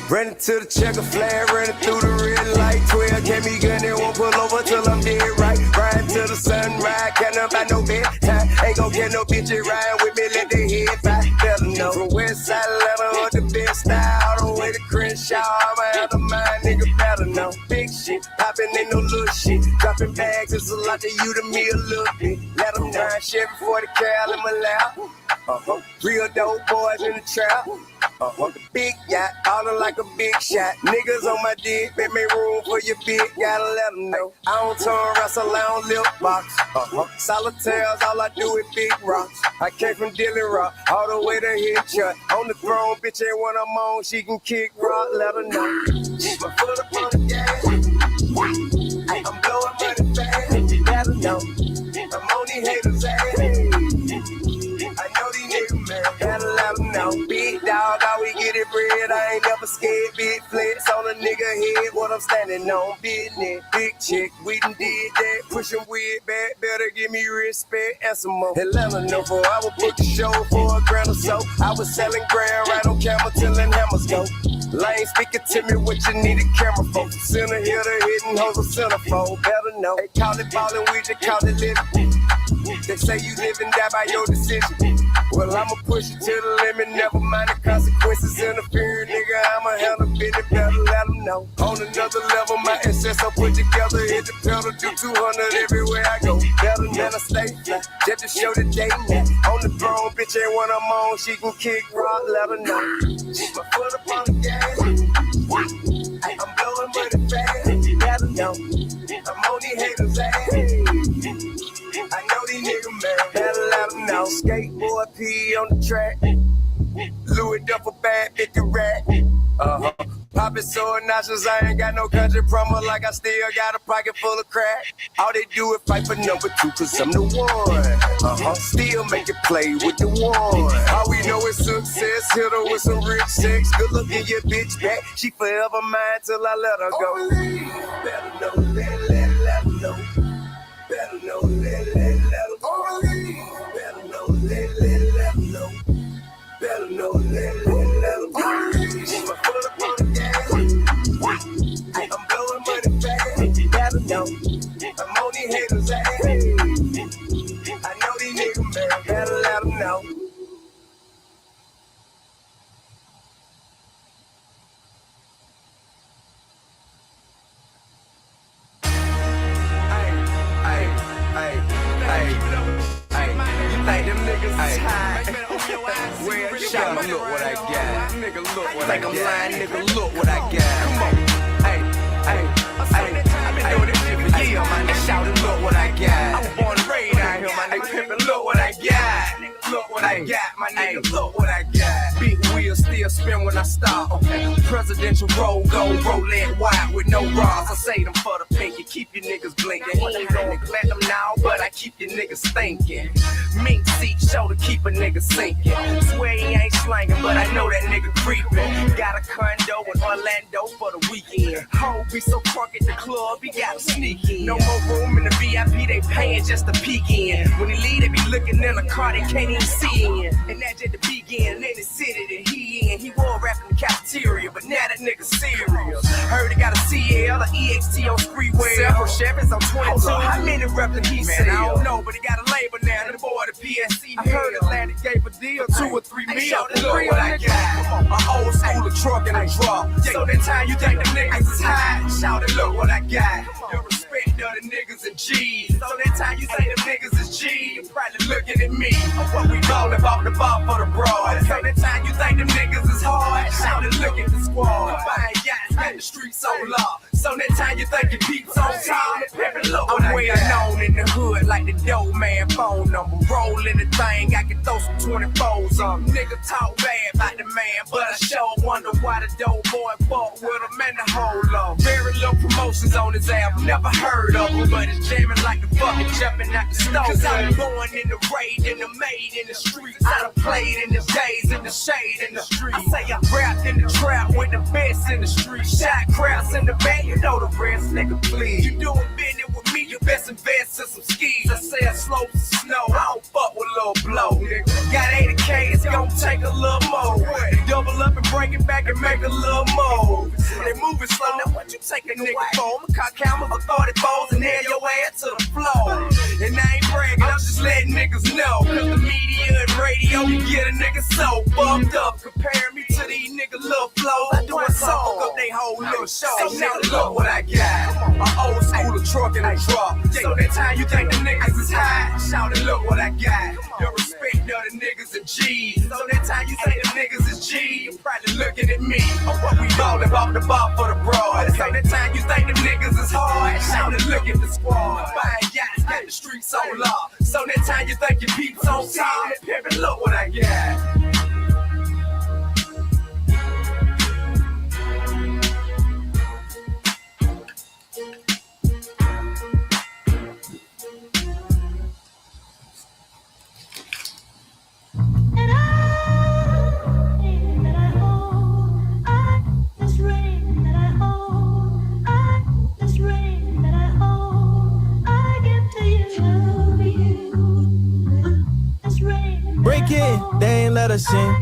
Running to the checker flag, running through the red light. 12 get me gun and won't pull over till I'm dead right. Riding till the sunrise, can't about no bedtime. Ain't gon' get no bitch riding with me, let their head fly. Better know from West Side Atlanta or the best style, all the way to Crenshaw. I'ma have the mind, nigga better know. Big shit, poppin' ain't no little shit. Dropping bags, it's a lot to you, to me a little bit. Let them down, Chevy 40 cal in my lap. Real dope boys in the trap. The big yacht, ballin' like a big shot. Niggas on my dick, they make room for your big. Gotta let them know. I don't turn wrestle, I don't lip box. Solitaires, all I do is big rocks. I came from Dilly Rock, all the way to Hitchut. On the throne, bitch ain't when I'm on, she can kick rock, let her know. My foot up on the gas. I'm blowing money fast, you gotta know. I'm on these haters' ass. I know these niggas, man, gotta let them know. Big dog, how we get it bread, I ain't never scared. Big flex on a nigga head, what I'm standing on. Business, big chick, we done did that. Pushing weird back, better give me respect and some more. Atlanta know for I would put the show for $1 or so. I was selling grand right on camera till them hammers go. Lane speaking to me what you need a camera for. Center here to hitting hoes a centerfold, better know. They call it ballin', we just call it living. They say you live and die by your decision. Well, I'ma push it to the limit, never mind the consequences. Interfering, nigga, I'ma handle business, better let them know. On another level, my SS I put together, hit the pedal, do 200 everywhere I go. Better than I stay fly, just to show the day now. On the throne, bitch ain't when I'm on, she can kick rock, let her know. My foot up on the gas, I'm blowing money fast, you gotta know. I'm on these haters' ass. I know these niggas, man, better let them know. Skateboard P on the track, Louis Duffel bag, 50 rack. Poppin' so nauseous, I ain't got no country promo, like I still got a pocket full of crack. All they do is fight for number 2, cause I'm the one. Still make it play with the one. All we know is success, hit her with some rich sex. Good looking your bitch back, she forever mine till I let her go. Better know, let her know. Better know, let her know. Better know, let her know. Better know, let her know. My foot up on the gas. I'm blowing money fast. You better know. I'm on these haters' ass. I know these niggas, man. Better let them know. Think them niggas is high. Well, shot me, look what I got. Nigga, look what I got. Think I'm lying, nigga, look what I got. Come on. I've been doing this shit for years, man. Shout it, look what I got. I was born and raised out here, my nigga. Pimpin', look what I got. Look what I got, my nigga. Look what I got. Big wheels still spin when I stop. Okay. Presidential roll, gold, Rolex wide with no bras. I say them for the pinky, keep your niggas blinking. He ain't gonna neglect them now, but I keep your niggas thinking. Mink seat show to keep a nigga sinking. Swear he ain't slanging, but I know that nigga creeping. Got a condo in Orlando for the weekend. Ho be so crunk at the club, he gotta sneak in. No more room in the VIP, they paying just to peek in. When he leave, they be looking in a car they can't even see in. And that's just the begin, then the city that he in. He was rapping the cafeteria, but now that nigga serious. Heard he got a CL, a EXT on Freeway. Several Chevys on 22. How many reps he said? I don't know, but he got a label now. The boy, the PSC. I heard Atlantic gave a deal, 2 or 3 mil. Look what I got. An old school, a truck and a drop. So that time you think the niggas is high, shout it, look what I got. The respect of the niggas and G's. So that time you think the niggas is G, you probably looking at me. What we ballin' about the ball for the broad. So that time you think them niggas is hard, shout it, look at the squad. Buying yachts, got the streets on lock. So that time you think your peeps on top. I'm well known in the hood like the dope man phone number. Rollin' the thing, I can throw some 24s on. Nigga talk bad about the man, but I sure wonder why the dope boy fought with him and the whole low. Very little promotions on his album, never heard of him, but it's jamming like the fucking jumping out the stove. Cause I was born in the raid, in the made, in the streets. I done played in the days, in the shade, in the street. I say I rapped in the trap with the best in the street. Shot crowds in the back, you know the rest, nigga, please. You doing business with me, you best invest in some skis. I say I slow to snow, I don't fuck with little blow, nigga. Got 80K, it's gon' take a little more. Double up and break bring it back and make a little move. They moving slow, now what you take a nigga for? I'ma call cameras for 44s and nail your ass to the floor. And I ain't bragging, I'm just letting niggas know. Cause the media and radio can get a nigga so fucked up. Comparing me to these nigga little flows. I do a song up they whole little show. So now look what I got. An old school truck and a drop. So that time you think the niggas is high, shout and look what I got. The respect of the niggas is G. So that time you think the niggas is G, you probably looking at me. Or what we ballin' off the bar for the broad. So that time you think the niggas is hard, shout and look at the squad. Buying yachts, got the streets on lock. So that time you think your peeps on top, pimpin', look what I got. Break it, they ain't let us in.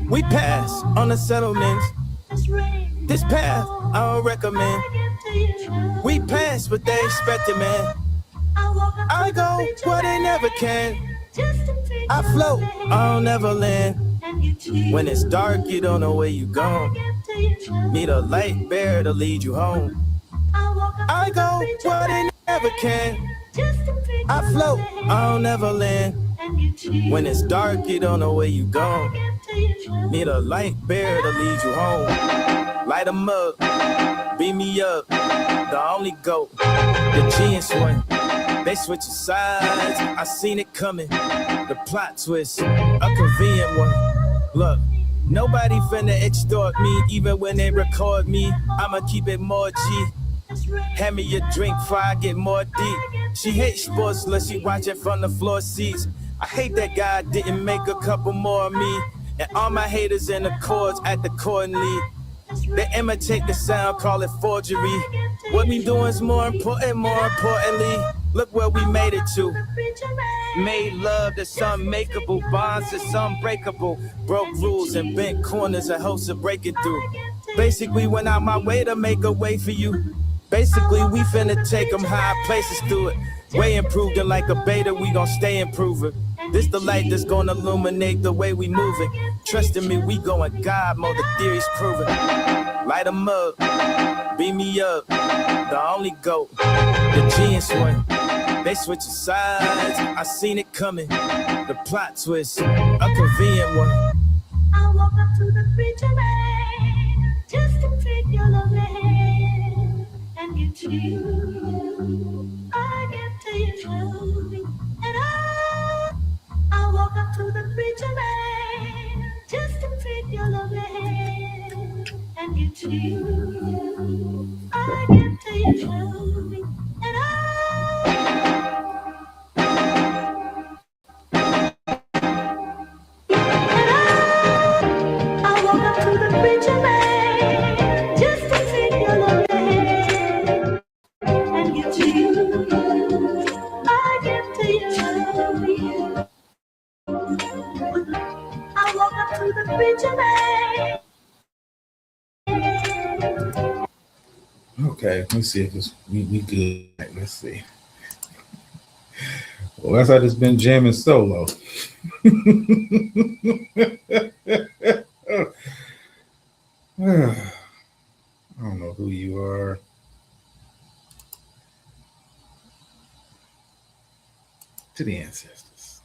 We pass on the settlements. This path I don't recommend. We pass what they expected, man. I go where they never can. I float, I don't never land. When it's dark, you don't know where you going. Need a light bearer to lead you home. I go where they never can. I float, I don't never land. When it's dark, you don't know where you going. Need a light bearer to lead you home. Light 'em up, beat me up. The only goat, the genius one. They switching sides, I seen it coming. The plot twist, a convenient one. Look, nobody finna extort me, even when they record me. I'ma keep it more G. Hand me a drink before I get more deep. She hates sports unless she watch it from the floor seats. I hate that God didn't make a couple more of me. And all my haters in the chords at the coordinate. They imitate the sound, call it forgery. What we doing is more importantly, look where we made it to. Made love to some makeable, bonds to some breakable. Broke rules and bent corners and hopes of breaking through. Basically went out my way to make a way for you. Basically we finna take them high places through it. Way improved and like a beta, we gon' stay improving. This the light that's gonna illuminate the way we moving. Trust in me, we going God mode, the theory's proven. Light 'em up, beat me up, the only goat, the genius one. They switching sides, I seen it coming. The plot twist, a convenient one. I walk up to the preacher man just to take your lovely hand and get to you. I get to you, and I walk up to the preacher man just to take your lovely hand and get to you. I get to you, and I walk up to the preacher man just to take your lovely hand and get to you. I get to you. I walk up to the preacher man. Okay, let's see if it's, we good. Let's see. Well, that's how it's been jamming solo. I don't know who you are. To the ancestors.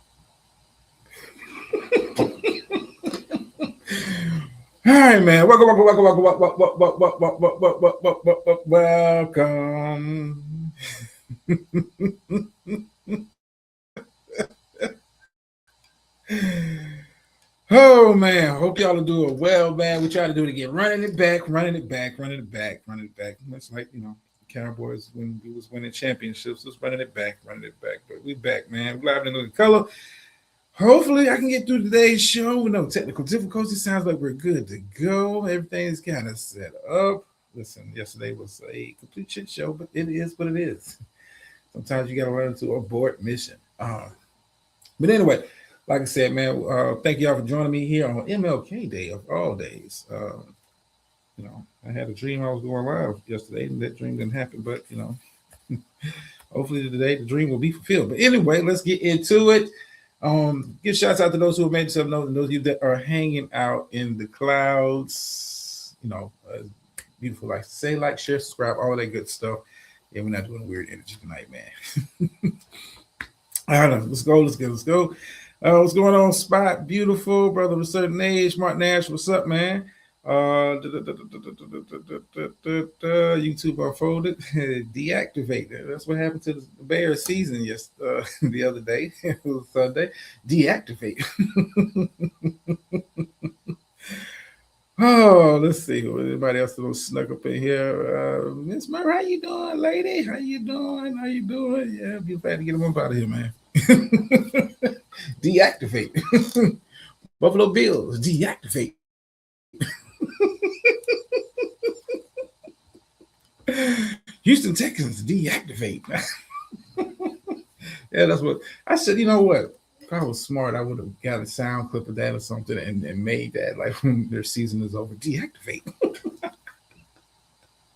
All right, man. Welcome. Oh man, hope y'all are doing well, man. We try to do it again, running it back. Much like Cowboys when we was winning championships, just running it back. But we back, man. We're live in the color. Hopefully, I can get through today's show with no technical difficulties. Sounds like we're good to go. Everything's kind of set up. Listen, yesterday was a complete shit show, but it is what it is. Sometimes you got to run into a abort mission. But anyway, like I said, man, thank y'all for joining me here on MLK Day of all days. I had a dream I was going live yesterday, and that dream didn't happen. But hopefully today the dream will be fulfilled. But anyway, let's get into it. Give shouts out to those who have made themselves known, and those of you that are hanging out in the clouds. Beautiful life. Say, like, share, subscribe, all that good stuff. Yeah, we're not doing weird energy tonight, man. All right, let's go. What's going on, Spot? Beautiful, brother of a certain age. Mark Nash, what's up, man? YouTube unfolded. Deactivate. That's what happened to the Bears season the other day. It was Sunday. Deactivate. Oh, let's see. Anybody else that snuck up in here? Miss Murray, how you doing, lady? How you doing? Yeah, be glad to get him up out of here, man. Deactivate. Buffalo Bills, deactivate. Houston Texans, deactivate. Yeah, that's what I said. You know what? If I was smart, I would have got a sound clip of that or something and made that like when their season is over, deactivate.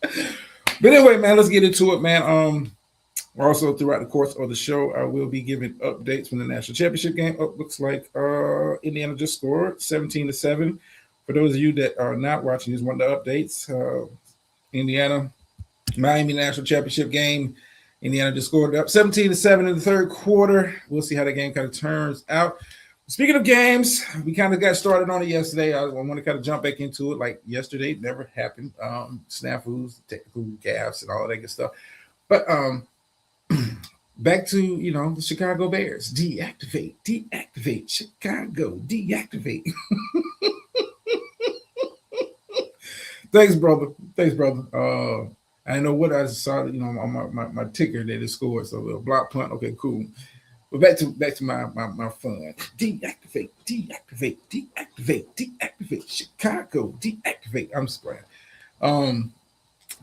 But anyway, man, let's get into it, man. Also, throughout the course of the show, I will be giving updates from the national championship game. Looks like Indiana just scored 17-7. For those of you that are not watching, just want the updates. Indiana, Miami national championship game. Indiana just scored up 17-7 in the third quarter. We'll see how the game kind of turns out. Speaking of games, we kind of got started on it yesterday. I want to kind of jump back into it. Like yesterday, never happened. Snafus, technical gaffes, and all that good stuff. But back to the Chicago Bears. Deactivate, Chicago, deactivate. Thanks, brother. I know what I saw, on my ticker that it scored. So a little block punt. Okay, cool. But back to my fun. Deactivate, Chicago, deactivate. I'm just playing.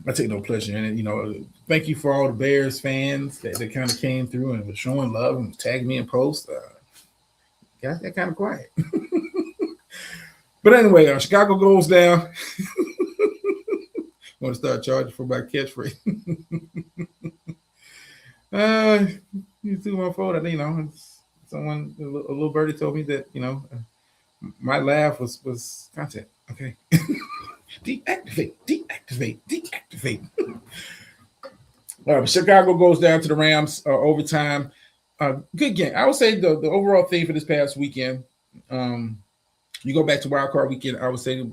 I take no pleasure in it. Thank you for all the Bears fans that kind of came through and were showing love and tagged me in posts. Got that kind of quiet. But anyway, Chicago goes down. Want to start charging for my catchphrase. You threw my phone. Someone, a little birdie told me that, my laugh was content. Okay. Deactivate. Chicago goes down to the Rams overtime. Good game. I would say the overall theme for this past weekend, you go back to wild card weekend, I would say,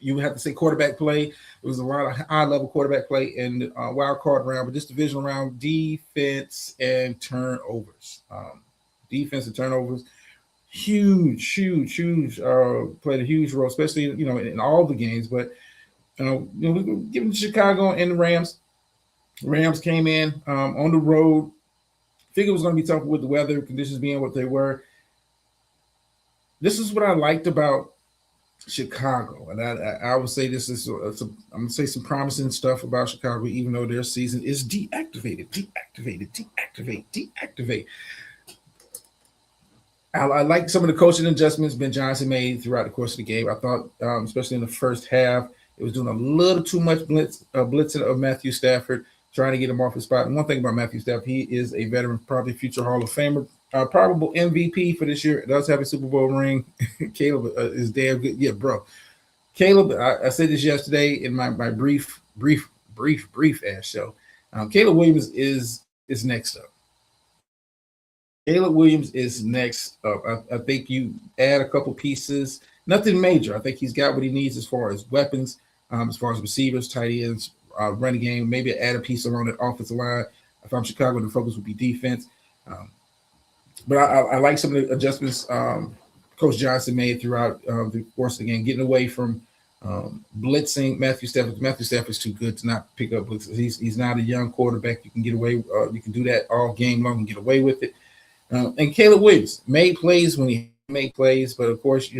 you would have to say quarterback play. It was a lot of high-level quarterback play in wild card round, but this divisional round, defense and turnovers. Huge, played a huge role, especially, in all the games. But, we're giving Chicago and the Rams. Rams came in on the road. Figured it was going to be tough with the weather conditions being what they were. This is what I liked about Chicago, and I would say this is I'm going to say some promising stuff about Chicago, even though their season is deactivate. I like some of the coaching adjustments Ben Johnson made throughout the course of the game. I thought, especially in the first half, it was doing a little too much blitzing of Matthew Stafford, trying to get him off his spot. And one thing about Matthew Stafford, he is a veteran, probably future Hall of Famer. Probable MVP for this year. It does have a Super Bowl ring. Caleb is damn good. Yeah, bro. Caleb, I said this yesterday in my brief ass show. Caleb Williams is next up. I think you add a couple pieces. Nothing major. I think he's got what he needs as far as weapons, as far as receivers, tight ends, running game. Maybe add a piece around that offensive line. If I'm Chicago, the focus would be defense. But I like some of the adjustments Coach Johnson made throughout the course of the game, getting away from blitzing Matthew Stafford. Matthew Stafford's too good to not pick up blitzes. He's not a young quarterback. You can get away. You can do that all game long and get away with it. And Caleb Williams made plays when he made plays, but of course,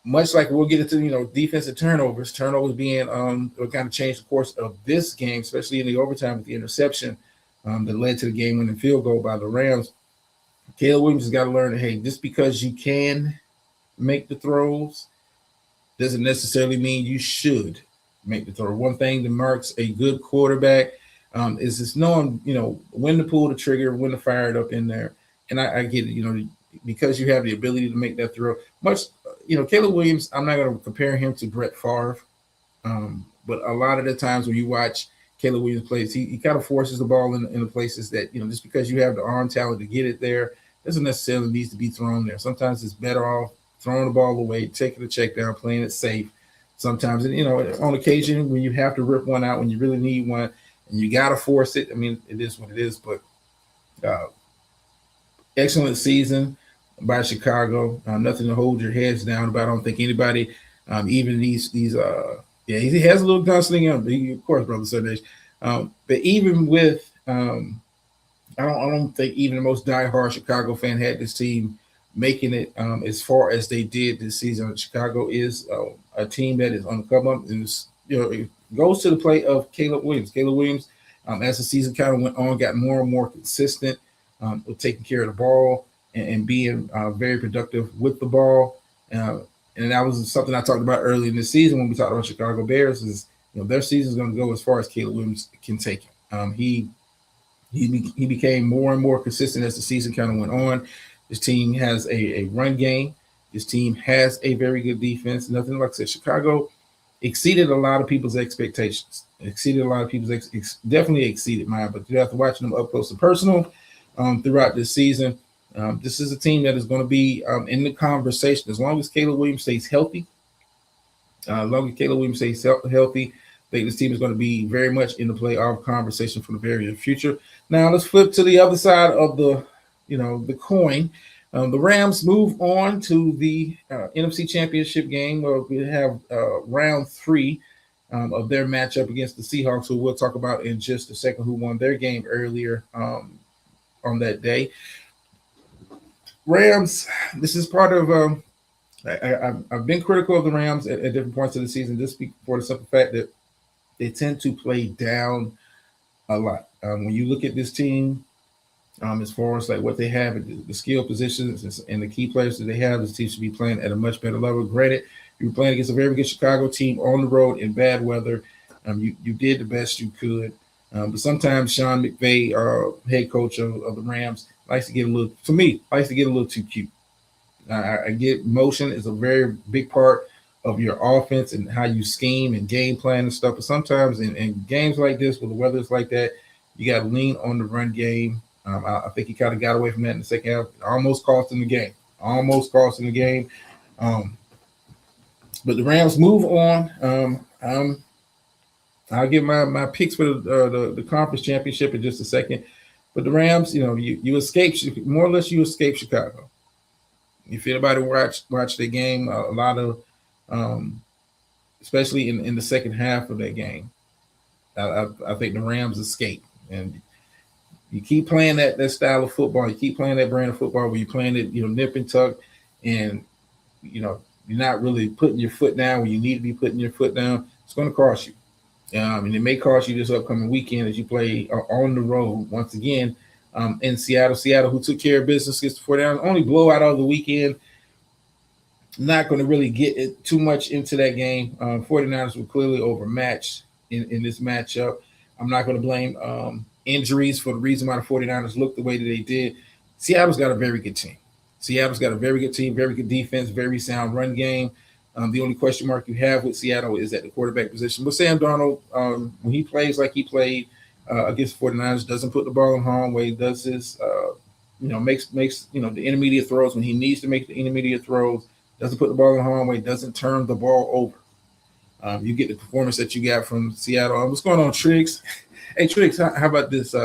much like we'll get into, defensive turnovers being what kind of changed the course of this game, especially in the overtime with the interception that led to the game-winning field goal by the Rams. Caleb Williams has got to learn that, hey, just because you can make the throws doesn't necessarily mean you should make the throw. One thing that marks a good quarterback is just knowing, when to pull the trigger, when to fire it up in there. And I get it, because you have the ability to make that throw. Caleb Williams, I'm not going to compare him to Brett Favre, but a lot of the times when you watch Caleb Williams plays, he kind of forces the ball in the places that, just because you have the arm talent to get it there, doesn't necessarily need to be thrown there. Sometimes it's better off throwing the ball away, taking the check down, playing it safe. Sometimes, on occasion when you have to rip one out, when you really need one, and you got to force it. I mean, it is what it is, but excellent season by Chicago. Nothing to hold your heads down about. I don't think anybody, even these he has a little gunslinger, of course, Brother Sundays. But even with, I don't think even the most diehard Chicago fan had this team making it as far as they did this season. Chicago is a team that is on the come up, and it goes to the play of Caleb Williams. Caleb Williams, as the season kind of went on, got more and more consistent with taking care of the ball and being very productive with the ball. And that was something I talked about early in the season when we talked about Chicago Bears. Is their season is going to go as far as Caleb Williams can take it. He became more and more consistent as the season kind of went on. This team has a run game. This team has a very good defense. Nothing like I said, Chicago exceeded a lot of people's expectations. Definitely exceeded mine. But after watching them up close and personal throughout this season, this is a team that is going to be in the conversation as long as Caleb Williams stays healthy. I think this team is going to be very much in the playoff conversation for the very near future. Now let's flip to the other side of the coin. The Rams move on to the NFC Championship game where we have round 3 of their matchup against the Seahawks, who we'll talk about in just a second, who won their game earlier on that day. Rams, this is part of I've been critical of the Rams at different points of the season, just for the simple fact that they tend to play down a lot. When you look at this team, as far as like what they have at the skill positions and the key players that they have, this team should be playing at a much better level. Granted, you were playing against a very good Chicago team on the road in bad weather. You did the best you could. But sometimes Sean McVay, head coach of the Rams, likes to get a little too cute. I get motion is a very big part of your offense and how you scheme and game plan and stuff. But sometimes in games like this, where the weather is like that, you got to lean on the run game. I think he kind of got away from that in the second half. Almost cost him the game. But the Rams move on. I'll give my picks for the conference championship in just a second. But the Rams, you escape, more or less you escape Chicago. If anybody watch the game, a lot of, especially in the second half of that game, I think the Rams escape. And you keep playing that style of football. You keep playing that brand of football where you're playing it, nip and tuck, and you're not really putting your foot down when you need to be putting your foot down. It's going to cost you. And it may cost you this upcoming weekend as you play on the road once again in Seattle. Seattle, who took care of business against the 49ers, only blowout of the weekend. Not going to really get too much into that game. 49ers were clearly overmatched in this matchup. I'm not going to blame injuries for the reason why the 49ers looked the way that they did. Seattle's got a very good team. Very good defense, very sound run game. The only question mark you have with Seattle is at the quarterback position. But Sam Darnold, when he plays like he played against the 49ers, doesn't put the ball in harm's way, does his, makes the intermediate throws when he needs to make the intermediate throws, doesn't put the ball in harm's way, doesn't turn the ball over. You get the performance that you got from Seattle. What's going on, Triggs? Hey, Triggs, how about this?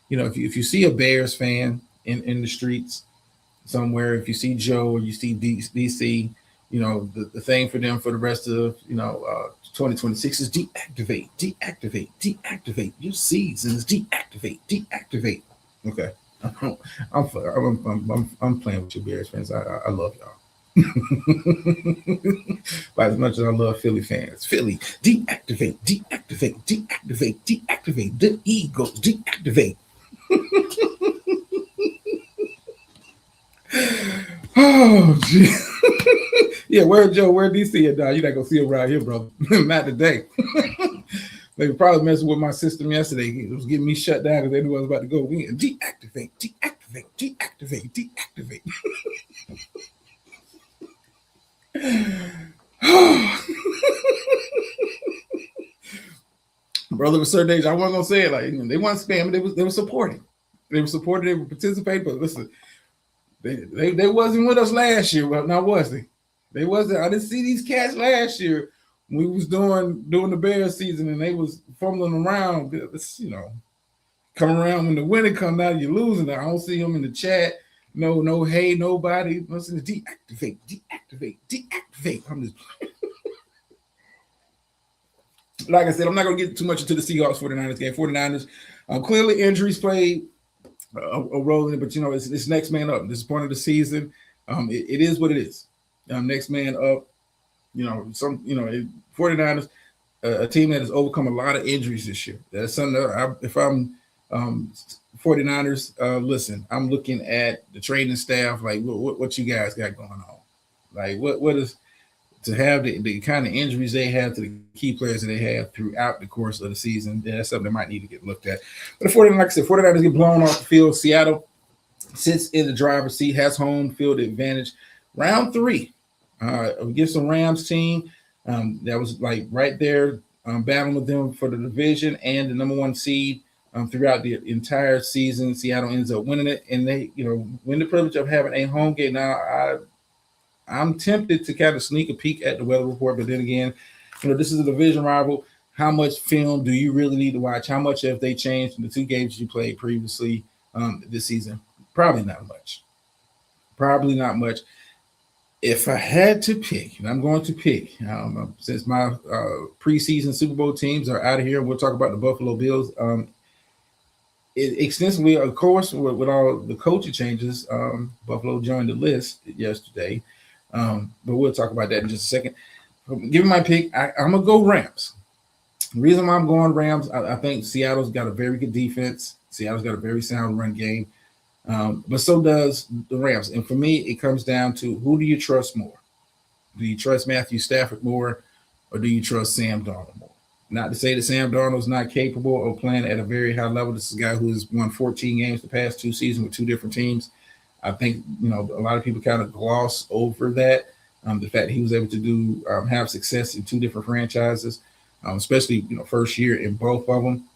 If you see a Bears fan in the streets somewhere, if you see Joe or you see DC, the thing for them for the rest of 2026 is deactivate your seasons, deactivate. Okay, I'm playing with you Bears fans. I love y'all. But as much as I love Philly fans, Philly, deactivate the Eagles, deactivate. Oh, gee. Yeah, where Joe? Where DC at? You're not gonna see him around here, brother. Not today. They were probably messing with my system yesterday. It was getting me shut down because they knew I was about to go in. Deactivate, deactivate, deactivate, deactivate. Brother, with certain age, I wasn't gonna say it like they weren't spamming. They were supporting. They were supporting. They were participating. But listen, they wasn't with us last year. Well, now was they? They wasn't. I didn't see these cats last year. We was doing the Bears season, and they was fumbling around. It's, coming around when the winter comes out, you're losing. I don't see them in the chat. No, hey, nobody. Listen, deactivate, deactivate, deactivate. I'm just like I said, I'm not going to get too much into the Seahawks 49ers game. 49ers, clearly injuries played a role in it, but it's next man up. This is part of the season. It is what it is. Next man up. 49ers, a team that has overcome a lot of injuries this year. That's something that if I'm 49ers, listen, I'm looking at the training staff, like what you guys got going on. Like what is to have the kind of injuries they have to the key players that they have throughout the course of the season. That's something that might need to get looked at. But the 49ers, like I said, 49ers get blown off the field. Seattle sits in the driver's seat, has home field advantage. Round 3, against the Rams team that was like right there battling with them for the division and the number 1 seed throughout the entire season. Seattle ends up winning it, and they win the privilege of having a home game. Now I'm tempted to kind of sneak a peek at the weather report, but then again, this is a division rival. How much film do you really need to watch? How much have they changed from the 2 games you played previously this season? Probably not much. Probably not much. If I had to pick, and I'm going to pick, since my preseason Super Bowl teams are out of here, we'll talk about the Buffalo Bills. Extensively, of course, with all the coaching changes, Buffalo joined the list yesterday. But we'll talk about that in just a second. Give me my pick. I'm going to go Rams. The reason why I'm going Rams, I think Seattle's got a very good defense. Seattle's got a very sound run game. But so does the Rams. And for me, it comes down to who do you trust more? Do you trust Matthew Stafford more, or do you trust Sam Darnold more? Not to say that Sam Darnold's not capable of playing at a very high level. This is a guy who has won 14 games the past 2 seasons with 2 different teams. I think, a lot of people kind of gloss over that. The fact that he was able to have success in 2 different franchises, especially, first year in both of them.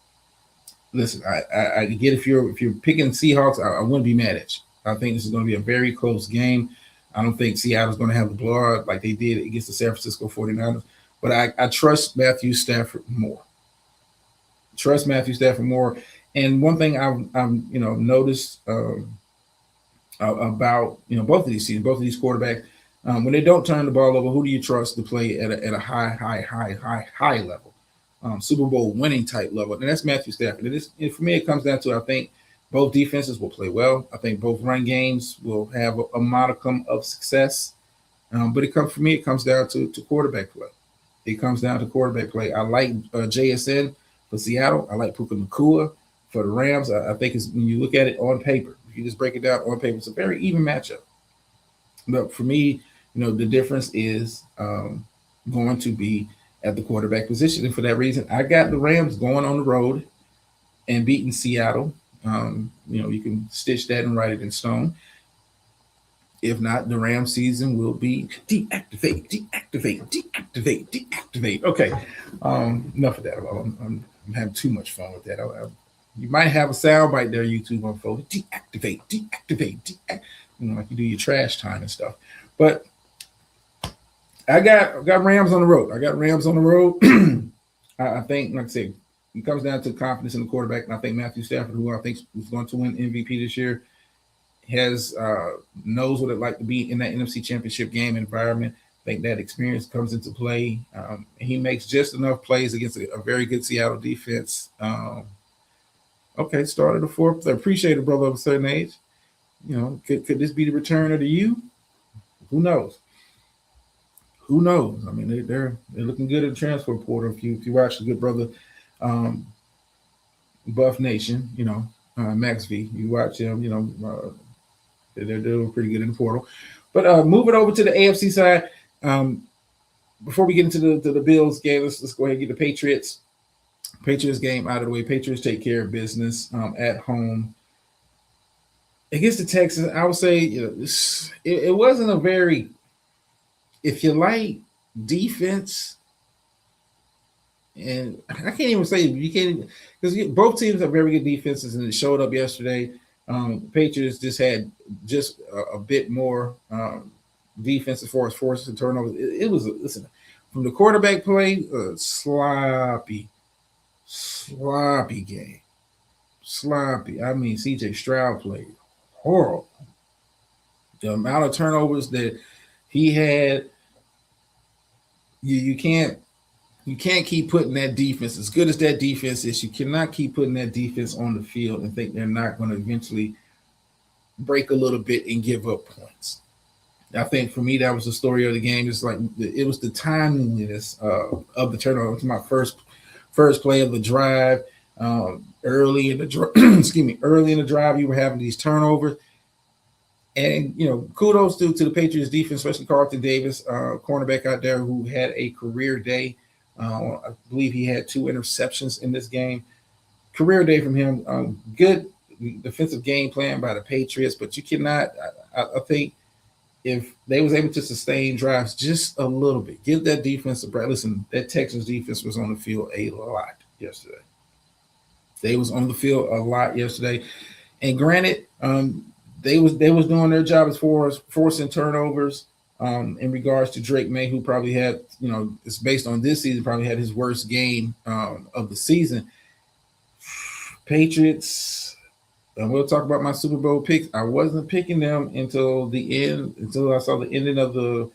Listen, I get if you're picking Seahawks, I wouldn't be mad at you. I think this is going to be a very close game. I don't think Seattle's going to have the blowout like they did against the San Francisco 49ers. But I trust Matthew Stafford more. And one thing I've noticed about both of these teams, both of these quarterbacks, when they don't turn the ball over, who do you trust to play at a high level, Super Bowl winning type level? And that's Matthew Stafford. And for me, it comes down to, I think both defenses will play well. I think both run games will have a modicum of success. But it comes down to quarterback play. It comes down to quarterback play. I like JSN for Seattle. I like Puka Nacua for the Rams. I think it's, when you look at it on paper, if you just break it down on paper, it's a very even matchup. But for me, the difference is going to be at the quarterback position. And for that reason, I got the Rams going on the road and beating Seattle. You can stitch that and write it in stone. If not, the Ram season will be deactivate. Okay, enough of that. I'm having too much fun with that. You might have a soundbite there, YouTube on folks. Deactivate. Like you do your trash time and stuff. But I got Rams on the road. I think, like I said, it comes down to confidence in the quarterback. And I think Matthew Stafford, who I think is going to win MVP this year, knows what it like to be in that NFC Championship game environment. I think that experience comes into play. He makes just enough plays against a very good Seattle defense. Okay, started the 4th. I appreciate it, brother of a certain age. Could this be the return of the U? Who knows? I mean, they're looking good at the transfer portal. If you watch the good brother, Buff Nation, Max V, you watch him, They're doing pretty good in the portal. But moving over to the AFC side, before we get into the Bills game, let's go ahead and get the Patriots game out of the way. Patriots take care of business at home against the Texans. I would say it wasn't a very, if you like defense, and I can't even say you can't, because both teams have very good defenses, and it showed up yesterday. Patriots just had a bit more defense as far as forces and turnovers. It was listen, from the quarterback play, sloppy game. Sloppy. I mean, CJ Stroud played horrible. The amount of turnovers that he had, you can't keep putting that defense, as good as that defense is, you cannot keep putting that defense on the field and think they're not going to eventually break a little bit and give up points. I think for me, that was the story of the game. It's like it was the timeliness of the turnover. It was my first play of the drive. Early in the drive, you were having these turnovers. And, kudos to the Patriots defense, especially Carlton Davis, cornerback out there who had a career day. I believe he had 2 interceptions in this game. Career day from him. Good defensive game plan by the Patriots, but you cannot, I think, if they was able to sustain drives just a little bit, give that defense a break. Listen, that Texans defense was on the field a lot yesterday. They was on the field a lot yesterday. And granted, they was doing their job as far as forcing turnovers in regards to Drake May, who probably had, it's based on this season, probably had his worst game of the season. Patriots, and we'll talk about my Super Bowl picks. I wasn't picking them until I saw the ending of the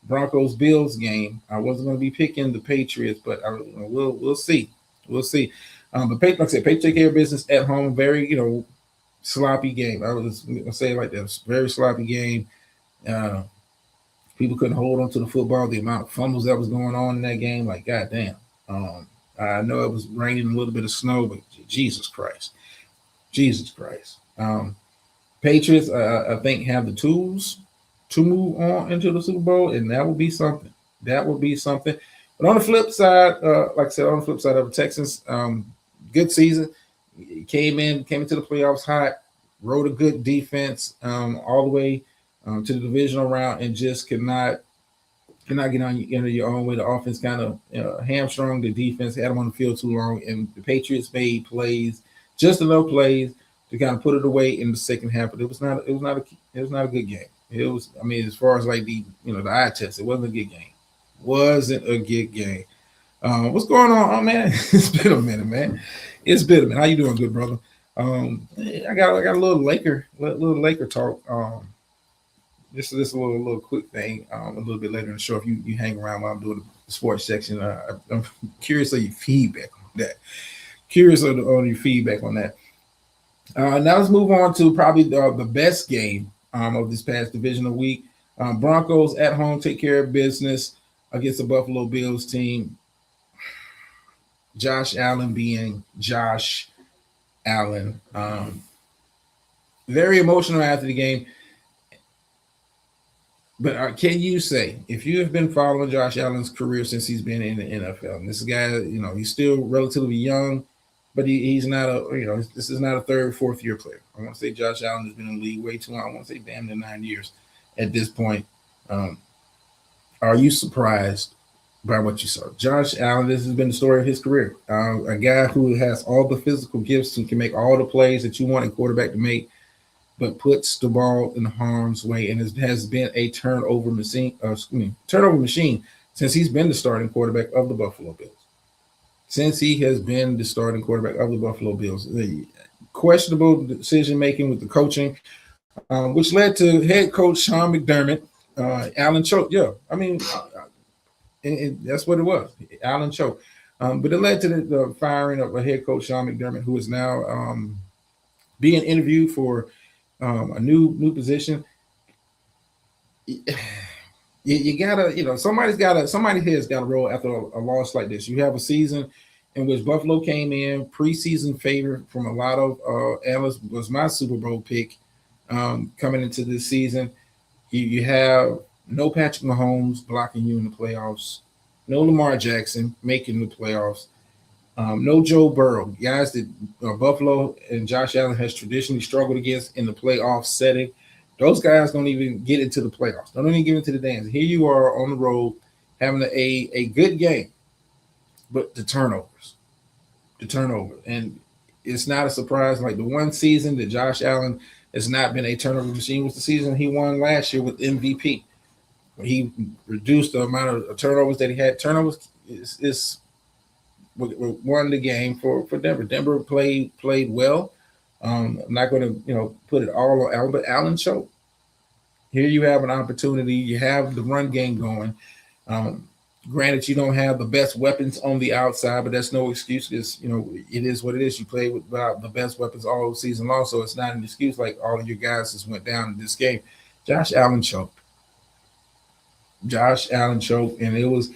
Broncos-Bills game. I wasn't going to be picking the Patriots, but we'll see. We'll see. But like I said, Patriots take care of business at home. Very, sloppy game. I was going to say it like that. Very sloppy game. People couldn't hold on to the football. The amount of fumbles that was going on in that game, like, goddamn. I know it was raining a little bit of snow, but Jesus Christ. Patriots, I think, have the tools to move on into the Super Bowl, and that will be something. But on the flip side, like I said, on the flip side of the Texans, good season. Came into the playoffs hot, rode a good defense all the way to the divisional round, and just cannot get on your own way. The offense kind of hamstrung the defense, had them on the field too long, and the Patriots made plays, just enough plays to kind of put it away in the second half. But it was not a good game. It was, I mean, as far as like the eye test, it wasn't a good game. What's going on? Oh man, it's been a minute, man. How you doing, good brother? I got a little Laker talk. This is a little quick thing. A little bit later in the show, if you hang around while I'm doing the sports section, I'm curious of your feedback on that. Now let's move on to probably the best game of this past divisional week. Broncos at home take care of business against the Buffalo Bills team. Josh Allen being Josh Allen. Very emotional after the game. But can you say, if you have been following Josh Allen's career since he's been in the NFL, and this guy, he's still relatively young, but he's not this is not a third, fourth year player. I want to say Josh Allen has been in the league way too long. I want to say damn near 9 years at this point. Are you surprised by what you saw? Josh Allen, this has been the story of his career. A guy who has all the physical gifts and can make all the plays that you want a quarterback to make, but puts the ball in harm's way and has been a turnover machine since he's been the starting quarterback of the Buffalo Bills. The questionable decision-making with the coaching, which led to head coach Sean McDermott. Allen choked. Yeah, I mean, and that's what it was. Allen choked. But it led to the firing of a head coach, Sean McDermott, who is now being interviewed for a new position. You gotta, somebody has got to roll after a loss like this. You have a season in which Buffalo came in preseason favorite from a lot of analysts, was my Super Bowl pick. coming into this season. You have no Patrick Mahomes blocking you in the playoffs, no Lamar Jackson making the playoffs, no Joe Burrow, guys that Buffalo and Josh Allen has traditionally struggled against in the playoff setting. Those guys don't even get into the playoffs. Don't even get into the dance. Here you are on the road having a good game, but the turnover. And it's not a surprise. Like the one season that Josh Allen has not been a turnover machine was the season he won last year with MVP. He reduced the amount of turnovers that he had. Turnovers is won the game for Denver. Denver played well. I'm not going to put it all on Allen, but Allen showed. Here you have an opportunity. You have the run game going. Um, Granted, you don't have the best weapons on the outside, but that's no excuse because it is what it is. You play without the best weapons all season long, so it's not an excuse. Like all of your guys just went down in this game. Josh Allen choked. And it was.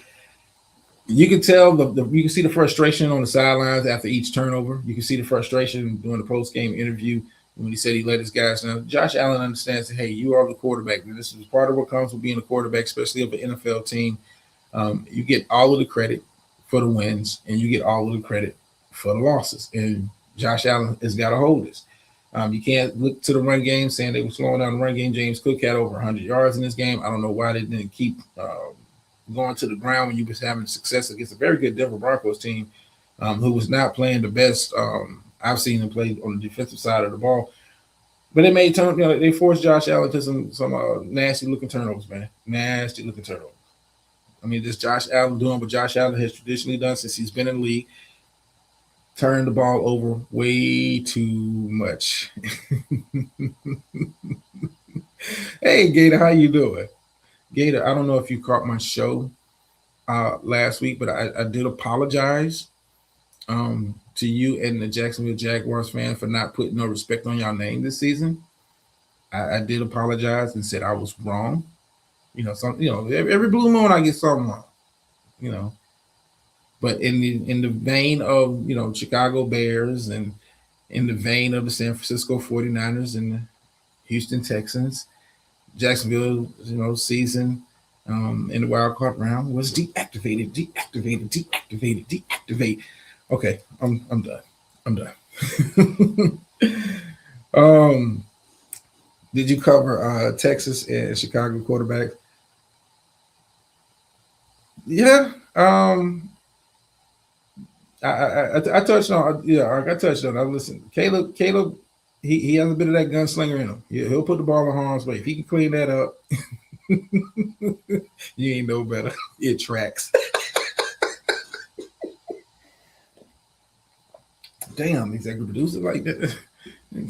You can tell you can see the frustration on the sidelines after each turnover. You can see the frustration during the post game interview when he said he let his guys know. Josh Allen understands that, hey, you are the quarterback. And this is part of what comes with being a quarterback, especially of an NFL team. You get all of the credit for the wins, and you get all of the credit for the losses. And Josh Allen has got to hold this. You can't look to the run game saying they were slowing down the run game. James Cook had over 100 yards in this game. I don't know why they didn't keep going to the ground when you was having success against a very good Denver Broncos team who was not playing the best I've seen them play on the defensive side of the ball. But they forced Josh Allen to some nasty looking turnovers, man. Nasty looking turnovers. I mean, this Josh Allen doing what Josh Allen has traditionally done since he's been in the league. Turn the ball over way too much. Hey, Gator, how you doing? Gator, I don't know if you caught my show last week, but I did apologize to you and the Jacksonville Jaguars fan for not putting no respect on your name this season. I did apologize and said I was wrong. Every blue moon I get something wrong. But in the vein of Chicago Bears and in the vein of the San Francisco 49ers and the Houston Texans, Jacksonville, season in the wild card round was deactivated. Okay, I'm done. Did you cover Texas and Chicago quarterbacks? Yeah. I touched on. Yeah, I touched on. I listen. Caleb, he has a bit of that gunslinger in him. He'll put the ball in harm's way. If he can clean that up, you ain't no better. It tracks. Damn, executive producer like that.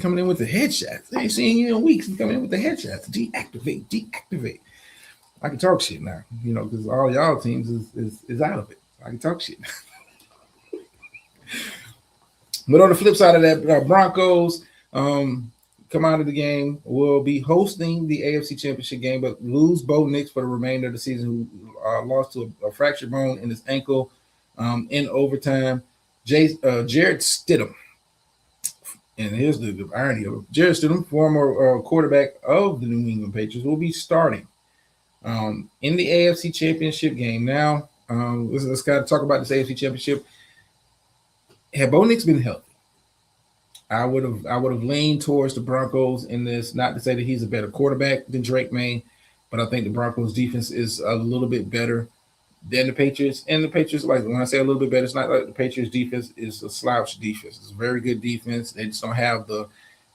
Coming in with the headshots. They ain't seen you in weeks. He's coming in with the headshots. Deactivate. I can talk shit now, because all y'all teams is out of it. I can talk shit. But on the flip side of that, Broncos come out of the game, will be hosting the AFC Championship game, but lose Bo Nix for the remainder of the season, who lost to a fractured bone in his ankle in overtime. Jared Stidham, and here's the irony of it. Jared Stidham, former quarterback of the New England Patriots, will be starting in the AFC Championship game. Now, let's kind of talk about this AFC Championship. Had Bo Nix been healthy, I would have leaned towards the Broncos in this. Not to say that he's a better quarterback than Drake May, but I think the Broncos defense is a little bit better than the Patriots. And the Patriots, like when I say a little bit better, it's not like the Patriots defense is a slouch defense. It's a very good defense. They just don't have the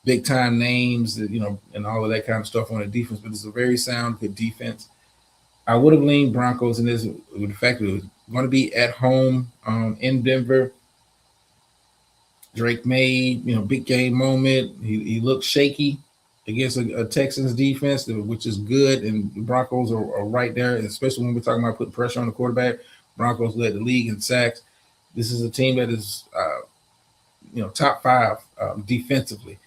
big time names, and all of that kind of stuff on the defense, but it's a very sound, good defense. I would have leaned Broncos in this with the fact that it was going to be at home in Denver. Drake made, big game moment. He looked shaky against a Texans defense, which is good, and the Broncos are right there, especially when we're talking about putting pressure on the quarterback. Broncos led the league in sacks. This is a team that is, top 5 defensively.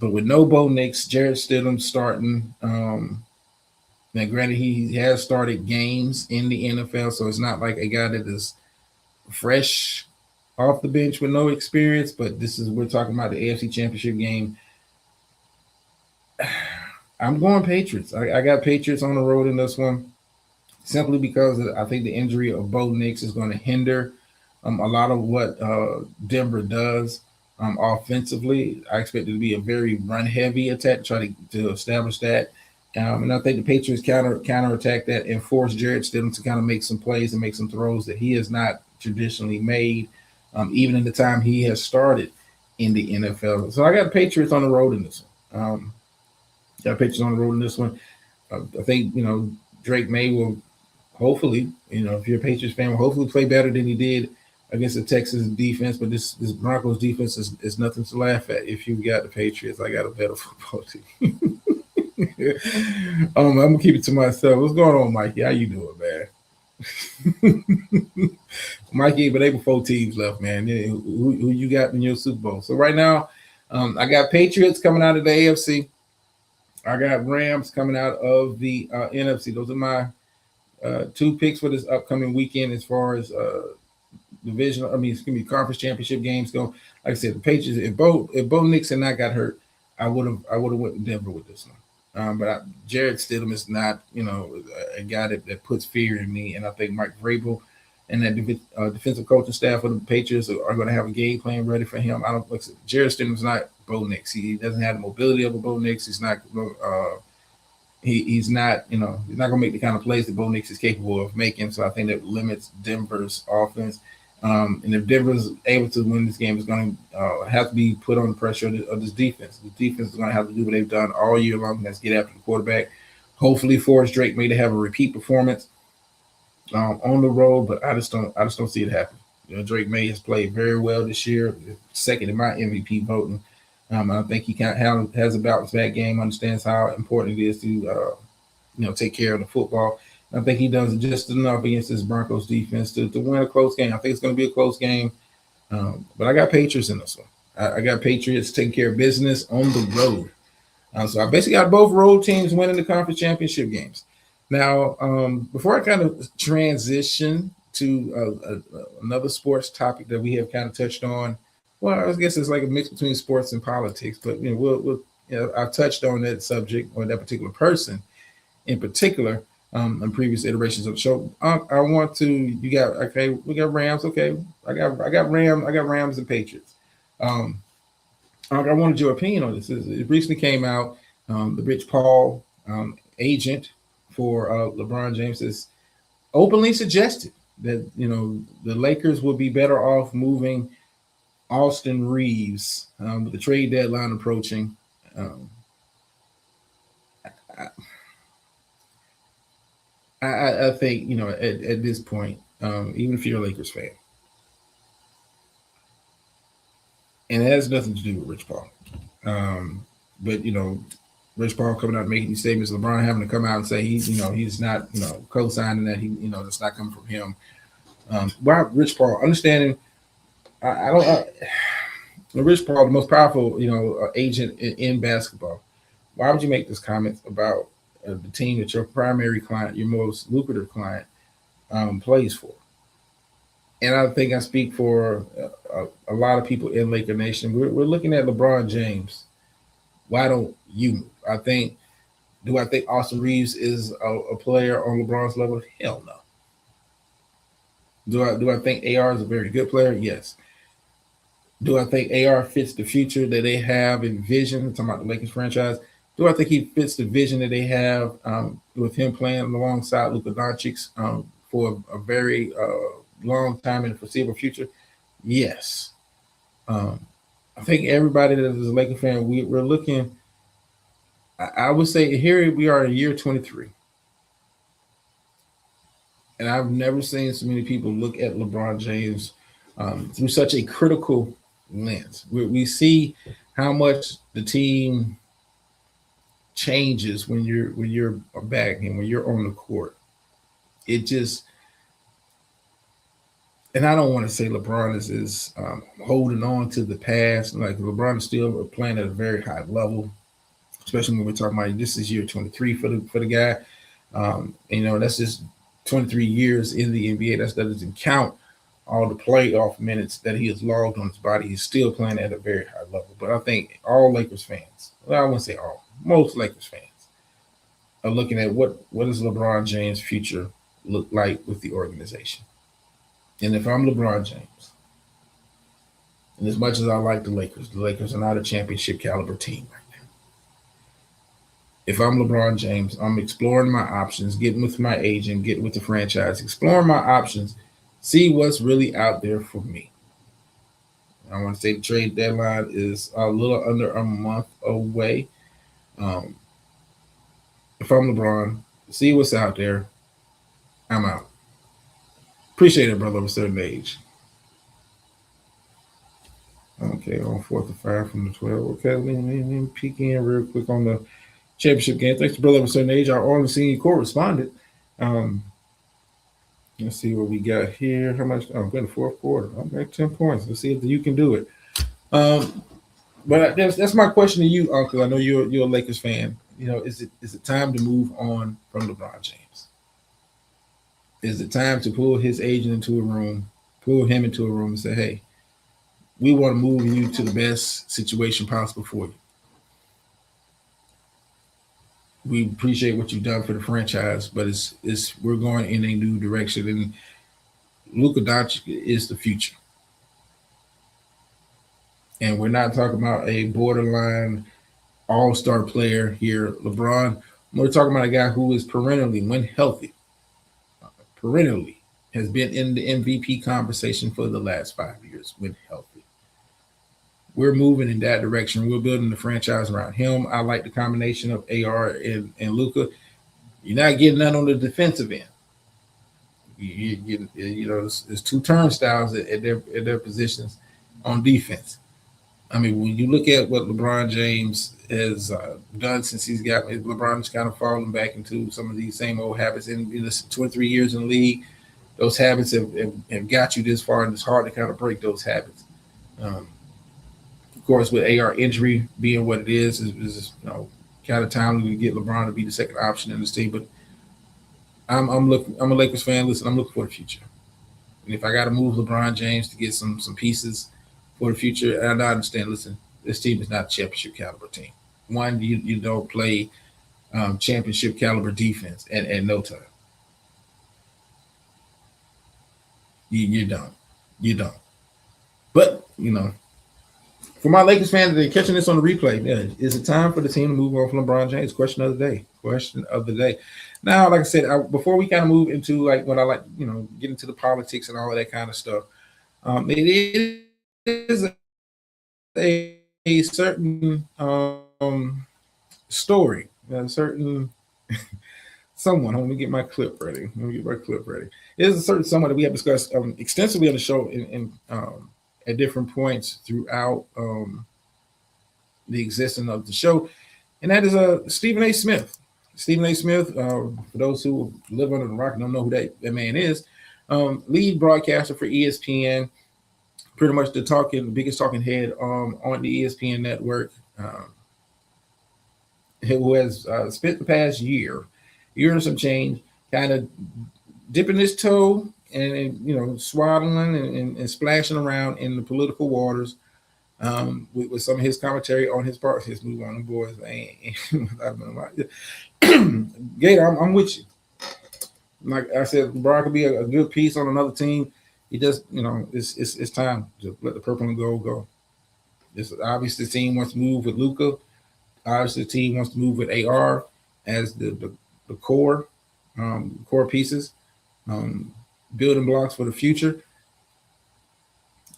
But with no Bo Nix, Jared Stidham starting. Now, granted, he has started games in the NFL, so it's not like a guy that is fresh off the bench with no experience. But we're talking about the AFC Championship game. I'm going Patriots. I got Patriots on the road in this one, simply because I think the injury of Bo Nix is going to hinder a lot of what Denver does offensively. I expect it to be a very run heavy attack, try to establish that. And I think the Patriots counterattack that and force Jarrett Stidham to kind of make some plays and make some throws that he has not traditionally made, even in the time he has started in the NFL. So I got the Patriots on the road in this one. Got Patriots on the road in this one. I think, Drake May will hopefully, if you're a Patriots fan, will hopefully play better than he did against the Texas defense. But this Broncos defense is nothing to laugh at. If you got the Patriots, I got a better football team. I'm gonna keep it to myself. What's going on, Mikey? How you doing, man? Mikey, but they were 4 teams left, man. Who you got in your Super Bowl? So right now, I got Patriots coming out of the AFC. I got Rams coming out of the NFC. Those are my 2 picks for this upcoming weekend as far as divisional. Conference championship games go. Like I said, the Patriots. If Bo Nix had not got hurt, I would have went to Denver with this one. But Jarrett Stidham is not, a guy that puts fear in me. And I think Mike Vrabel and that defensive coaching staff of the Patriots are going to have a game plan ready for him. Jarrett Stidham's not Bo Nix. He doesn't have the mobility of a Bo Nix. He's not. He's not. He's not going to make the kind of plays that Bo Nix is capable of making. So I think that limits Denver's offense. And if Denver's able to win this game, it's going to have to be put on the pressure of this defense. The defense is going to have to do what they've done all year long. That's get after the quarterback. Hopefully, force Drake May to have a repeat performance on the road. But I just don't see it happen. Drake May has played very well this year, second in my MVP voting. I think he kind of has a bounce back game. Understands how important it is to take care of the football. I think he does just enough against this Broncos defense to win a close game. I think it's going to be a close game, but I got Patriots in this one. I got Patriots taking care of business on the road. So I basically got both road teams winning the conference championship games. Now, before I kind of transition to another sports topic that we have kind of touched on, well, I guess it's like a mix between sports and politics, but I've touched on that subject or that particular person in particular. In previous iterations of the show, I want to. We got Rams. Okay, I got Rams and Patriots. I wanted your opinion on this. It recently came out. The Rich Paul agent for LeBron James has openly suggested that the Lakers would be better off moving Austin Reeves with the trade deadline approaching. I think, at this point, even if you're a Lakers fan, and it has nothing to do with Rich Paul, but, Rich Paul coming out and making these statements, LeBron having to come out and say he's not, co-signing that, that's not coming from him. Why Rich Paul, understanding, Rich Paul, the most powerful, agent in basketball, why would you make this comment about the team that your primary client, your most lucrative client, plays for? And I think I speak for a lot of people in Laker Nation. We're looking at LeBron James. Why don't you move? Do I think Austin Reeves is a player on LeBron's level? Hell no. Do I think AR is a very good player? Yes. Do I think AR fits the future that they have in vision? I'm talking about the Lakers franchise. Do I think he fits the vision that they have with him playing alongside Luka Doncic for a very long time in the foreseeable future? Yes. I think everybody that is a Laker fan, we're looking. I would say here we are in year 23. And I've never seen so many people look at LeBron James through such a critical lens. We see how much the team changes when you're back and when you're on the court. It just, and I don't want to say LeBron is holding on to the past. Like LeBron is still playing at a very high level, especially when we're talking about this is year 23 for the guy. That's just 23 years in the NBA. That doesn't count all the playoff minutes that he has logged on his body. He's still playing at a very high level. But I think all Lakers fans, well, I wouldn't say all, most Lakers fans are looking at what does LeBron James' future look like with the organization. And if I'm LeBron James, and as much as I like the Lakers are not a championship caliber team right now. If I'm LeBron James, I'm exploring my options, getting with my agent, getting with the franchise, exploring my options, see what's really out there for me. I want to say the trade deadline is a little under a month away. Um, if I'm LeBron, see what's out there. I'm out. Appreciate it, brother, of a certain age. Okay, on 4th and 5 from the 12. Okay, let me peek in real quick on the championship game. Thanks to brother of a certain age. Our only senior core responded. Um, let's see what we got here. How much? Oh, good, the fourth quarter. Okay, 10 points. Let's see if you can do it. But that's my question to you, Uncle. I know you're a Lakers fan. You know, is it time to move on from LeBron James? Is it time to pull his agent into a room, pull him into a room and say, hey, we want to move you to the best situation possible for you. We appreciate what you've done for the franchise, but it's we're going in a new direction, and Luka Doncic is the future. And we're not talking about a borderline all-star player here, LeBron. We're talking about a guy who is perennially, when healthy, perennially has been in the MVP conversation for the last 5 years when healthy. We're moving in that direction. We're building the franchise around him. I like the combination of AR and Luka. You're not getting none on the defensive end. You know, there's two turnstiles at their positions on defense. I mean, when you look at what LeBron James has done since LeBron's kind of fallen back into some of these same old habits. In 2 or 3 years in the league, those habits have got you this far, and it's hard to kind of break those habits. Of course, with AR injury being what it is kind of timely to get LeBron to be the second option in this team. But I'm a Lakers fan. Listen, I'm looking for the future. And if I got to move LeBron James to get some pieces for the future, and I understand. Listen, this team is not a championship caliber team. One, you don't play championship caliber defense at no time. You don't. You don't. But for my Lakers fans that are catching this on the replay, is it time for the team to move on from LeBron James? Question of the day. Question of the day. Now, like I said, before we kind of move into like what I like, get into the politics and all of that kind of stuff, it is a certain story, a certain someone. Let me get my clip ready. It is a certain someone that we have discussed extensively on the show in at different points throughout the existence of the show, and that is Stephen A. Smith. Stephen A. Smith, for those who live under the rock and don't know who that man is, lead broadcaster for ESPN, pretty much the biggest talking head on the ESPN network, who has spent the past year and some change, kind of dipping his toe and swaddling and splashing around in the political waters with some of his commentary on his part. His move on the boys. Gator, I'm with you. Like I said, LeBron could be a good piece on another team. He just, it's time to let the purple and gold go. This obviously the team wants to move with Luka. Obviously the team wants to move with AR as the core pieces, building blocks for the future.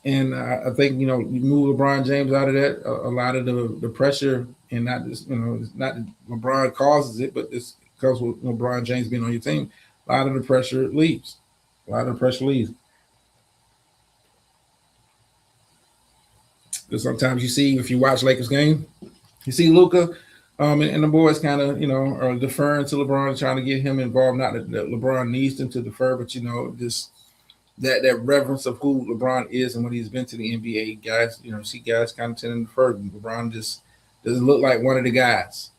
And I think you move LeBron James out of that. A lot of the pressure, and not just it's not that LeBron causes it, but it's because with LeBron James being on your team, a lot of the pressure leaves. Because sometimes you see, if you watch Lakers game, you see Luka and the boys kind of are deferring to LeBron, trying to get him involved. Not that LeBron needs them to defer, but just that reverence of who LeBron is and what he's been to the NBA. Guys, see guys kind of tending to defer. LeBron just doesn't look like one of the guys.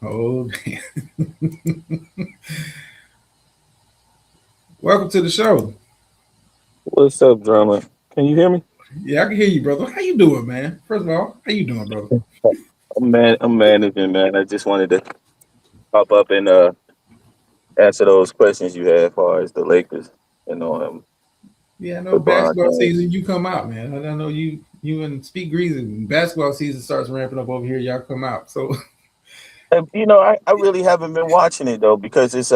Oh, damn. Welcome to the show. What's up, drama? Can you hear me? Yeah, I can hear you, brother. How you doing, man? First of all, how you doing, brother? I'm managing, man. I just wanted to pop up and answer those questions you had as far as the Lakers, you know, Yeah, I know LeBron basketball James. season. You come out, man. I know you and Speak Greasy. Basketball season starts ramping up over here. Y'all come out. So And, I really haven't been watching it though because it's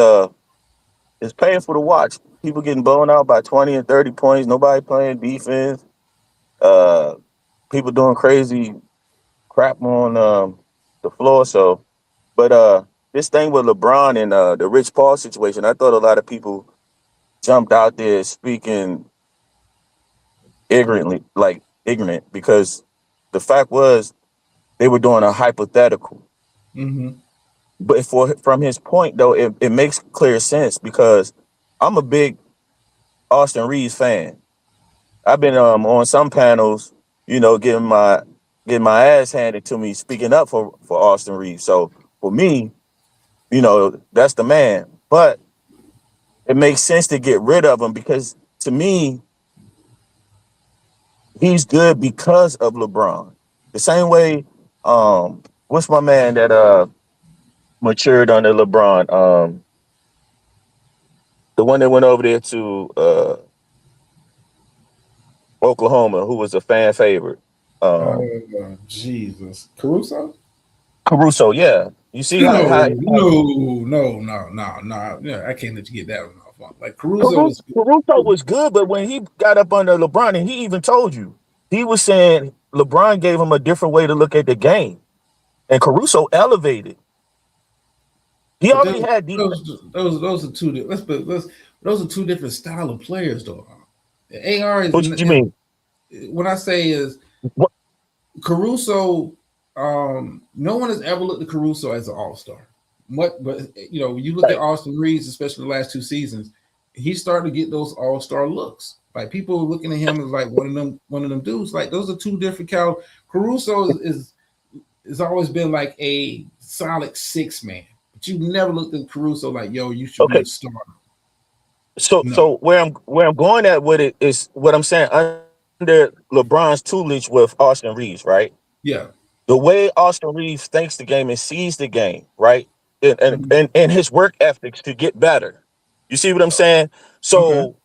painful to watch. People getting blown out by 20 and 30 points. Nobody playing defense. Uh, People doing crazy crap on the floor. So, but this thing with LeBron and the Rich Paul situation, I thought a lot of people jumped out there speaking ignorant because the fact was they were doing a hypothetical. mhm. But from his point though, it makes clear sense because I'm a big Austin Reeves fan. I've been on some panels, getting my ass handed to me, speaking up for Austin Reeves. So for me, that's the man. But it makes sense to get rid of him because to me, he's good because of LeBron. The same way, what's my man that matured under LeBron? The one that went over there to Oklahoma, who was a fan favorite. Um, Jesus, Caruso. Caruso, yeah. You see how No. Yeah, I can't let you get that one off. Like Caruso Caruso, was. Caruso was good, but when he got up under LeBron, and he even told you, he was saying LeBron gave him a different way to look at the game, and Caruso elevated. He But already had deep. those are two. Those are two different style of players, though. AR What you mean? what I say is What, Caruso. No one has ever looked at Caruso as an all star. But when you look at right. Austin Reeves, especially the last two seasons, he's starting to get those all star looks. Like people are looking at him as like one of them dudes. Like those are two different cal. Caruso is always been like a solid six man, but you never looked at Caruso like, yo, you should be Okay. a starter. No. So where I'm going at with it is what I'm saying under LeBron's tutelage with Austin Reeves, right? Yeah. The way Austin Reeves thinks the game and sees the game, right? And and, Mhm. and, and his work ethics to get better. You see what I'm saying? Okay. So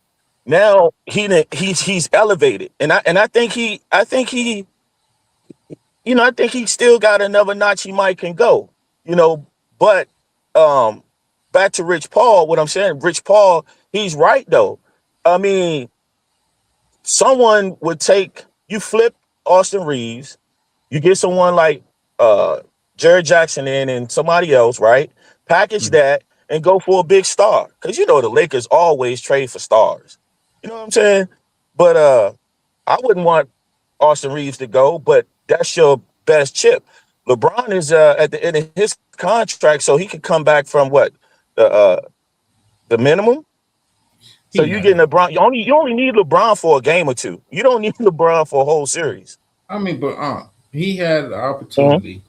now he's elevated. And I think he still got another notch he might can go. You know, but um back to Rich Paul, what I'm saying, Rich Paul, he's right though. I mean, someone would take you flip Austin Reeves, you get someone like uh Jared Jackson in and somebody else, right? Package Mhm. that and go for a big star. Cause the Lakers always trade for stars. You know what I'm saying? But I wouldn't want Austin Reeves to go, but that's your best chip. LeBron is at the end of his contract, so he could come back from what? The minimum? So He you not getting going. LeBron. You only need LeBron for a game or two. You don't need LeBron for a whole series. I mean, but he had the Mhm, opportunity.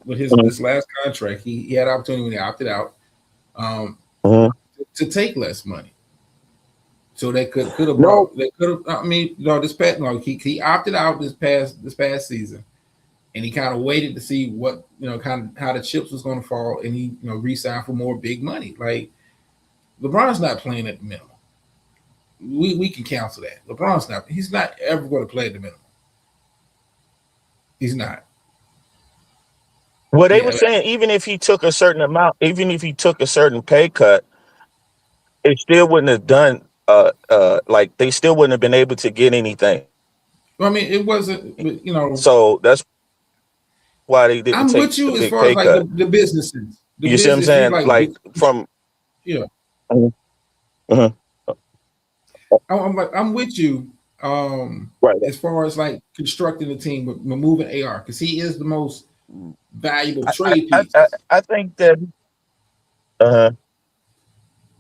With his mhm, this last contract, he had opportunity when he opted out. Um, mhm. to take less money. So they could have No, brought they could have. I mean, this past no, he opted out this past season, and he kind of waited to see what kind of how the chips was going to fall, and he re-signed for more big money. Like LeBron's not playing at the minimum. We can cancel that. LeBron's not. He's not ever going to play at the minimum. He's not. well, they were Yeah. saying even if he took a certain amount, even if he took a certain pay cut, it still wouldn't have done. Like they still wouldn't have been able to get anything. I mean, it wasn't. So that's why they didn't I'm take with the you as big far as pay like the, cut. the business sense. The You see what I'm business, if you saying? like, Like from. yeah. Mhm, mhm. I'm with you. Right. As far as like constructing the team with removing AR because he is the most valuable I, I, trade I, piece. I I think that. Uh,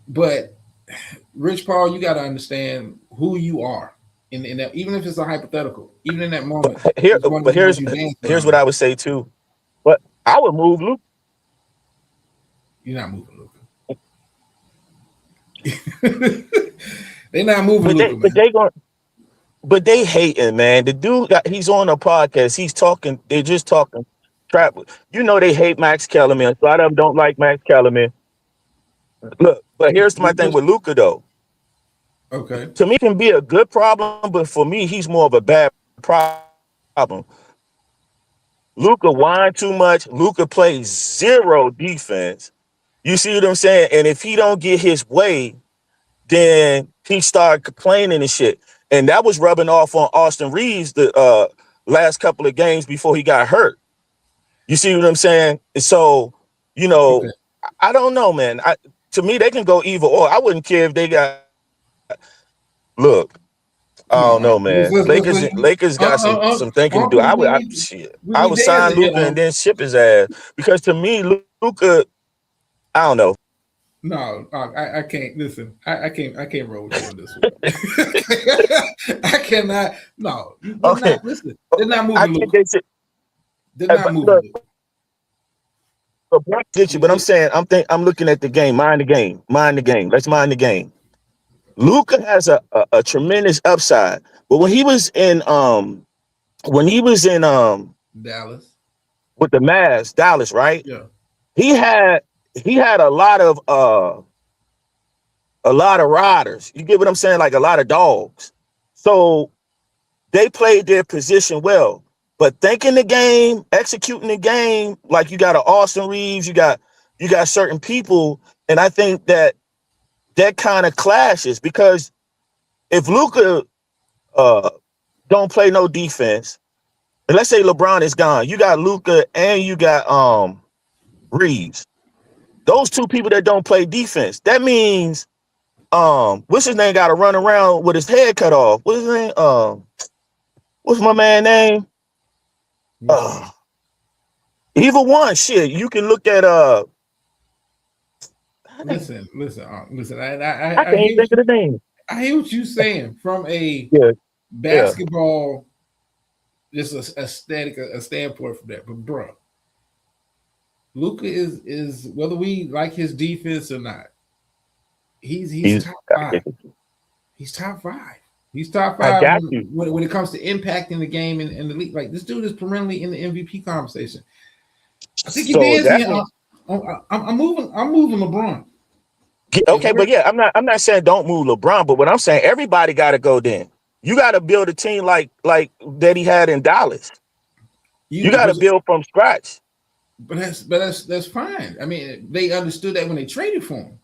But Rich Paul, you got to understand who you are, in that even if it's a hypothetical, even in that moment, here, it's one of but the here's ones you dance here's what around. I would say too. But I would move Luke. You're not moving Luca. They're not moving But they Luca, but man. they going but they hating, man. The dude he's on a podcast. He's talking. They're just talking. Trap. You know they hate Max Kellerman. A lot of them don't like Max Kellerman. Look, but here's my thing with Luca though. Okay. To me, can be a good problem, but for me, he's more of a bad problem. Luca whine too much. Luca plays zero defense. You see what I'm saying? And if he don't get his way, then he started complaining and shit. And that was rubbing off on Austin Reeves the last couple of games before he got hurt. You see what I'm saying? So, you Okay. know, I don't know, man. To me, they can go either or. I wouldn't care if they got. Look, I No, don't know, man. Lakers got some thinking to do. Uncle, Shit. I we would sign dancing here. Luca and then ship his ass because to me, Luca, I don't know. No, I can't listen. I can't roll with you on this one. I cannot. No, they're Okay, not. Listen, they're not I moving think Luke. they should. They're not moving Look, Luke. get you, but I'm saying I'm looking at the game. Mind the game. Mind the game. Let's mind the game. Luca has a tremendous upside, but when he was in Dallas. with the Mavs, Dallas, right? Yeah. He had a lot of riders. You get what I'm saying? Like a lot of dogs. So they played their position well. But thinking the game, executing the game, like you got an Austin Reeves, you got certain people, and I think that kind of clashes because if Luka don't play no defense, and let's say LeBron is gone, you got Luka and you got Reeves. Those two people that don't play defense, that means what's his name got to run around with his head cut off. What's his name? What's my man name? Either one. Shit, you can look at listen. I can't think of the name. I hear what you're saying from a Yeah. basketball, just a standpoint from that. But bro, Luka is whether we like his defense or not, he's top five. He's top five. He's top I five got you. when it comes to impacting the game in the league. Like this dude is perennially in the MVP conversation. I think he did. I'm moving LeBron. Okay, but yeah, I'm not saying don't move LeBron, but what I'm saying, everybody got to go. Then you got to build a team like that he had in Dallas. You got to build from scratch. But that's fine. I mean, they understood that when they traded for him.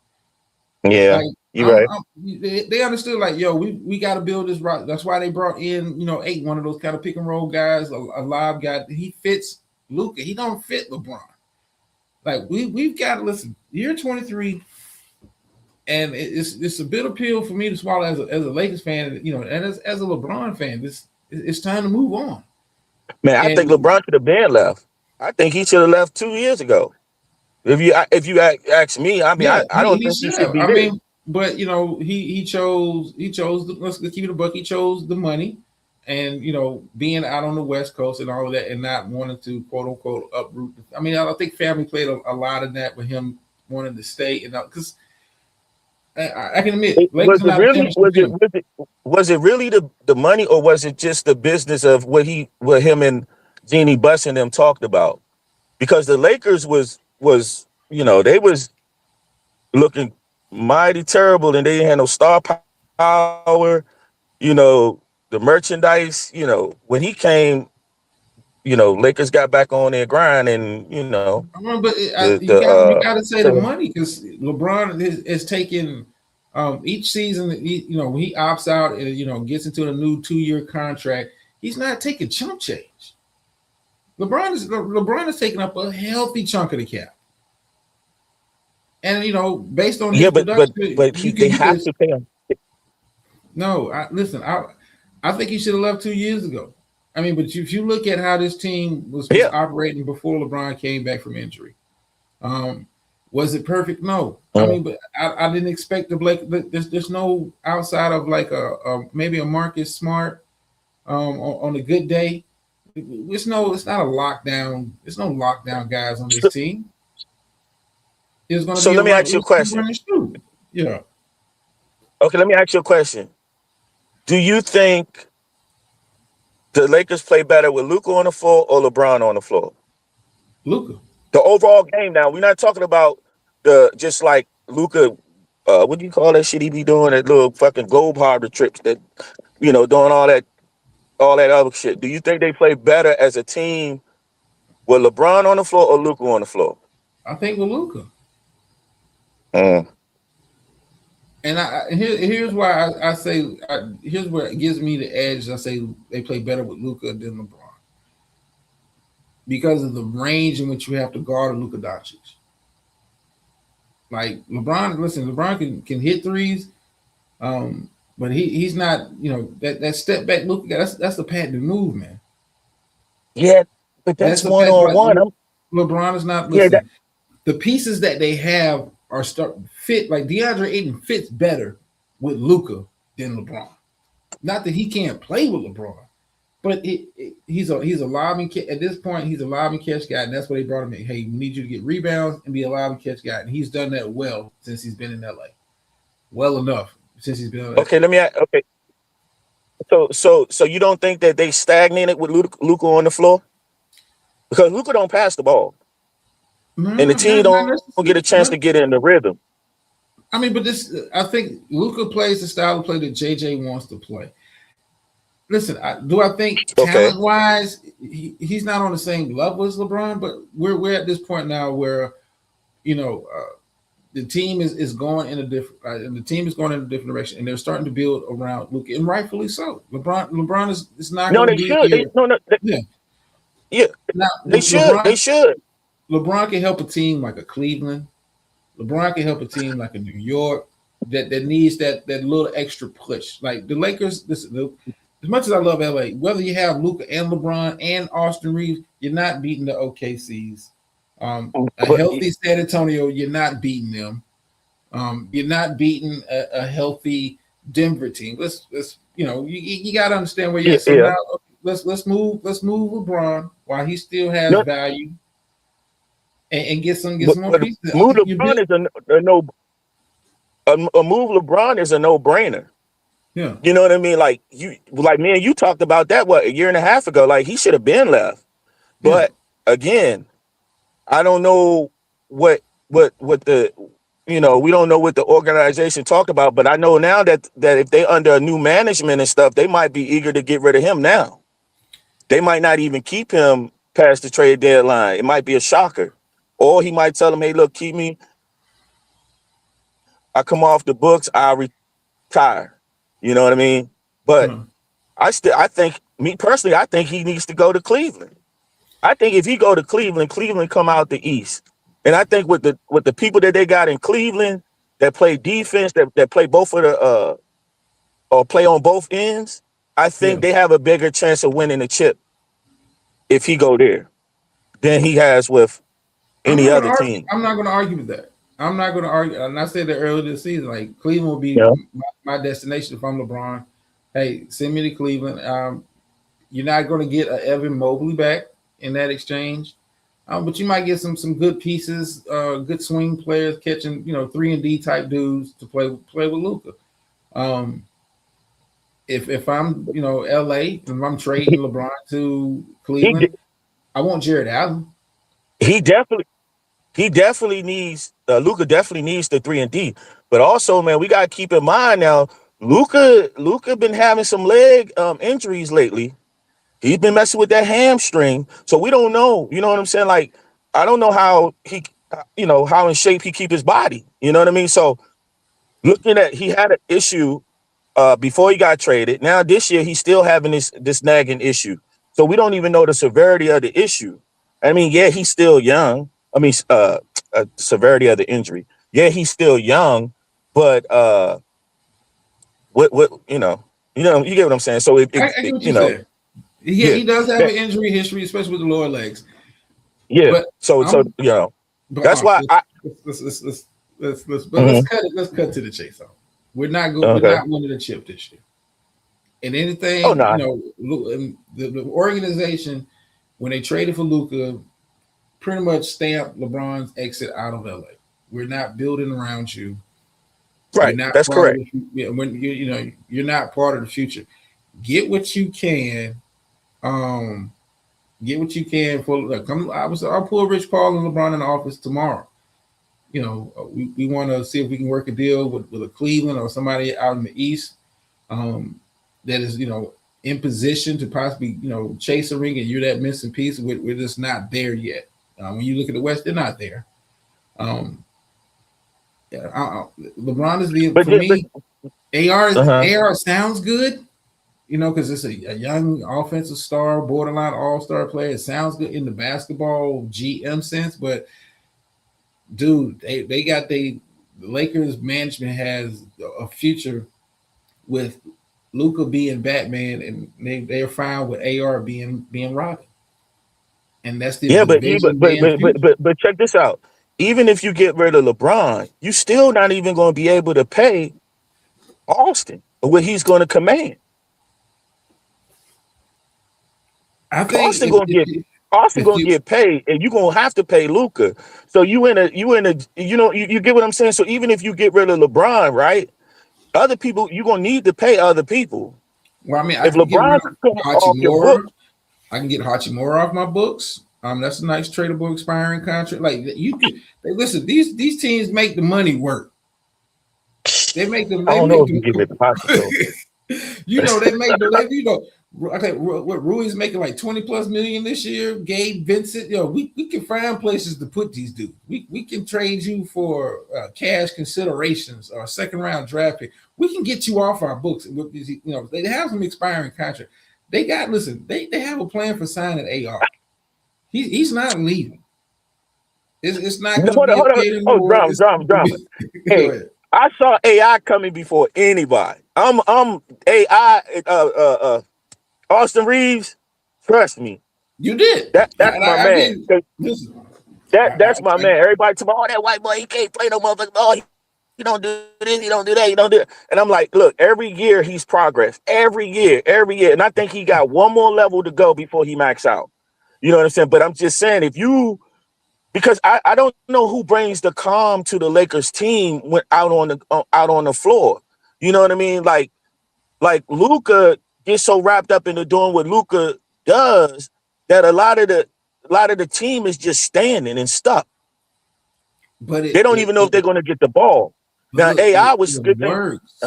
Yeah, like, you're right. They understood like, yo, we got to build this rock. That's why they brought in, eight, one of those kind of pick and roll guys, a live guy. He fits Luka. He don't fit LeBron. Like we've got to listen. Year 23, and it's a bitter pill for me to swallow as a Lakers fan, and as a LeBron fan. It's time to move on. Man, I think LeBron should have been left. I think he should have left 2 years ago. If you ask me, I mean, I don't think he should be. I mean, but he chose. Let's keep it a buck. He chose the money, and being out on the West Coast and all of that, and not wanting to quote unquote uproot. I mean, I think family played a lot of that with him wanting to stay, and because I can admit, was it really the money, or was it just the business of what him and Jeannie Buss and them talked about? Because the Lakers was they was looking mighty terrible, and they didn't have no star power. The merchandise. When he came, Lakers got back on their grind, and But you got to say the money, because LeBron is taking each season. When he opts out and gets into a new 2-year contract, he's not taking chump change. LeBron is taking up a healthy chunk of the cap, and based on his production, they have to pay him. No, I think he should have left 2 years ago. I mean, but if you look at how this team was operating before LeBron came back from injury, was it perfect? No. I mean, but I didn't expect the Blake. There's no outside of like maybe a Marcus Smart on a good day. It's not a lockdown. There's no lockdown guys on this team. So let me ask you a question. Yeah. Okay, let me ask you a question. Do you think the Lakers play better with Luka on the floor or LeBron on the floor? Luka. The overall game. Now we're not talking about the just like Luka. What do you call that shit he be doing? That little fucking globe harbor trips. That doing all that other shit. Do you think they play better as a team with LeBron on the floor or Luka on the floor? I think with Luka. Mm. And here's why I say here's where it gives me the edge. I say they play better with Luka than LeBron because of the range in which you have to guard Luka Doncic. Like LeBron, listen, LeBron can hit threes, but he's not. That step back Luka, that's the patented move, man. Yeah, but that's That's the one fact. on one. LeBron is not. Yeah, Listen, the pieces that they have are fit. Like DeAndre Ayton fits better with Luka than LeBron. Not that he can't play with LeBron, but he's a lob and catch. At this point, he's a lob and catch guy, and that's what they brought him in. Hey, we need you to get rebounds and be a lob and catch guy, and he's done that well since he's been in LA. Well enough since he's been in LA. Okay, let me ask. Okay, so you don't think that they stagnated with Luka on the floor because Luka don't pass the ball, and the team don't get a chance to get in the rhythm. I mean, but I think Luka plays the style of play that JJ wants to play. Listen, do I think talent-wise, he's not on the same level as LeBron, but we're at this point now where, the team is going in a different, and the team is going in a different direction, and they're starting to build around Luka, and rightfully so. LeBron is not going to be here. Yeah. Now, they should. LeBron can help a team like a Cleveland. LeBron can help a team like a New York that needs that little extra push. Like the Lakers, as much as I love LA, whether you have Luka and LeBron and Austin Reeves, you're not beating the OKCs. A healthy San Antonio, you're not beating them. You're not beating a healthy Denver team. Let's you got to understand where you're at. So now let's move LeBron while he still has value. And get some more pieces. Move LeBron is a move LeBron is a no-brainer. Yeah. You know what I mean? Like me and you talked about that a year and a half ago. Like he should have been left. But again, I don't know what the we don't know what the organization talked about, but I know now that if they under a new management and stuff, they might be eager to get rid of him now. They might not even keep him past the trade deadline. It might be a shocker. Or he might tell them, hey, look, keep me. I come off the books, I'll retire. You know what I mean? But I think he needs to go to Cleveland. I think if he go to Cleveland come out the East. And I think with the people that they got in Cleveland that play defense, that play both of the or play on both ends, I think they have a bigger chance of winning the chip if he go there than he has with any other team. I'm not going to argue with that. I'm not going to argue. And I said that earlier this season, like Cleveland will be my destination if I'm LeBron. Hey, send me to Cleveland. You're not going to get a Evan Mobley back in that exchange, but you might get some good pieces, good swing players catching 3-and-D type dudes to play with Luka. If I'm LA, if I'm trading LeBron to Cleveland, I want Jared Allen. He definitely needs Luka definitely needs the 3-and-D. But also, man, we gotta keep in mind now, Luka been having some leg injuries lately. He's been messing with that hamstring. So we don't know, you know what I'm saying? Like, I don't know how how in shape he keep his body. You know what I mean? So looking at he had an issue before he got traded. Now this year he's still having this nagging issue. So we don't even know the severity of the issue. I mean, yeah, he's still young. I mean, severity of the injury. Yeah, he's still young, but what you get what I'm saying. So I get what you said. He does have an injury history, especially with the lower legs. Yeah, but that's why let's cut it. Let's cut to the chase. We're not winning the chip this year. And anything, the organization when they traded for Luka, pretty much stamped LeBron's exit out of LA. We're not building around you. Right, that's correct. When you're not part of the future. Get what you can, Get what you can for. I'll pull Rich Paul and LeBron in the office tomorrow. We want to see if we can work a deal with a Cleveland or somebody out in the East that is, in position to possibly, chase a ring, and you're that missing piece. We're just not there yet. When you look at the West, they're not there. LeBron is But for me. uh-huh. AR sounds good, because it's a young offensive star, borderline all-star player. It sounds good in the basketball GM sense, but dude, the Lakers management has a future with Luka being Batman, and they're fine with AR being Robin, and that's Yeah, the vision man's future. but check this out. Even if you get rid of LeBron, you still not even going to be able to pay Austin what he's going to command. I think Austin going to get Austin if going to you get paid, and you're going to have to pay Luka. So you get what I'm saying. So even if you get rid of LeBron, right? Other people, you're going to need to pay other people. well, I mean, I If can get rid LeBron's of off your book, Hachimura. I can get Hachimura off my books. That's a nice tradable expiring contract. Like you could listen. These teams make the money work. They make them. I They don't know make if you give it to Hachimura though. they make the. Okay, what Rui's making like 20 plus million this year. Gabe Vincent, we can find places to put these dudes. We can trade you for cash considerations or a second round draft pick. We can get you off our books. They have some expiring contract. They have a plan for signing AR. He's not leaving. It's not going to Hold be on, a hold on. paid Oh, war. drama. Go Hey, ahead. I saw AI coming before anybody. I'm AI. Austin Reeves, trust me, You did. that's my I man. didn't listen. That's my man. Everybody talking about, oh, that white boy, he can't play no motherfucker. Oh, he don't do this, he don't do that, he don't do it. And I'm like, look, every year he's progressed. Every year. And I think he got one more level to go before he max out. You know what I'm saying? But I'm just saying, because I don't know who brings the calm to the Lakers team when out on the floor. You know what I mean? Like Luka gets so wrapped up into doing what Luka does that a lot of the team is just standing and stuck. But They don't even know if they're going to get the ball. Now look, AI was it skipping. works.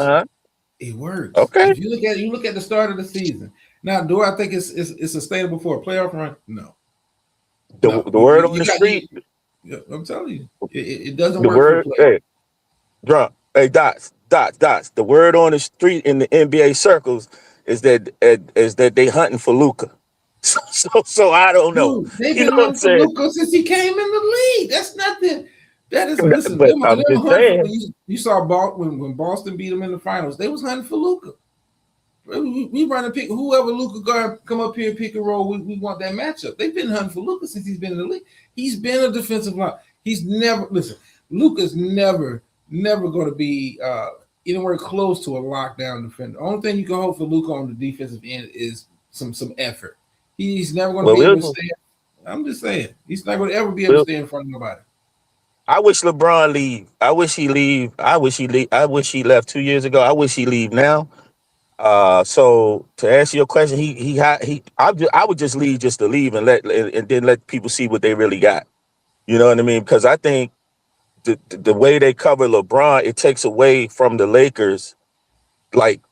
It works. Okay. If you look at the start of the season. Now, do I think it's sustainable for a playoff run? No. The word on You the got. street. I'm telling you, it doesn't The work for a word. playoff. Hey, drunk. Hey, dots. The word on the street in the NBA circles is that they hunting for Luka. So I don't know. Dude, they've You been know what I'm hunting for saying? Luka since he came in the league. That's nothing. That is listen. They But I'm were just hunting for saying. you saw when Boston beat them in the finals. They was hunting for Luka. We run and pick whoever Luka guard come up here and pick and roll. We want that matchup. They've been hunting for Luka since he's been in the league. He's been a defensive line. He's never Luka's never going to be anywhere close to a lockdown defender. The only thing you can hope for Luka on the defensive end is some effort. He's never going to be able to stand. I'm just saying he's not going to ever be able to stand in front of nobody. I wish LeBron leave. I wish he leave. I wish he left 2 years ago. I wish he leave now. So to answer your question, I would just leave just to leave and then let people see what they really got. You know what I mean? Because I think the way they cover LeBron, it takes away from the Lakers, like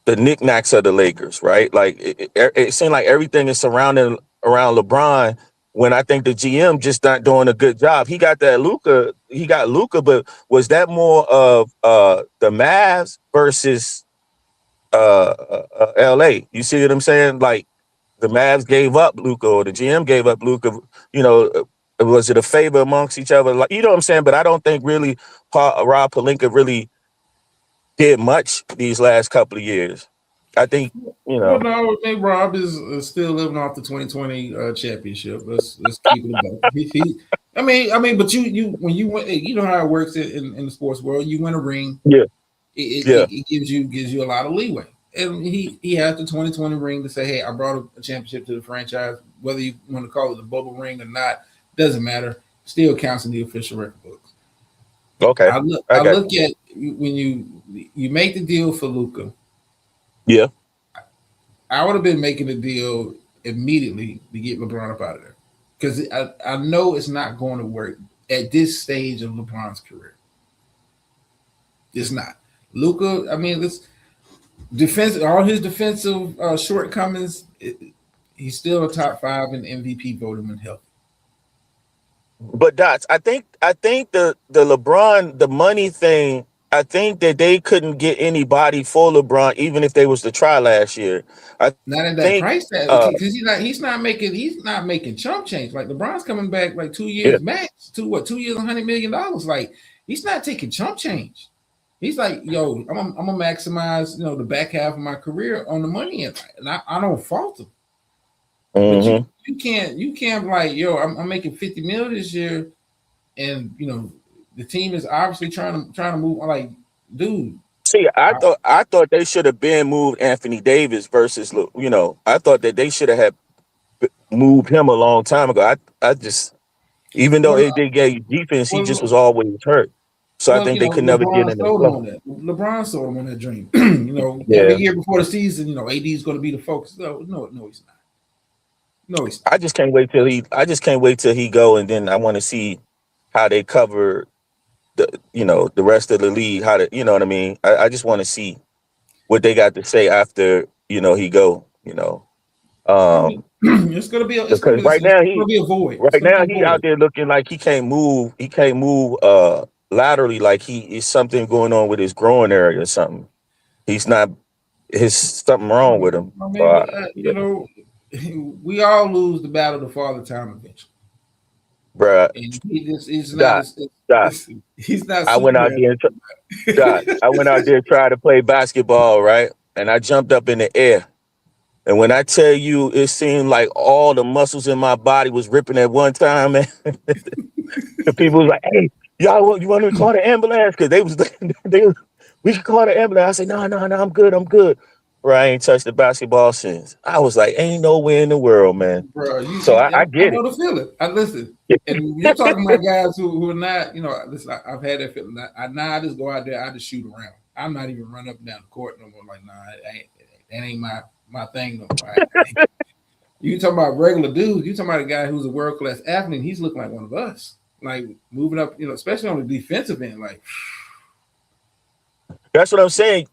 the knickknacks of the Lakers, right? Like it seemed like everything is surrounding around LeBron. When I think the GM just not doing a good job. He got Luka, but was that more of the Mavs versus LA? You see what I'm saying? Like the Mavs gave up Luka, or the GM gave up Luka. You know, was it a favor amongst each other? Like, you know what I'm saying? But I don't think really Rob Pelinka really did much these last couple of years. I think, Well, no, I think Rob is still living off the 2020 championship. Let's keep it above. I mean, but you when you win, you know how it works in the sports world. You win a ring, Yeah. it gives you a lot of leeway, and he has the 2020 ring to say, hey, I brought a championship to the franchise. Whether you want to call it the bubble ring or not, doesn't matter. Still counts in the official record books. Okay. I look at when you make the deal for Luka. Yeah. I would have been making a deal immediately to get LeBron up out of there because I know it's not going to work at this stage of LeBron's career. It's not. Luka, I mean, this defense, all his defensive shortcomings, he's still a top five in MVP voting when healthy. But Dots, I think the LeBron, the money thing, I think that they couldn't get anybody for LeBron even if they was to try last year. I Not at that think price tag uh because he's not making chump change. Like LeBron's coming back like 2 years yeah. max, 2 years, $100 million. Like he's not taking chump change. He's like, yo, I'm gonna maximize, the back half of my career on the money, and I don't fault him. But you hmm you can't like, yo, I'm making 50 mil this year, and the team is obviously trying to move. Like, dude, See, I I, thought I thought they should have been moved Anthony Davis versus I thought that they should have had moved him a long time ago. I just even though well, they gave defense, he just was well, always hurt. So I well, think they could never get LeBron in the sold him flow. on that. LeBron sold him on that dream. Every Yeah. year before the season, AD is going to be the focus. No, no, no, he's not. No, he's not. I just can't wait till he go, and then I want to see how they cover the rest of the league, how to, you know what I mean? I just want to see what they got to say after, he go. I mean, Um it's gonna be a, it's gonna because be listen, it's gonna be a void. It's right gonna be now a he out void. there looking like he can't move laterally, like he is something going on with his growing area or something. He's not his something wrong with him. I So mean, yeah, we all lose the battle to Father Time eventually, bruh, and he's not Dot, as Dot. he's not I went out Superman. there and Dot. I went out there and tried to play basketball, right? And I jumped up in the air. And when I tell you, it seemed like all the muscles in my body was ripping at one time, man. The people was like, "Hey, y'all, you want me to call the ambulance?" Because we can call the ambulance. I said, "No, no, no, I'm good, I'm good." Bro, I ain't touched the basketball since. I was like, "Ain't nowhere in the world, man." Bro. So I I get know it. the feeling. I listen, and you're talking about guys who are not, listen. I've had that feeling. I just go out there, I just shoot around. I'm not even run up and down the court no more. Like, nah, that ain't my thing no more. You talking about regular dudes? You talking about a guy who's a world class athlete? He's looking like one of us. Like moving up, especially on the defensive end. Like, That's what I'm saying.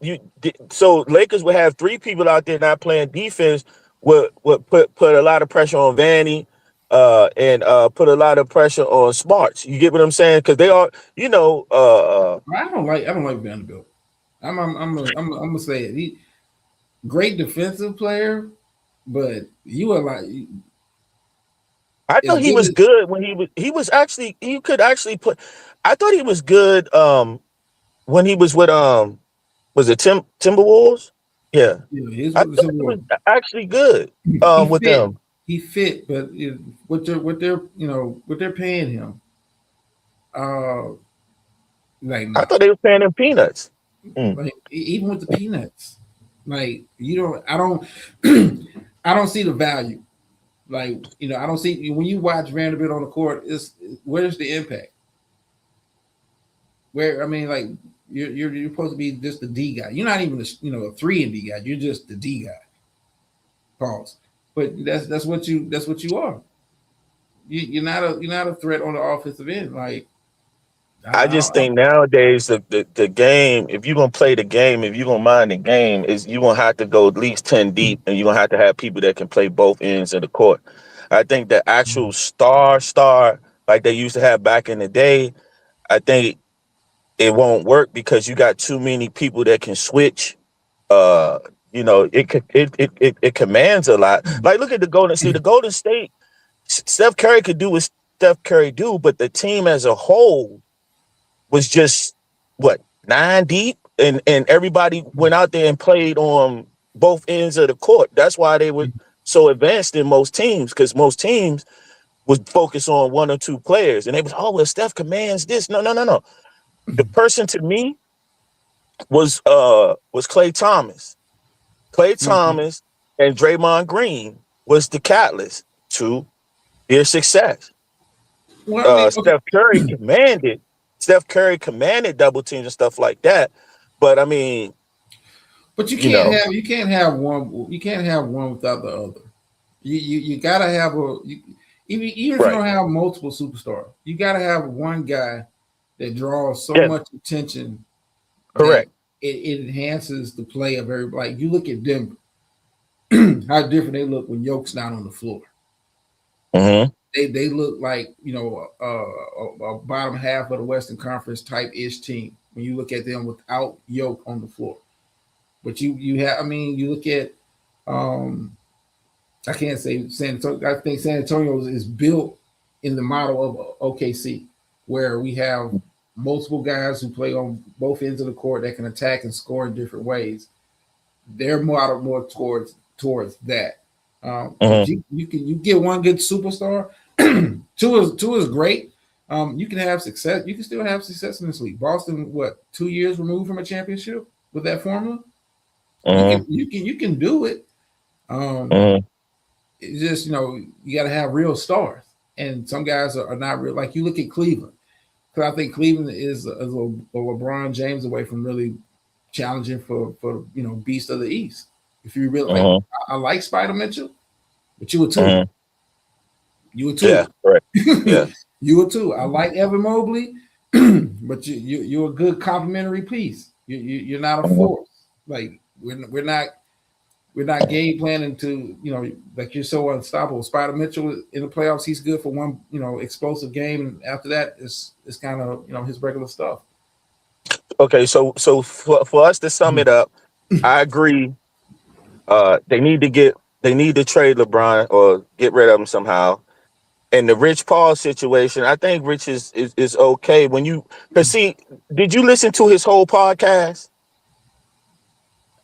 So Lakers would have three people out there not playing defense. Would put a lot of pressure on Vanny, and put a lot of pressure on Smarts. You get what I'm saying? Because they are, I don't like Vanderbilt. I'm gonna say it. He great defensive player, but you are like I as thought he good was as good when he was actually he could actually put. I thought he was good when he was with was it Timberwolves? Yeah, his I with the thought Civil he War. was actually good He with fit. them. He fit, but what they're paying him, uh, like I nah, thought they were paying him peanuts. Mm. like even with the peanuts, like you don't, I don't, I don't see the value. Like I don't see when you watch Vanderbilt on the court. Where's the impact? Where I mean, like you're supposed to be just the D guy. You're not even a 3 and D guy. You're just the D guy. Pause. But that's what you are. You're not a threat on the offensive end. Like I I, just I, think nowadays the game, if you're gonna play the game, if you're gonna mind the game, is you're gonna have to go at least 10 deep, and you're gonna have to have people that can play both ends of the court. I think the actual star like they used to have back in the day, I think it won't work because you got too many people that can switch. Uh, it commands a lot. Like look at the Golden State. Steph Curry could do what Steph Curry do, but the team as a whole was just what 9 deep, and everybody went out there and played on both ends of the court. That's why they were so advanced in most teams, because most teams would focus on one or two players, and they was, oh well, Steph commands this. No, no, no, no. The person to me was Klay Thomas. Klay Mhm. Thomas and Draymond Green was the catalyst to their success. well, I mean, okay, Steph Curry commanded double teams and stuff like that. But I mean, but you you can't know, have you can't have one without the other. You gotta have even if you Right. don't have multiple superstars, you gotta have one guy that draws so Yeah. much attention that Correct. it enhances the play of everybody. Like you look at Denver, how different they look when Yoke's not on the floor. Mm-hmm. They look like a bottom half of the Western Conference type ish team when you look at them without Yoke on the floor. But you have, I mean, you look at um, I can't say San Antonio. I think San Antonio is built in the model of OKC, where we have multiple guys who play on both ends of the court that can attack and score in different ways. They're modeled more towards that. But Mm-hmm. you get one good superstar. Two is great. You can have success. You can still have success in this league. Boston, what 2 years removed from a championship with that formula? Mm-hmm. You can do it. Um, Mm-hmm. it's just you got to have real stars, and some guys are not real. Like you look at Cleveland, because I think Cleveland is a LeBron James away from really challenging for beast of the East. If you really like, Mm-hmm. I like Spider Mitchell, but you were two. Mm-hmm. You were Yeah. two. Correct. Yeah. You were two. I like Evan Mobley, but you're a good complementary piece. You're not a Mm-hmm. force. Like we're not game planning to like you're so unstoppable. Spider Mitchell in the playoffs, he's good for one explosive game, and after that, it's kind of his regular stuff. Okay. So for us to sum it up, I agree. They need to trade LeBron or get rid of him somehow. And the Rich Paul situation, I think Rich is okay when you because see, did you listen to his whole podcast?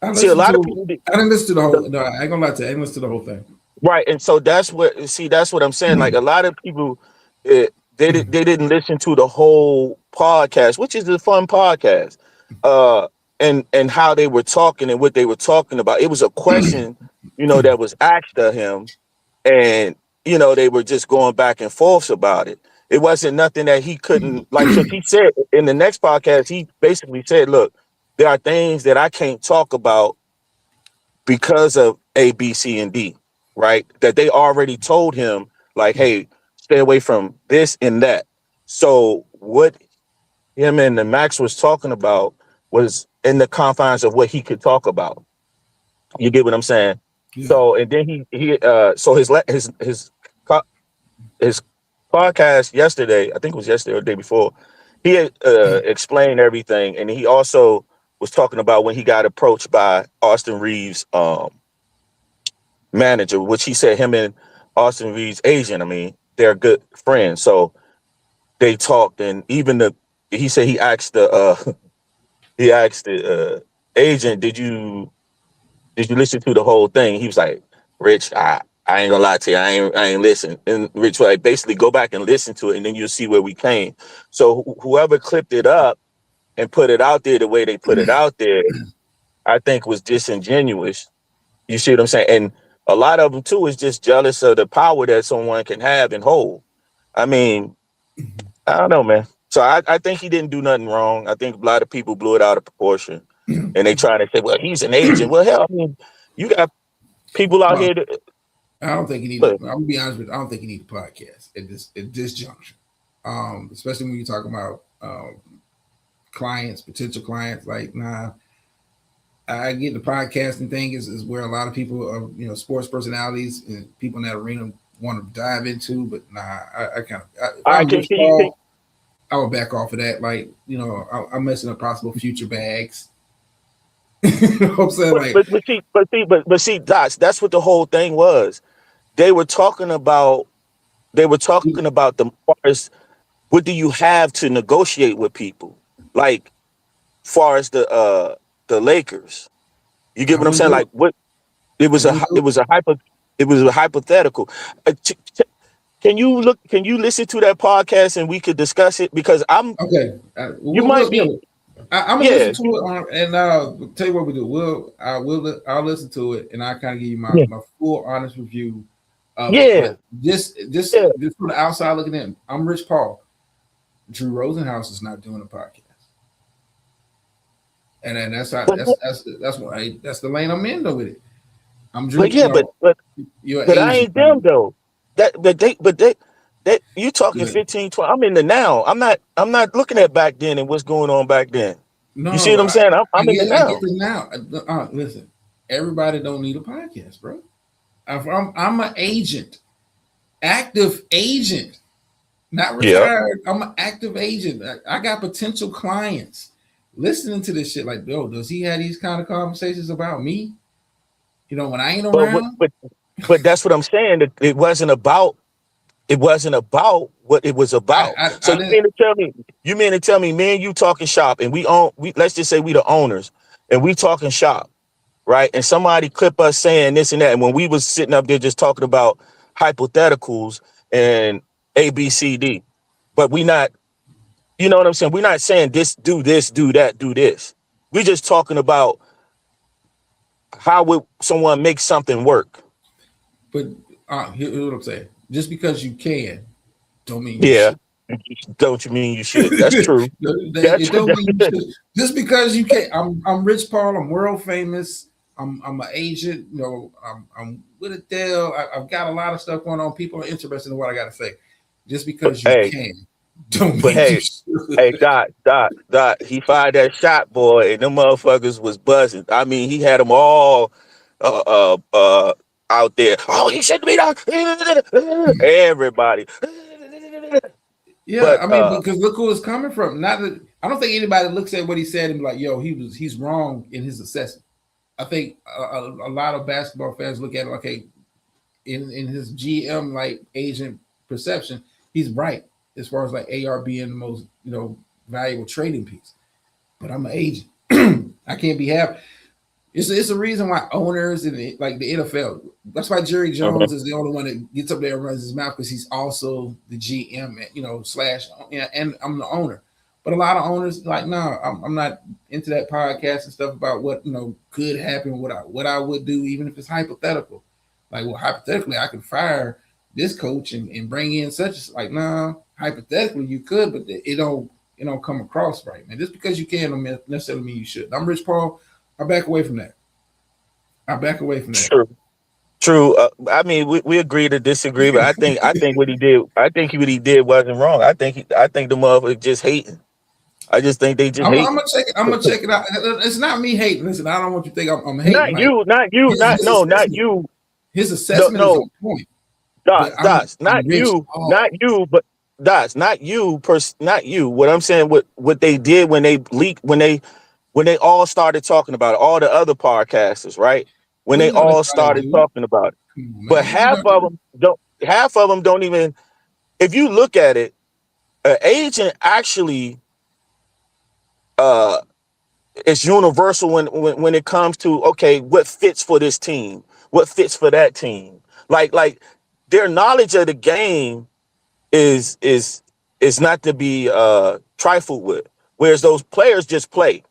I See, a listened lot of to. people did, I didn't listen to the whole. No, I ain't gonna lie to you. I didn't listen to the whole thing. right, and so that's what I'm saying. Like a lot of people, they didn't listen to the whole podcast, which is a fun podcast, uh, and how they were talking and what they were talking about. It was a question, that was asked of him, and they were just going back and forth about it. It wasn't nothing that he couldn't like because he said in the next podcast he basically said, "Look, there are things that I can't talk about because of A, B, C, and D, right? That they already told him, like, hey, stay away from this and that." So what him and the Max was talking about was in the confines of what he could talk about. You get what I'm saying? Yeah. So and then so his podcast yesterday, I think it was yesterday or the day before, he had explained everything, and he also was talking about when he got approached by Austin Reeves' manager, which he said him and Austin Reeves' agent. I mean, they're good friends, so they talked, and even he said he asked the he asked the agent, did you listen to the whole thing? He was like, Rich, I ain't gonna lie to you. I ain't listen. And Rich was like, basically go back and listen to it, and then you'll see where we came. So whoever clipped it up and put it out there the way they put it out there, I think was disingenuous. You see what I'm saying? And a lot of them too is just jealous of the power that someone can have and hold. I mean, I don't know, man. So I think he didn't do nothing wrong. I think a lot of people blew it out of proportion. And they trying to say, well, he's an agent. Well, hell, I mean, you got people out Well, here that I don't think you need. look, I'm gonna be honest with you. I don't think you need a podcast at this juncture. Especially when you're talking about clients, potential clients. Like, nah, I get the podcasting thing is where a lot of people are, sports personalities and people in that arena want to dive into. But nah, I kind of, if I I'm can, Rich can you think, Paul, I would back off of that. Like, I'm messing up possible future bags. You know what I'm saying? Like, but see, that's what the whole thing was. They were talking about the far as what do you have to negotiate with people? Like far as the Lakers. You get I what I'm wouldn't saying? do Like it. what I wouldn't do it was a hypothetical. Can you listen to that podcast and we could discuss it? Because it. Okay, you might yeah. be, I'm gonna listen yeah, to it and tell you what we do. I'll listen to it and I kind of give you yeah, my full honest review of it. yeah, But just from the outside looking in, I'm Rich Paul. Drew Rosenhaus is not doing a podcast, and then that's how, but that's why that's the lane I'm in though with it. I'm But Drew. yeah, You're but I Asian. ain't them though. That you talking Good. 15, 20. I'm in the now. I'm not looking at back then and what's going on back then. You see No, what I'm saying? I'm in the I get now. this now. Listen, everybody don't need a podcast, bro. I'm an agent, active agent, not Yeah. retired. I'm an active agent. I got potential clients listening to this shit. Like, yo, does he have these kind of conversations about me? When I ain't But what around. but that's what I'm saying. That it wasn't about what it was about. So I you didn't. mean to tell me me and you talking shop and we let's just say we the owners and we talking shop, right? And somebody clip us saying this and that. And when we was sitting up there just talking about hypotheticals and ABCD, but we not, you know what I'm saying? We're not saying this, do that, do this. We just talking about how would someone make something work. But here's what I'm saying. Just because you can, don't mean you Yeah. should. Don't you mean you should? That's true. It don't mean you should. Just because you can't. I'm Rich Paul. I'm world famous. I'm an agent. I'm with Adele. I've got a lot of stuff going on. People are interested in what I got to say. Just because you Hey, can, don't but mean you hey, should. hey, Dot, he fired that shot, boy, and them motherfuckers was buzzing. I mean, he had them all uh uh uh out there. Oh, he shouldn't be down. Everybody. Yeah, But I mean, because look who it's coming from. Not that I don't think anybody looks at what he said and be like, "Yo, he's wrong in his assessment." I think a lot of basketball fans look at it like, "Okay, in his GM like agent perception, he's right as far as like AR being the most valuable trading piece." But I'm an agent. I can't be happy. It's a reason why owners and like the NFL. That's why Jerry mhm, Jones is the only one that gets up there and runs his mouth because he's also the GM, slash, and I'm the owner. But a lot of owners like, no, I'm not into that podcast and stuff about what could happen, what I would do, even if it's hypothetical. Like, well, hypothetically, I could fire this coach and bring in such like, no, hypothetically you could, but it don't come across right, man. Just because you can don't necessarily mean you should. I'm Rich Paul. I back away from that. I back away from that. true. True. I mean, we agree to disagree, but I think what he did wasn't wrong. I think the motherfucker just hating. I just think they just I'm hating. gonna check it. I'm gonna check it out. It's not me hating. Listen, I don't want you to think I'm hating. Not Like you, not you, his, not his no, not assessment, you. his No, assessment is no, on point. But dots, I'm not Rich you, not Paul. you, but dots, not you, not you. What I'm saying, what they did when they leaked, when they all started talking about it, all the other podcasters, right? When Well, they that's all how they started do it. talking about it, Come on, but man. half of them don't even. If you look at it, an agent actually uh is universal when it comes to, okay, what fits for this team, what fits for that team. Like their knowledge of the game is not to be trifled with. Whereas those players just play.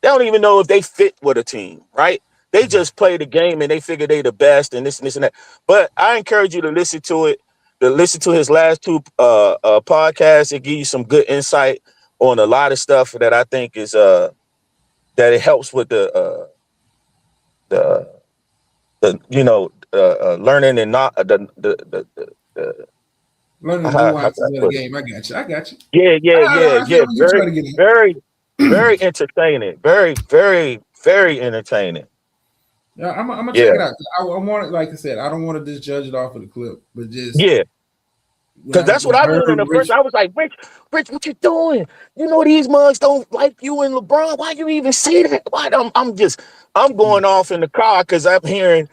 They don't even know if they fit with a team, right? They just play the game and they figure they the best and this and that. But I encourage you to listen to it, to listen to his last two podcasts. It give you some good insight on a lot of stuff that I think is that it helps with the learning and not the Learning the how can I nuances of the put it? game. I got you. I got you. Yeah, yeah, yeah, I yeah. feel what you're Very, trying to get at. very, very entertaining. Very, very, very entertaining. Yeah, I'm gonna check Yeah, it out. I want it, like I said, I don't want to just judge it off of the clip, but just yeah. when Because that's when what I I heard did in the first. Rich. I was like, Rich, what you doing? You know these mugs don't like you and LeBron. Why you even say that? Why? I'm going off in the car because I'm hearing,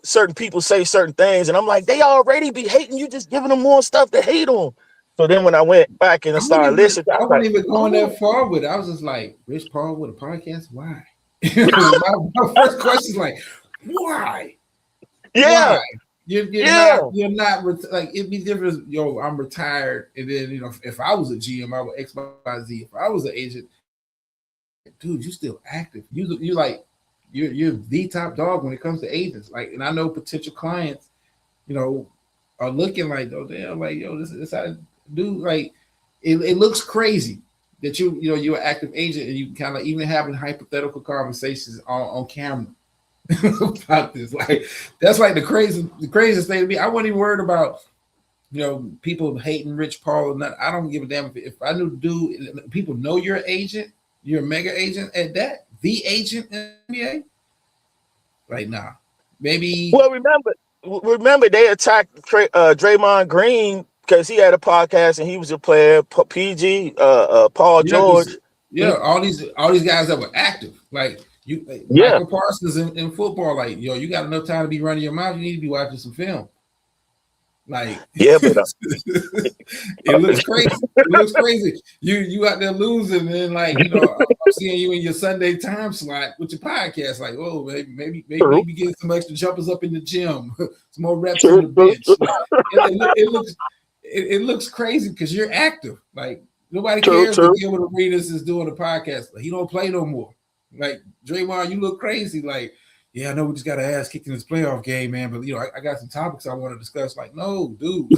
certain people say certain things, and I'm like, they already be hating you, just giving them more stuff to hate on. So then when I went back and I started listening, I I was like, wasn't even going oh, that far with it. I was just like, Rich Paul with a podcast? Why? my first question is like, why? Why? yeah, You're not yeah. like it'd be different. Yo, I'm retired, and then if I was a GM, I would X Y Z. If I was an agent, dude, you still active. You like you're the top dog when it comes to agents. Like, and I know potential clients, you know, are looking like, oh damn, like yo, this how to do. Like, it looks crazy that you're an active agent and you kind of even having hypothetical conversations on camera. about this. Like that's like the craziest thing to me. I wasn't even worried about people hating Rich Paul or nothing. I don't give a damn if I knew dude. People know you're an agent. You're a mega agent at that. The agent in the NBA. Like nah, maybe. Well, remember they attacked Draymond Green because he had a podcast and he was a player. PG, Paul Yeah, George. all these guys that were active, like Yeah. Michael Parsons in football, like you got enough time to be running your mouth. You need to be watching some film. Like Yeah, but it looks crazy. It looks crazy. You out there losing, and then like I'm seeing you in your Sunday time slot with your podcast. Like, oh, maybe get some extra jumpers up in the gym, some more reps on the bench. It looks crazy because you're active. Like nobody cares that Gilbert Arenas is doing a podcast. Like, he don't play no more. Like Draymond, you look crazy. Like, yeah, I know we just got our ass kicked in this playoff game, man. But I got some topics I want to discuss. Like, no, dude,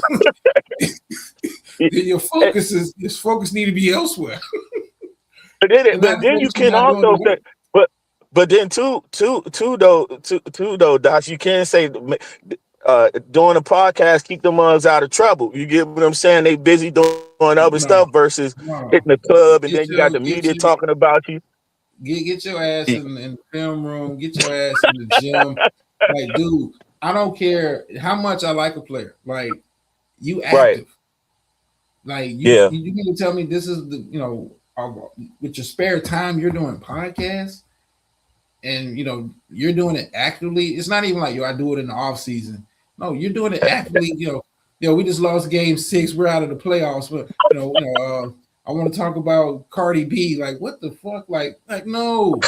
your focus need to be elsewhere. But then you can also say, but then too though, Doc, you can't say doing a podcast keep them ones out of trouble. You get what I'm saying? They busy doing other stuff versus hitting the club, and then you got the media talking about you. Get your ass in the film room. Get your ass in the gym. Like, dude, I don't care how much I like a player. Like, you active. Right. Like, you need to tell me this is the with your spare time you're doing podcasts, and you're doing it actively. It's not even like I do it in the off season. No, you're doing it actively. We just lost game 6. We're out of the playoffs, but I want to talk about Cardi B. Like, what the fuck? Like no,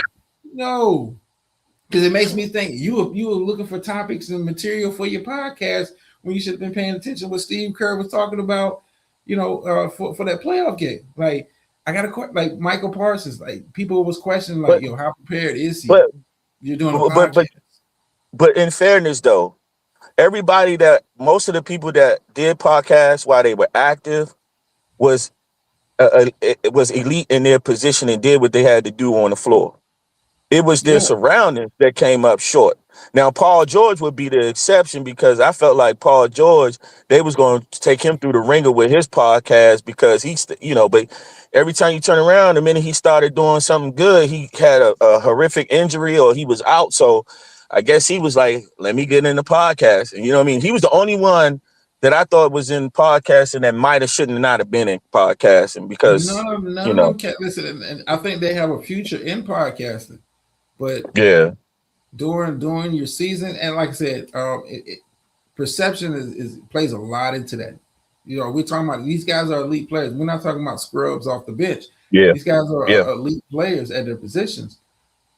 because it makes me think you were looking for topics and material for your podcast when you should have been paying attention what Steve Kerr was talking about. For that playoff game. Like, I got a like Michael Parsons. Like, people was questioning like, how prepared is he? You're doing a podcast. But in fairness, though, most of the people that did podcasts while they were active was elite in their position and did what they had to do on the floor. It was their surroundings that came up short. Now, Paul George would be the exception because I felt like Paul George, they was going to take him through the ringer with his podcast because but every time you turn around, the minute he started doing something good, he had a horrific injury or he was out. So I guess he was like, let me get in the podcast. And you know what I mean? He was the only one that I thought was in podcasting that might have shouldn't not have been in podcasting because none of them can't listen. And I think they have a future in podcasting, but during your season, and like I said, perception is plays a lot into that. We're talking about these guys are elite players. We're not talking about scrubs off the bench. Yeah, these guys are elite players at their positions.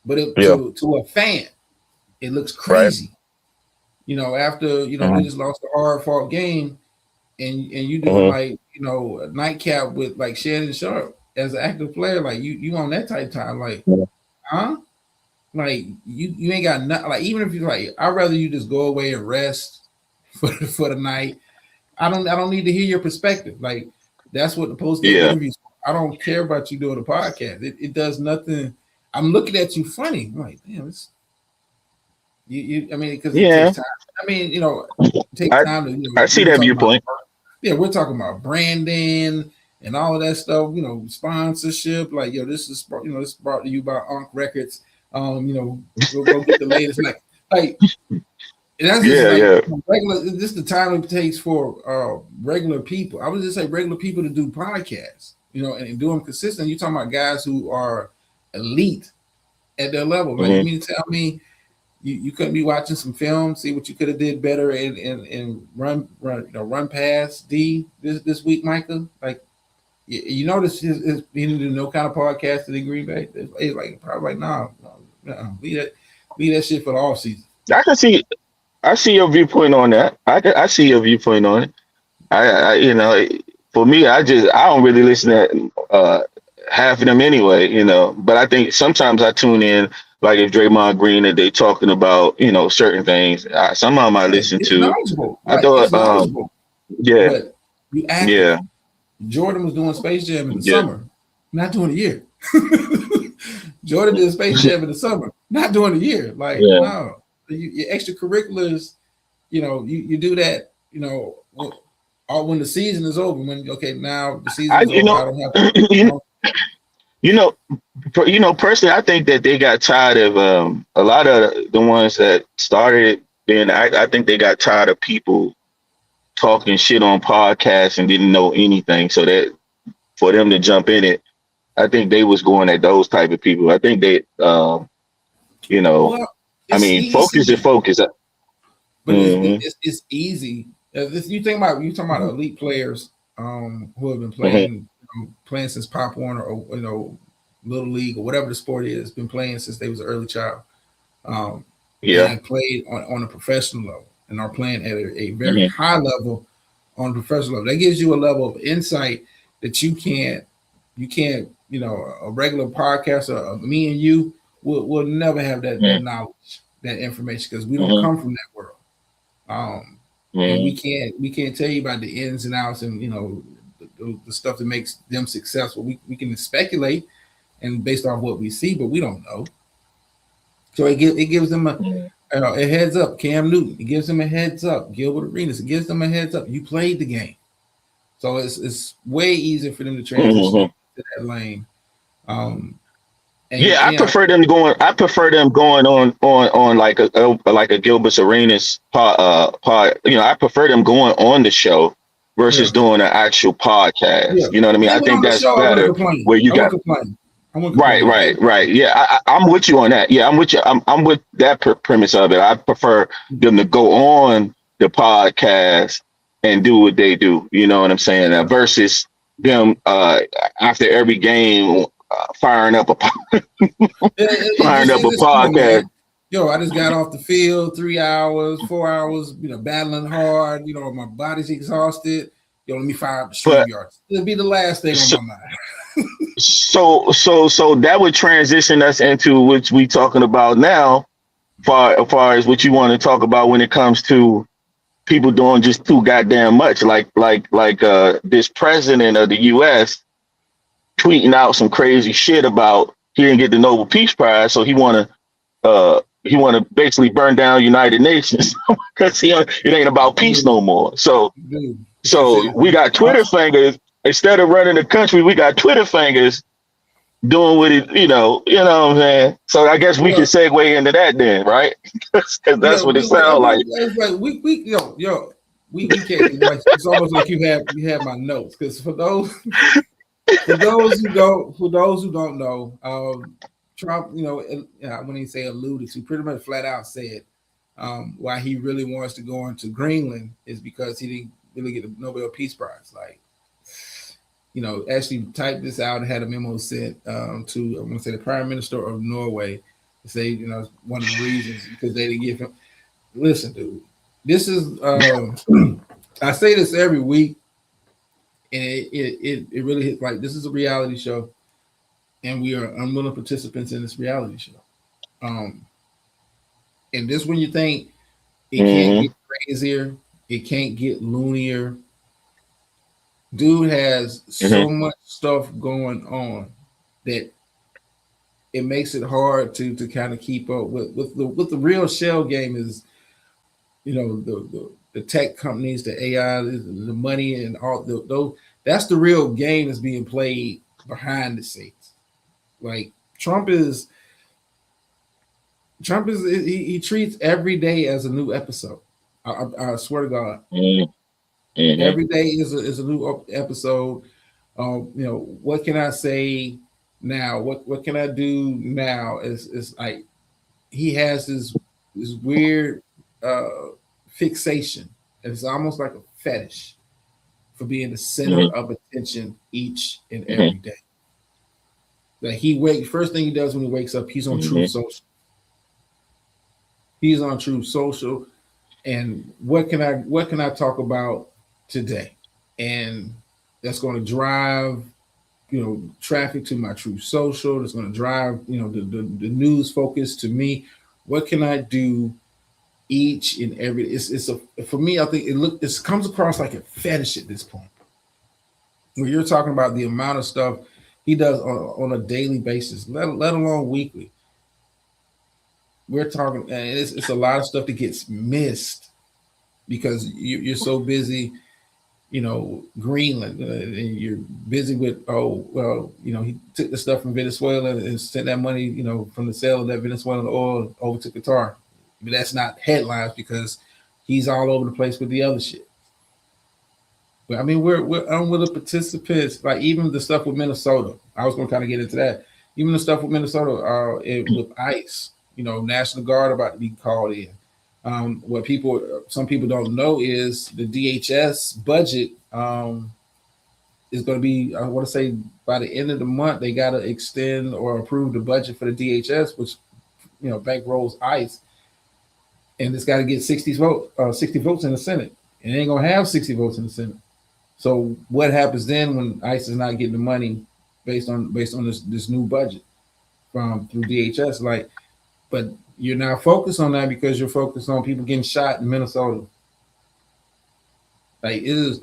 But to a fan, it looks crazy. Right. After they just lost a hard fought game, and you doing like a nightcap with like Shannon Sharp as an active player, like you on that type of time, like huh? Like you ain't got nothing. Like, even if you like, I'd rather you just go away and rest for the night. I don't need to hear your perspective. Like, that's what the post-game interviews. I don't care about you doing a podcast. It does nothing. I'm looking at you funny. I'm like, damn, it's you. I mean, because it takes time. I mean, it takes time to. I see that viewpoint. We're talking about branding and all of that stuff. Sponsorship. Like, this is this is brought to you by Unk Records. Go get the latest. Like that's just regular. This is the time it takes for regular people. I would just say regular people to do podcasts. And do them consistent. You're talking about guys who are elite at their level. Like, you mean to tell me you couldn't be watching some film, see what you could have did better and run past D this week, Micah? Like, you notice he didn't do no kind of podcast in Green Bay. It's like probably like no, leave that shit for the off season. I see your viewpoint on that. I see your viewpoint on it. I for me, I don't really listen to half of them anyway, but I think sometimes I tune in, like if Draymond Green and they talking about, certain things, some of them I listen to. Knowledgeable. I thought, but you Jordan was doing Space Jam in the summer, not doing a year. Jordan did Space Jam in the summer, not during the year. Like, Yeah. no, your extracurriculars, you do that, all when the season is over. When now the season I is you over, I know don't have. I you, don't, you know personally, I think that they got tired of a lot of the ones that started. Then I think they got tired of people talking shit on podcasts and didn't know anything. So that for them to jump in it, I think they was going at those type of people. I think they, you know, well, I it's mean, focus is easy, focus. but Mm-hmm, it's easy. You talking about elite players who have been hmm playing since Pop Warner or Little League or whatever the sport is, been playing since they was an early child, um, yeah, and played on a professional level and are playing at a very hmm high level on a professional level. That gives you a level of insight that you can't a regular podcast or me and you will never have that knowledge, that information, because we don't hmm come from that world. Um, and hmm we can't tell you about the ins and outs and the stuff that makes them successful. We can speculate and based on what we see, but we don't know. So it gives them a heads up. Cam Newton, it gives them a heads up. Gilbert Arenas, it gives them a heads up. You played the game, so it's way easier for them to transition hmm into that lane. Um, and Yeah, I prefer them going on like a Gilbert Arenas pod. I prefer them going on the show versus yeah, doing an actual yeah. podcast. You know what I If mean? they I went think on the that's show, I wouldn't better. complain. Where you I wouldn't got complain. I wouldn't right, complain. right, right. Yeah, I'm with you on that. Yeah, I'm with you. I'm with that premise of it. I prefer them to go on the podcast and do what they do. You know what I'm saying? Versus them after every game firing up a firing up It's a just come on, man. podcast. Yo, I just got off the field 3 hours, 4 hours, battling hard. My body's exhausted. Yo, let me fire up the But StreamYard. It'll be the last thing on so my mind. so that would transition us into which we talking about now, far as what you want to talk about when it comes to people doing just too goddamn much, like this president of the U.S. tweeting out some crazy shit about he didn't get the Nobel Peace Prize, so he want to basically burn down United Nations because it ain't about peace Dude, no more. So dude, she so said, we got Twitter fingers instead of running the country. We got Twitter fingers doing what it, what I'm saying. So I guess we can well, segue into that then, right? Because yeah, that's what it sounds like. it's like we can't. Like, it's almost like you have my notes, because for those who don't know, Trump, when he say alluded to, pretty much flat out said why he really wants to go into Greenland is because he didn't really get a Nobel Peace Prize. Like, actually typed this out and had a memo sent to, I want to say, the Prime Minister of Norway to say, one of the reasons because they didn't give him. Listen, dude, this is I say this every week, and it really hits. Like, this is a reality show, and we are unwilling participants in this reality show. Um, and this, when you think it can't Hmm get crazier, it can't get loonier. Dude has so hmm much stuff going on that it makes it hard to kind of keep up with the real shell game. Is the tech companies, the AI, the money, and all those. That's the real game that's being played behind the scenes. Like, Trump is he treats every day as a new episode. I swear to God, hmm hmm every day is a new episode. What can I say now? What can I do now? Is like he has this weird fixation. It's almost like a fetish for being the center hmm of attention each and hmm every day. That first thing he does when he wakes up, he's on Truth hmm Social. He's on Truth Social, and what can I talk about today? And that's going to drive traffic to my Truth Social. That's going to drive the news focus to me. What can I do each and every? It's a for me. I think it comes across like a fetish at this point, where you're talking about the amount of stuff he does on a daily basis, let alone weekly. We're talking, and it's a lot of stuff that gets missed because you're so busy, Greenland, and you're busy with, oh, well, he took the stuff from Venezuela and sent that money, from the sale of that Venezuelan oil over to Qatar. But that's not headlines because he's all over the place with the other shit. But I mean, we're with the participants, like even the stuff with Minnesota. I was going to kind of get into that. Even the stuff with Minnesota, with ICE, National Guard about to be called in. What some people don't know is the DHS budget is going to be, I want to say by the end of the month, they got to extend or approve the budget for the DHS, which, bankrolls ICE. And it's got to get 60 votes in the Senate. And it ain't going to have 60 votes in the Senate. So what happens then when ICE is not getting the money based on this new budget through DHS? But you're not focused on that because you're focused on people getting shot in Minnesota. Like it is,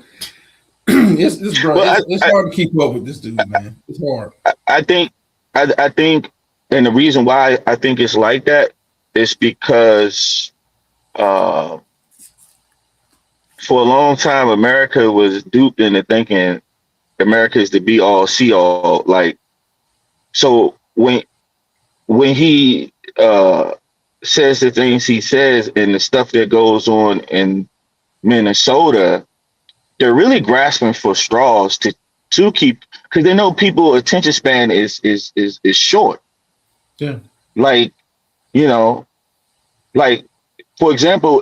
it's hard to keep up with this dude, man. It's hard. I think, and the reason why I think it's like that is because for a long time America was duped into thinking America is the be all see all. Like, so when he says the things he says and the stuff that goes on in Minnesota, they're really grasping for straws to keep, because they know people attention span is short. Yeah. Like, like for example,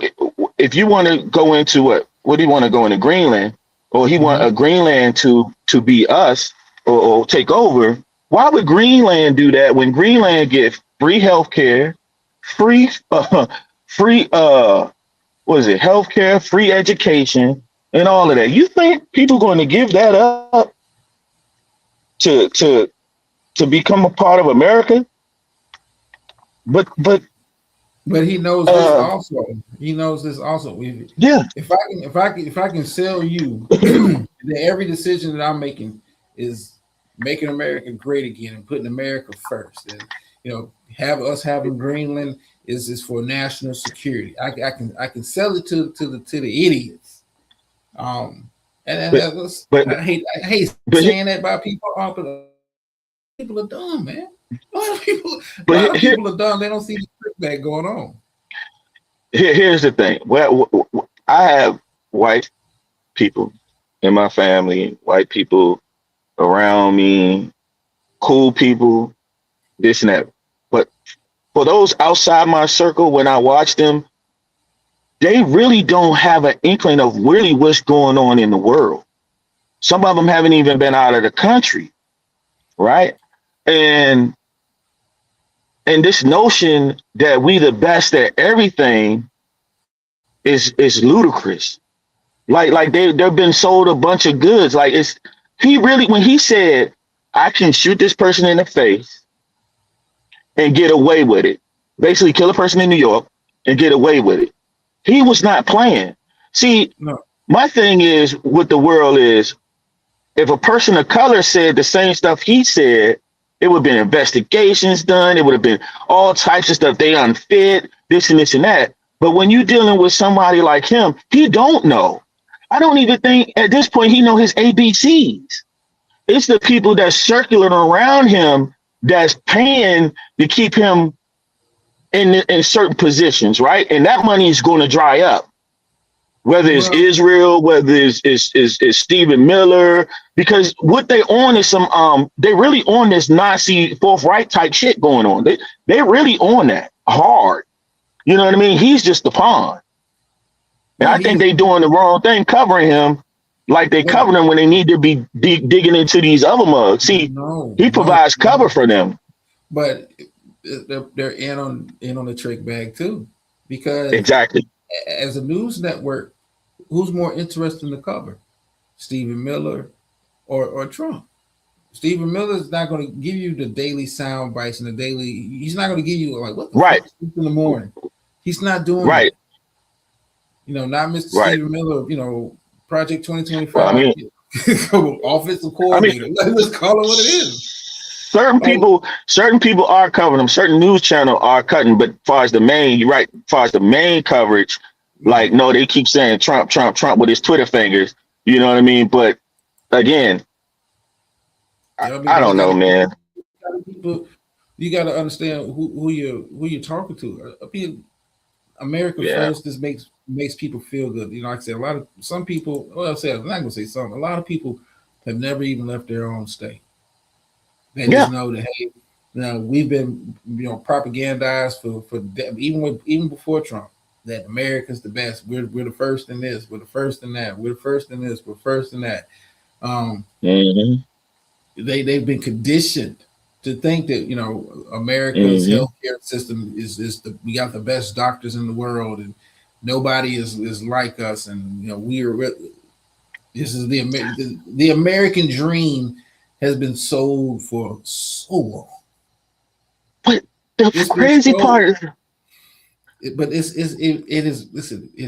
if you want to go into what do you want to go into Greenland, or he want a Greenland to be us or take over? Why would Greenland do that when Greenland get free healthcare, free healthcare, free education, and all of that? You think people going to give that up to become a part of America? But he knows this also. He knows this also. Yeah. If I can sell you that every decision that I'm making is making America great again and putting America first, and having Greenland is for national security. I can sell it to the idiots. I hate saying that about people, but people are dumb, man. A lot of people are dumb. They don't see the trick back going on. Here's the thing. Well, I have white people in my family, white people around me, cool people, this and that. But for those outside my circle, when I watch them, they really don't have an inkling of really what's going on in the world. Some of them haven't even been out of the country, right? And this notion that we the best at everything is ludicrous. Like they've been sold a bunch of goods. Like when he said, I can shoot this person in the face and get away with it, basically kill a person in New York and get away with it. He was not playing. See, no. My thing is with the world is, if a person of color said the same stuff he said, it would have been investigations done. It would have been all types of stuff. They unfit, this and this and that. But when you're dealing with somebody like him, he don't know. I don't even think at this point he know his ABCs. It's the people that's circulating around him that's paying to keep him in certain positions, right? And that money is going to dry up. Whether it's Israel, whether it's Stephen Miller, because what they on is they really on this Nazi Fourth Reich type shit going on. They really on that hard. You know what I mean? He's just the pawn. And I think they doing the wrong thing covering him like they covered him when they need to be digging into these other mugs. See, he provides cover for them. But they're in on the trick bag too. Because exactly, as a news network, who's more interested in the cover? Stephen Miller or Trump? Stephen Miller is not going to give you the daily sound bites and he's not going to give you like what the fuck in the morning. He's not doing that. Not Mr. Stephen Miller, Project 2025. Well, Offensive I mean, coordinator. Let's call it what it is. certain people are covering them. Certain news channel are cutting, but as far as the main, you're right. As far as the main coverage, like no, they keep saying Trump, Trump, Trump with his Twitter fingers. You know what I mean? But again, I don't know, man. You got to understand who you're talking to. America Yeah. first. This makes people feel good. You know, like I said, some people. Well, I'm not gonna say some. A lot of people have never even left their own state. They just know that hey, we've been propagandized for even before Trump that America's the best. We're the first in this. We're the first in that. We're the first in this. We're first in that. They've been conditioned to think that America's healthcare system is we got the best doctors in the world and nobody is like us, and this is the American dream has been sold for so long. But the crazy part is, it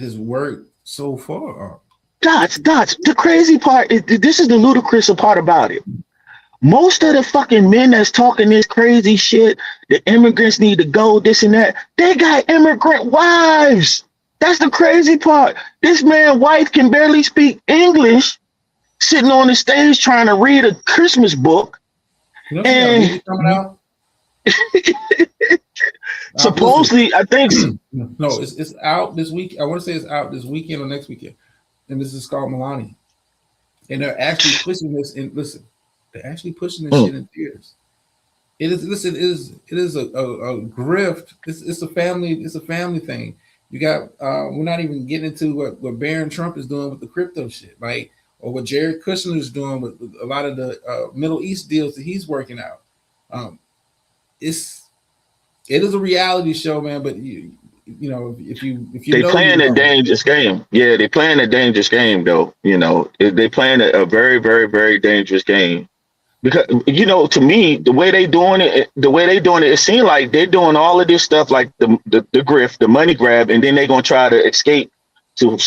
has worked so far. Dots. The crazy part is this is the ludicrous part about it. Most of the fucking men that's talking this crazy shit, the immigrants need to go, this and that, they got immigrant wives. That's the crazy part. This man's wife can barely speak English, sitting on the stage trying to read a Christmas book. And supposedly, I think no, it's out this week. I want to say it's out this weekend or next weekend. And this is called Melania. And they're actually pushing this in they're actually pushing this shit in theaters. It is a grift. It's a family thing. You got we're not even getting into what Barron Trump is doing with the crypto shit, right? Or what Jared Kushner is doing with a lot of the Middle East deals that he's working out. It is a reality show, man. But if you they playing a dangerous game. Yeah, they playing a dangerous game, though. They playing a very, very, very dangerous game. Because to me, the way they doing it, it seems like they're doing all of this stuff like the grift, the money grab, and then they're gonna try to escape to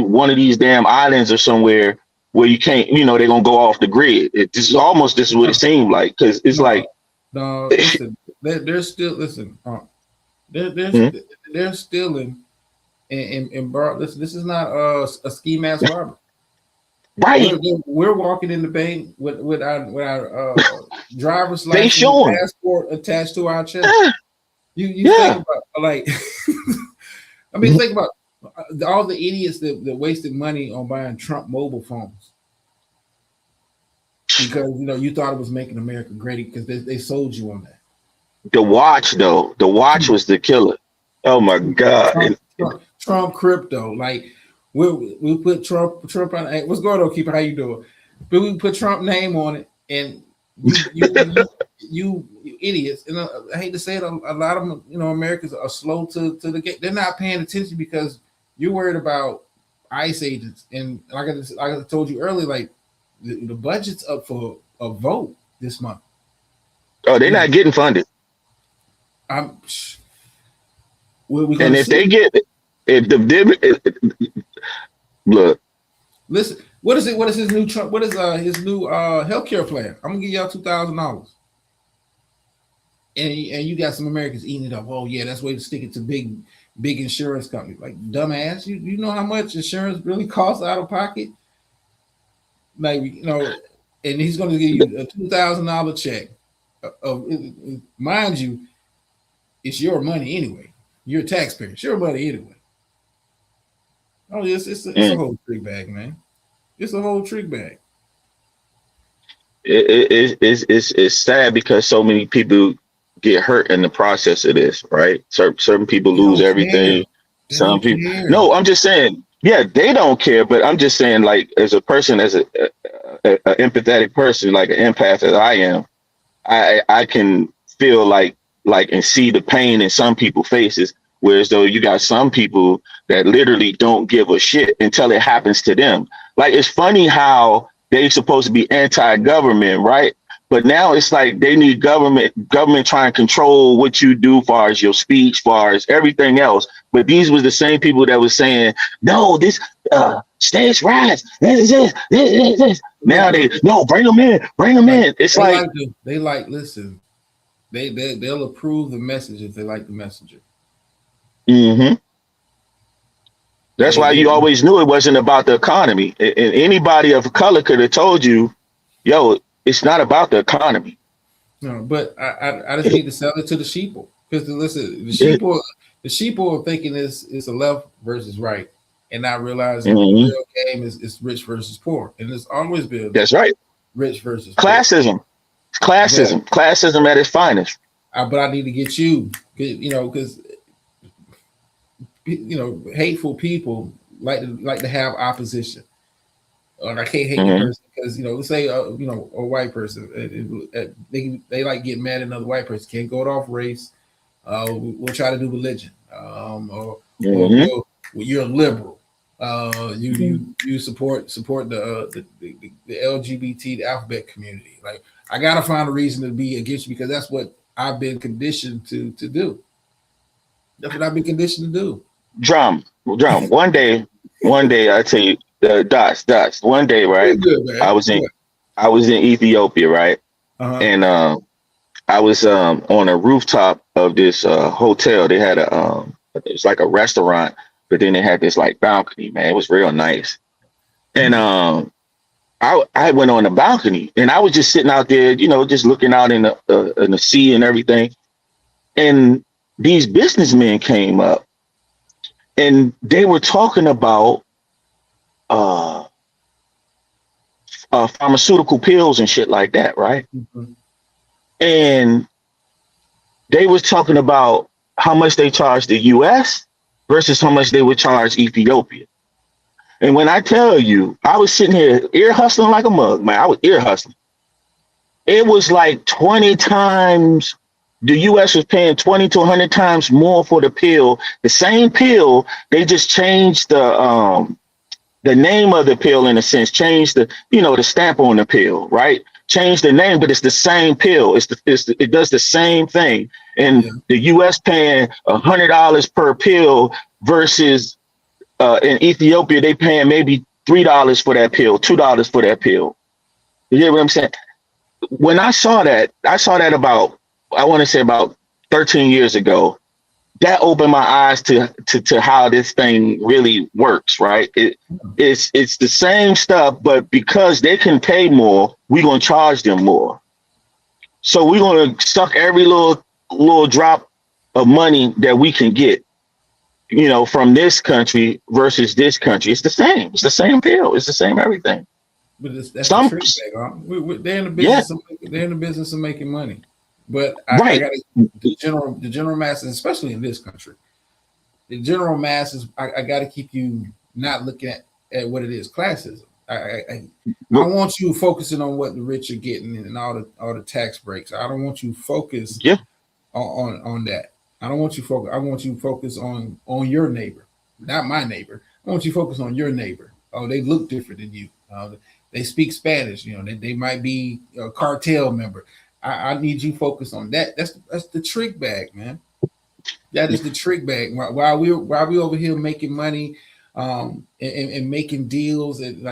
one of these damn islands or somewhere where you can't, they're gonna go off the grid. This is what it seemed like, because it's listen, they're still they're stealing and this is not a ski mask robbery. Right, we're walking in the bank with our driver's license passport attached to our chest. You think about think about all the idiots that wasted money on buying Trump mobile phones because you thought it was making America great because they sold you on that. The watch was the killer. Oh my God, Trump crypto, like. We put Trump on. Hey, what's going on, Keeper? How you doing? But we put Trump name on it, and you idiots. And I hate to say it, a lot of them, Americans are slow to the game. They're not paying attention because you're worried about ICE agents. And like I told you earlier, like the budget's up for a vote this month. Oh, they're not getting funded. And if they get it. Look. Listen, what is it? What is his new Trump? What is his new healthcare plan? I'm gonna give y'all $2,000, and you got some Americans eating it up. Oh yeah, that's way to stick it to big insurance companies. Like dumbass, you know how much insurance really costs out of pocket? Like and he's gonna give you a $2,000 check. Mind you, it's your money anyway. You're a taxpayer. It's your money anyway. Oh, yes, it's a whole trick bag, man. It's a whole trick bag. It's sad because so many people get hurt in the process of this, right? Certain people lose everything. Some people. No, I'm just saying. Yeah, they don't care, but I'm just saying, like, as a person, as a empathetic person, like an empath as I am, I can feel like and see the pain in some people's faces. Whereas though you got some people that literally don't give a shit until it happens to them. Like, it's funny how they supposed to be anti-government, right? But now it's like they need government trying to control what you do, far as your speech, far as everything else. But these was the same people that was saying, no, this states' rights. This. Now they no, bring them in, bring them in. It's listen, they'll approve the message if they like the messenger. Mm-hmm. That's why you always knew it wasn't about the economy. And anybody of color could have told you, yo, it's not about the economy. No, but I just need to sell it to the sheeple. Because listen, the sheeple are thinking it's a left versus right, and not realizing the real game is rich versus poor. And it's always been that's right. Rich versus classism. Poor. Classism at its finest. But I need to get you, because hateful people like to have opposition. And I can't hate the person because let's say a white person, they like getting mad at another white person. Can't go off race. We'll try to do religion. Or you're a liberal. You support the LGBT, the alphabet community. Like, I gotta find a reason to be against you because that's what I've been conditioned to do. That's what I've been conditioned to do. Drum. One day I tell you, dots. One day, right? Good, I was in Ethiopia, right? And I was on a rooftop of this hotel. They had it's like a restaurant, but then they had this like balcony, man. It was real nice. And I went on the balcony and I was just sitting out there, just looking out in the sea and everything. And these businessmen came up and they were talking about pharmaceutical pills and shit like that, right? And they was talking about how much they charge the US versus how much they would charge Ethiopia. And when I tell you, I was sitting here ear hustling like a mug, man. I was ear hustling. It was like 20 times. The US was paying 20 to 100 times more for the pill. The same pill, they just changed the name of the pill in a sense, changed the stamp on the pill, right? Change the name, but it's the same pill. It does the same thing. And the US paying $100 per pill versus in Ethiopia, they paying maybe $3 for that pill, $2 for that pill. You hear what I'm saying? When I saw that about, I want to say about 13 years ago. That opened my eyes to how this thing really works, right? It's the same stuff, but because they can pay more, we're gonna charge them more. So we're gonna suck every little drop of money that we can get, from this country versus this country. It's the same. It's the same pill. It's the same everything. But that's the trick bag, huh? They're in the business. They're in the business of making money. But I got the general masses, especially in this country, the general masses. I got to keep you not looking at what it is, classism. I want you focusing on what the rich are getting and all the tax breaks. I don't want you focused on that. I don't want you focus. I want you to focus on your neighbor, not my neighbor. I want you to focus on your neighbor. Oh, they look different than you. They speak Spanish. They might be a cartel member. I need you focused on that. That's the trick bag, man. That is the trick bag. While we over here making money, and making deals and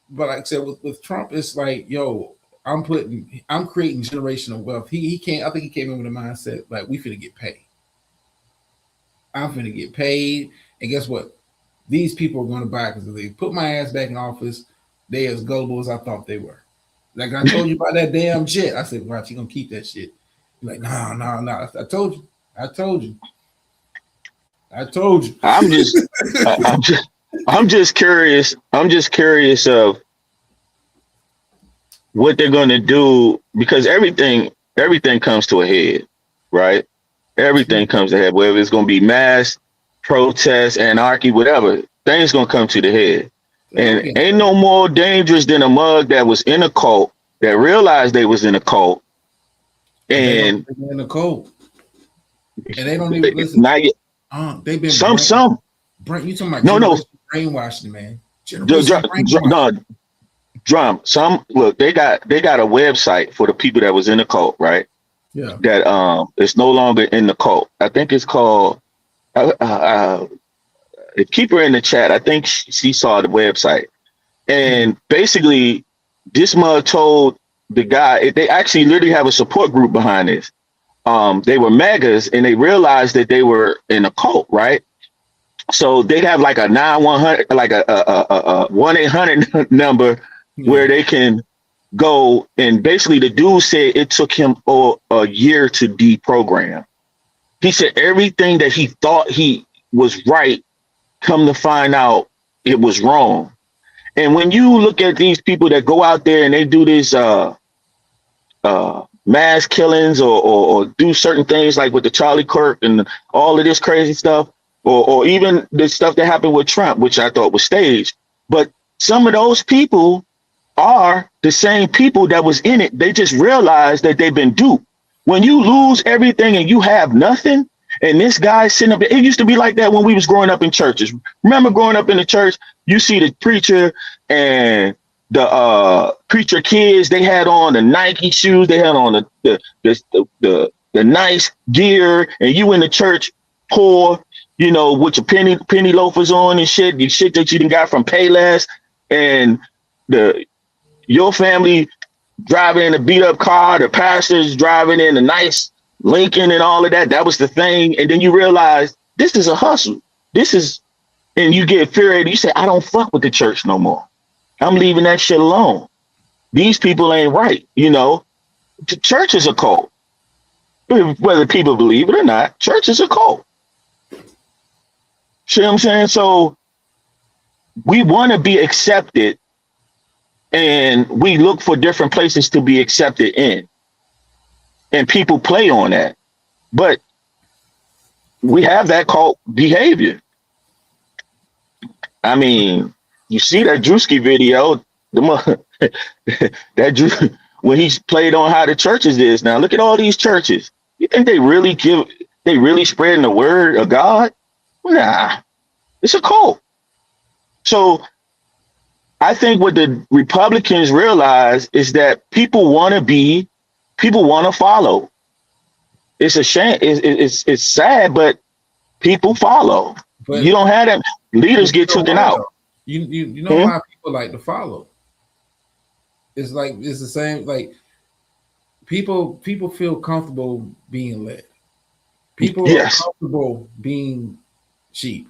but like I said with Trump, it's like, yo, I'm creating generational wealth. He can't. I think he came in with a mindset like we finna get paid. I'm finna get paid, and guess what? These people are going to buy because if they put my ass back in office, they as gullible as I thought they were. Like I told you about that damn jet. I said, "Watch, you gonna keep that shit?" You're like, no. I told you. I'm just curious. I'm just curious of what they're gonna do because everything comes to a head, right? Everything comes to a head. Whether it's gonna be mass protests, anarchy, whatever, things gonna come to the head. And ain't no more dangerous than a mug that was in a cult that realized they was in a cult. And in a cult. And they don't even listen. Not yet. They've been some. You talking about brainwashing, man. Drum. Some look, they got a website for the people that was in the cult, right? Yeah. That it's no longer in the cult. I think it's called keep her in the chat. I think she saw the website. And basically this mug told the guy, they actually literally have a support group behind this. They were megas and they realized that they were in a cult, right? So they'd have like a 9-100, like a 1-800 number where they can go. And basically the dude said it took him a year to deprogram. He said everything that he thought he was right, come to find out it was wrong. And when you look at these people that go out there and they do this mass killings or do certain things like with the Charlie Kirk and all of this crazy stuff, or even the stuff that happened with Trump, which I thought was staged. But some of those people are the same people that was in it. They just realized that they've been duped. When you lose everything and you have nothing, and this guy sitting up, it used to be like that when we was growing up in churches. Remember growing up in the church, you see the preacher and the preacher kids, they had on the Nike shoes, they had on the nice gear, and you in the church poor, you know, with your penny loafers on and shit, the shit that you done got from Payless, and your family driving in a beat up car, the pastor's driving in a nice Lincoln and all of that. That was the thing. And then you realize this is a hustle. And you get infuriated. You say, I don't fuck with the church no more. I'm leaving that shit alone. These people ain't right. You know, the church is a cult. Whether people believe it or not, church is a cult. See what I'm saying? So we want to be accepted, and we look for different places to be accepted in. And people play on that. But we have that cult behavior. I mean, you see that Drewski video, when he's played on how the churches is now. Look at all these churches. You think they really spreading the word of God? Nah, it's a cult. So I think what the Republicans realize is that people want to follow. It's a shame. It's sad, but people follow. But you don't have that. Leaders get taken out. You know why people like to follow? It's the same. Like people feel comfortable being led. People are comfortable being sheep.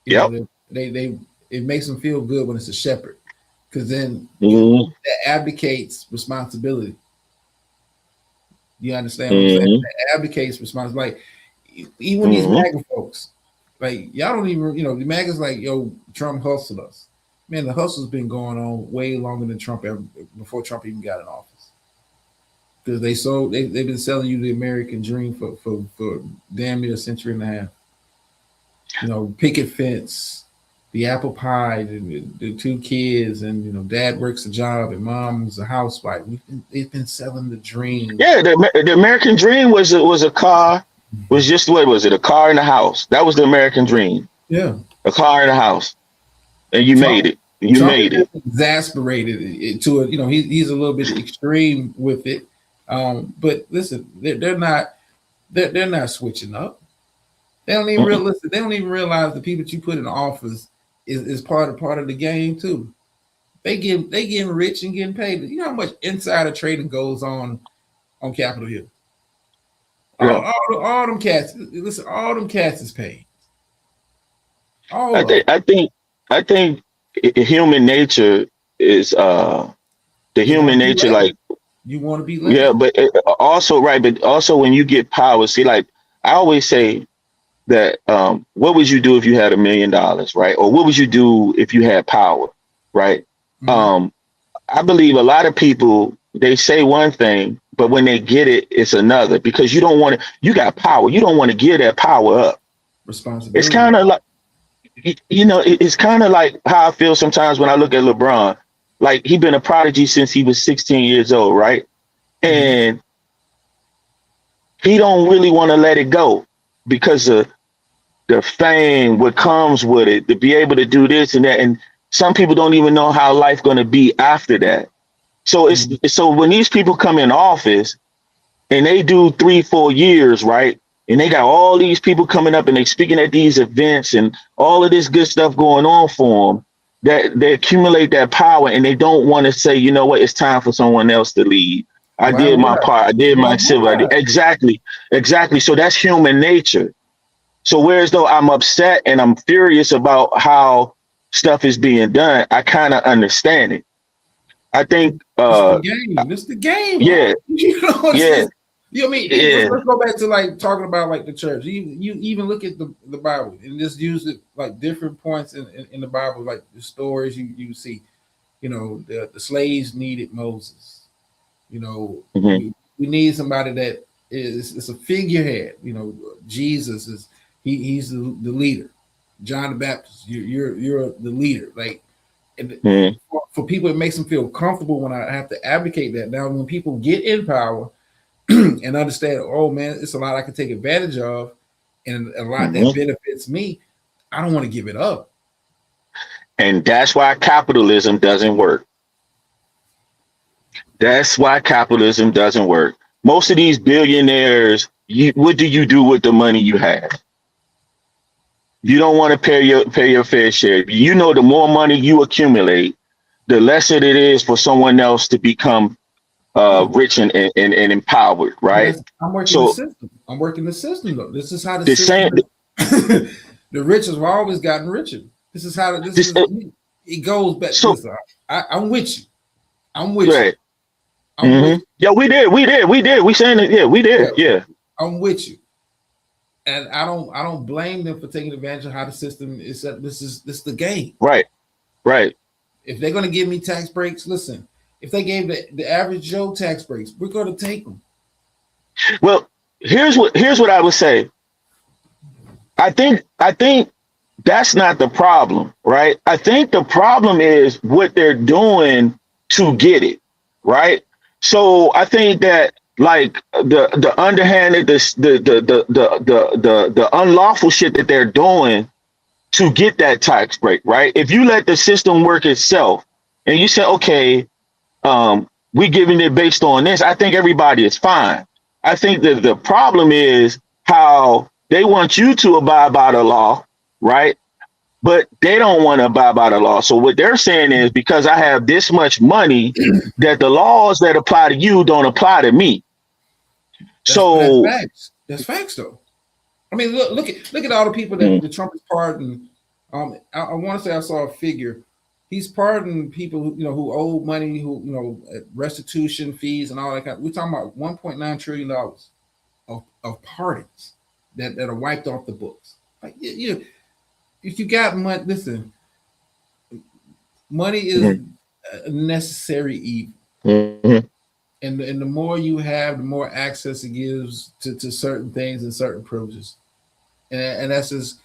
It makes them feel good when it's a shepherd, because then that abdicates responsibility. You understand what I'm saying? That abdicates responsibility. Like even these MAGA folks, like y'all don't even, the MAGA's like, yo, Trump hustled us. Man, the hustle's been going on way longer than Trump before Trump even got in office. Because they've been selling you the American dream for damn near a century and a half. Picket fence, the apple pie, the two kids, and dad works a job and mom's a housewife. They've been selling the dream. Yeah, the American dream was a car. Was just what was it? A car and a house. That was the American dream. Yeah, a car and a house, and you made it. You made it. Exasperated it to it. He's a little bit extreme with it. But listen, they're not switching up. They don't even realize. They don't even realize the people that you put in office is part of the game too. They getting rich and getting paid. You know how much insider trading goes on Capitol Hill. Yeah. All them cats. Listen, all them cats is paid. I think human nature is the human nature, like you want to be led. Yeah, but also when you get power, see, like I always say that what would you do if you had $1 million, right? Or what would you do if you had power, right? I believe a lot of people, they say one thing, but when they get it, it's another, because you don't want to, you got power. You don't want to give that power up. Responsibility. It's kind of like, it's kind of like how I feel sometimes when I look at LeBron. Like, he's been a prodigy since he was 16 years old, right? And he don't really want to let it go because of the fame, what comes with it, to be able to do this and that. And some people don't even know how life going to be after that. So so when these people come in office and they do 3-4 years, right? And they got all these people coming up and they speaking at these events and all of this good stuff going on for them, that they accumulate that power and they don't want to say, you know what, it's time for someone else to lead. I Why did would my part. I did my civil. I? Exactly. So that's human nature. So whereas though I'm upset and I'm furious about how stuff is being done, I kind of understand it. I think, It's the game. It's the game. yeah, You know what I'm yeah, saying? You know what I mean? yeah. Let's go back to like talking about like the church. You even look at the Bible and just use it like different points in the Bible, like the stories you see. You know, the slaves needed Moses. You know, Mhm. we need somebody that is a figurehead. You know, Jesus is he's the leader. John the Baptist, you're the leader. Like, and Mhm. for people, it makes them feel comfortable when I have to advocate that. Now, when people get in power and understand, oh man, it's a lot I can take advantage of, and a lot that Mhm. benefits me, I don't want to give it up. And that's why capitalism doesn't work. That's why capitalism doesn't work. Most of these billionaires, what do you do with the money you have? You don't want to pay your fair share. You know, the more money you accumulate, the less it is for someone else to become Yeah, rich and empowered, right? I'm working the So system. I'm working the system though. This is how the the system same, is. The rich have always gotten richer. This is how this this, is. It goes back. so Listen, I'm with you. I'm with you. right. I'm with you. Yeah, we did. We saying it. Yeah, we Yeah, did. Yeah, I'm with you. And I don't blame them for taking advantage of how the system is set. This is the game. right, right. If they're gonna give me tax breaks, listen. If they gave the average Joe tax breaks, we're gonna take them. Well, here's what I would say. I think that's not the problem, right? I think the problem is what they're doing to get it, right? So I think that like the underhanded, the unlawful shit that they're doing to get that tax break, right? If you let the system work itself and you say, okay, we giving it based on this, I think everybody is fine. I think that the problem is how they want you to abide by the law, right? But they don't want to abide by the law. So what they're saying is because I have this much money, that the laws that apply to you don't apply to me. That's So facts. That's facts though. I mean, look at all the people that mm, the Trump is pardoning. I want to say I saw a figure. He's pardoning people who owe money, who restitution fees and all that kind. We're talking about $1.9 trillion of pardons that are wiped off the books. Like if you got money, listen, money is mhm, a necessary evil. mhm, And the more you have, the more access it gives to certain things and certain privileges. And that's just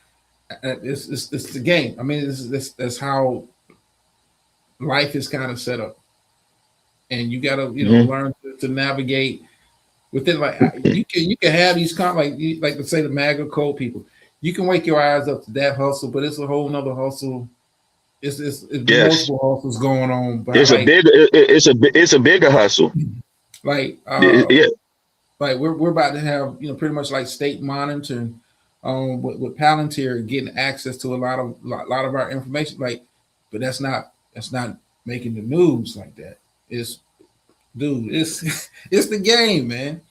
it's the game. I mean, that's how life is kind of set up, and you got to mhm, learn to navigate within. Like you can have these like to say the MAGA code people. You can wake your eyes up to that hustle, but it's a whole nother hustle. It's yes, multiple hustles going on, but it's a big, it's a bigger hustle. like Yeah, like we're about to have pretty much like state monitoring with Palantir getting access to a lot of our information, like, but that's not making the news like that. It's dude, it's it's the game, man.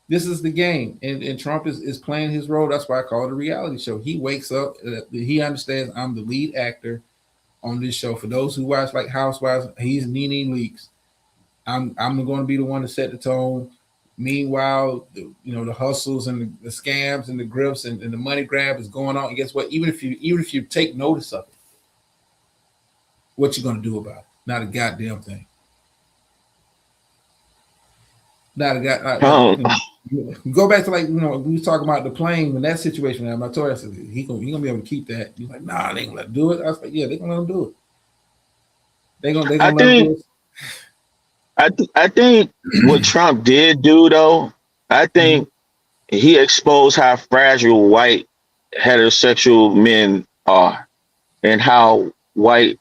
This is the game, and Trump is playing his role. That's why I call it a reality show. He wakes up, he understands I'm the lead actor on this show. For those who watch like Housewives, he's Nene Leakes. I'm going to be the one to set the tone. Meanwhile, the hustles and the scams and the grips and the money grab is going on. And guess what? Even if you take notice of it, what you going to do about it? Not a goddamn thing. Not a god. um, Go back to we was talking about the plane when that situation happened. I told her, I said he gonna be able to keep that. He's like, nah, they ain't gonna let him do it. I was like, yeah, they gonna let him do it. They I gonna let him do think it. I think what Trump did do though, I Mhm. think he exposed how fragile white heterosexual men are and how white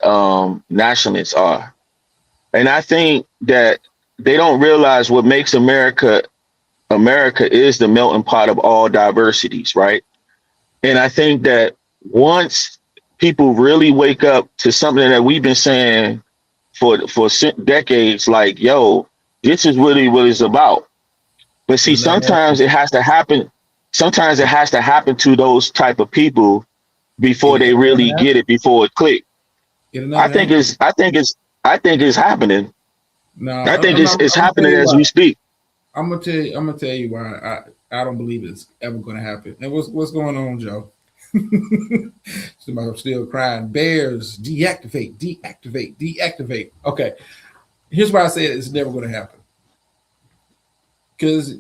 nationalists are. And I think that they don't realize what makes America is the melting pot of all diversities, right? And I think that once people really wake up to something that we've been saying for decades, like, yo, this is really what it's about. But see, It'll never sometimes happen. it has to happen. Sometimes it has to happen to those type of people before they It'll never really get happen. it, before it click. It'll I never think happen. it's I think it's I think it's happening. No, I think I'm it's gonna tell happening you as why. we speak. I'm gonna tell you why I don't believe it's ever gonna happen. And what's going on, Joe? Somebody still crying. Bears deactivate, deactivate, deactivate. Okay, here's why I say it's never gonna happen. Because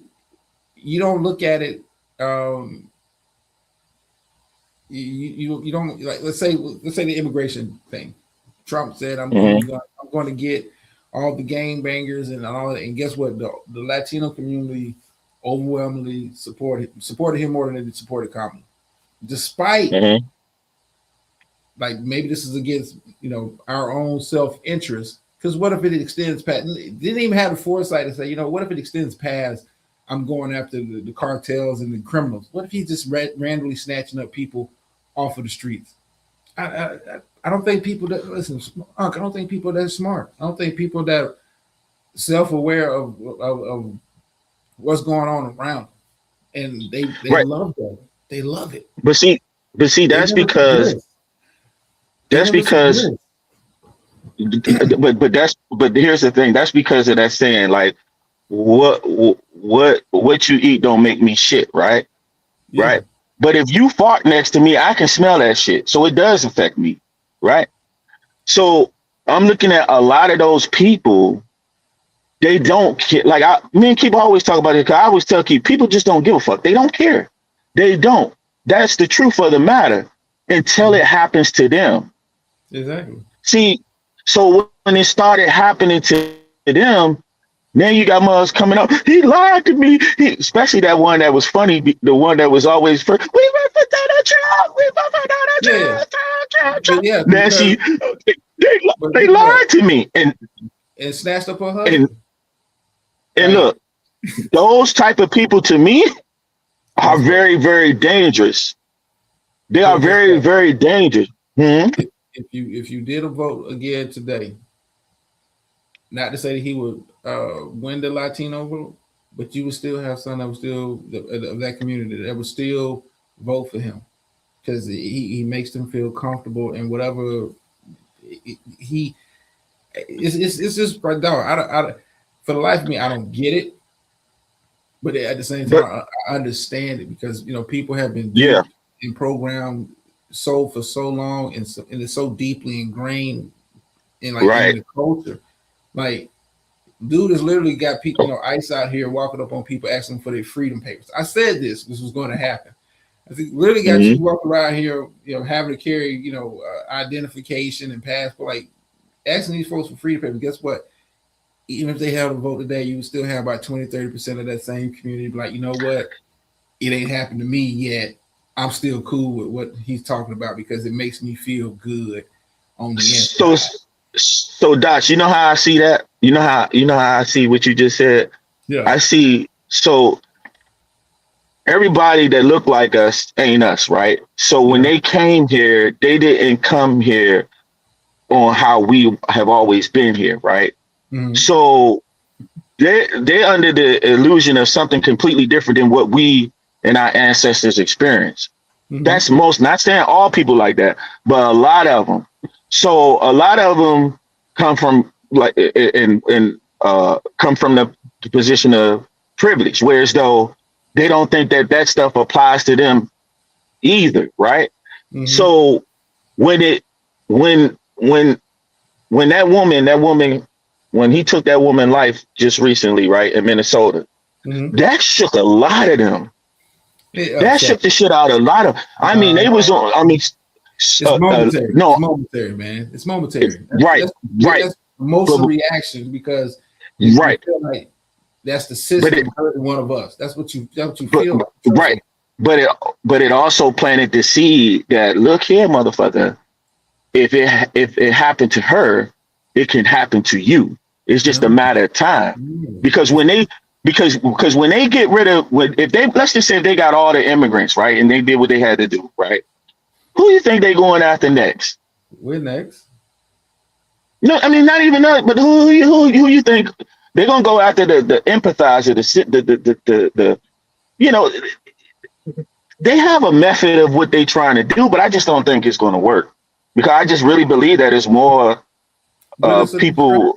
you don't look at it. You don't like. Let's say the immigration thing. Trump said Hmm. I'm going to get all the gang bangers and all that. And guess what? The Latino community overwhelmingly supported him more than they supported Kamala, despite Hmm. like maybe this is against our own self interest. Because what if it extends past? Didn't even have the foresight to say, what if it extends past? I'm going after the cartels and the criminals. What if he's just randomly snatching up people off of the streets? I don't think people that listen, Unc, I don't think people that smart. I don't think people that self-aware of what's going on around them. And they Right. love that. They love it. But see, but see, They never suggest. They that's never because suggest. but here's the thing. That's because of that saying, like, what you eat don't make me shit, right? Yeah. Right. But if you fart next to me, I can smell that shit. So it does affect me, right? So I'm looking at a lot of those people. They don't care. Like me and Keith always talk about it. Cause I always tell Keith, people just don't give a fuck. They don't care. They don't. That's the truth of the matter until it happens to them. Exactly. See, so when it started happening to them, then you got mothers coming up. He lied to me. Especially that one that was funny, the one that was always first. We went for Donald Trump. We went for Yeah. Donald But Trump. yeah, Then because but they guess what? lied to me. And snatched up her And husband. and Like look, those type of people to me are guess what? very, very dangerous. They are But guess very, what? very dangerous. Hmm. If you did a vote again today, not to say that he would win the Latino vote, but you would still have some that would still of that community that would still vote for him because he makes them feel comfortable and whatever he it's just right down. For the life of me, I don't get it, but at the same time, But I understand it because people have been yeah, duped and programmed so for so long and it's so deeply ingrained in right. the culture. Like, dude has literally got people, ICE out here walking up on people asking for their freedom papers. I said this was going to happen. I think literally got Hmm. you walking around here, having to carry, identification and passport, like asking these folks for freedom papers. Guess what? Even if they held a vote today, you would still have about 20-30% of that same community be like, you know what? It ain't happened to me yet. I'm still cool with what he's talking about because it makes me feel good on the So inside. so Doc, you know how I see that? You know how I see what you just said? Yeah. I see so everybody that look like us ain't us, right? So when Yeah. they came here, they didn't come here on how we have always been here, right? Mm-hmm. So they're under the illusion of something completely different than what we and our ancestors experienced. Mm-hmm. That's most, not saying all people like that, but a lot of them. So a lot of them come from like and come from the position of privilege, whereas though they don't think that stuff applies to them either, right? Mm-hmm. So when it when when when that woman when he took that woman life just recently, right, in Minnesota, Mm-hmm. that shook a lot of them. It That upset. shook the shit out of a lot of. I mean, they was No, on. I mean, it's momentary. It's no, momentary, man. It's momentary. right, right, That's most of but the reactions because you right, feel like that's the but it, system hurting one of us. That's what you feel but like. Trust right, me. but it also planted the seed that look here, motherfucker. if it happened to her, it can happen to you. It's just a matter of time. Because when they because when they get rid of if they let's just say if they got all the immigrants, right, and they did what they had to do, right? Who do you think they going after next? We're next. No, I mean not even that, but who you think they're gonna go after the empathizer, the you know, they have a method of what they trying to do, but I just don't think it's gonna work. Because I just really believe that it's more people.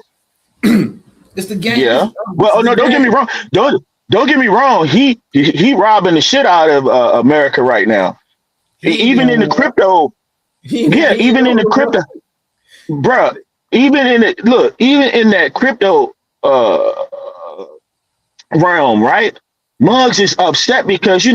It's the game. Yeah. Well, no, don't get me wrong. Don't get me wrong. He robbing the shit out of America right now. Even in the crypto. Yeah, even in the crypto, bruh. Even in it, look, even in that crypto realm, right? Muggs is upset because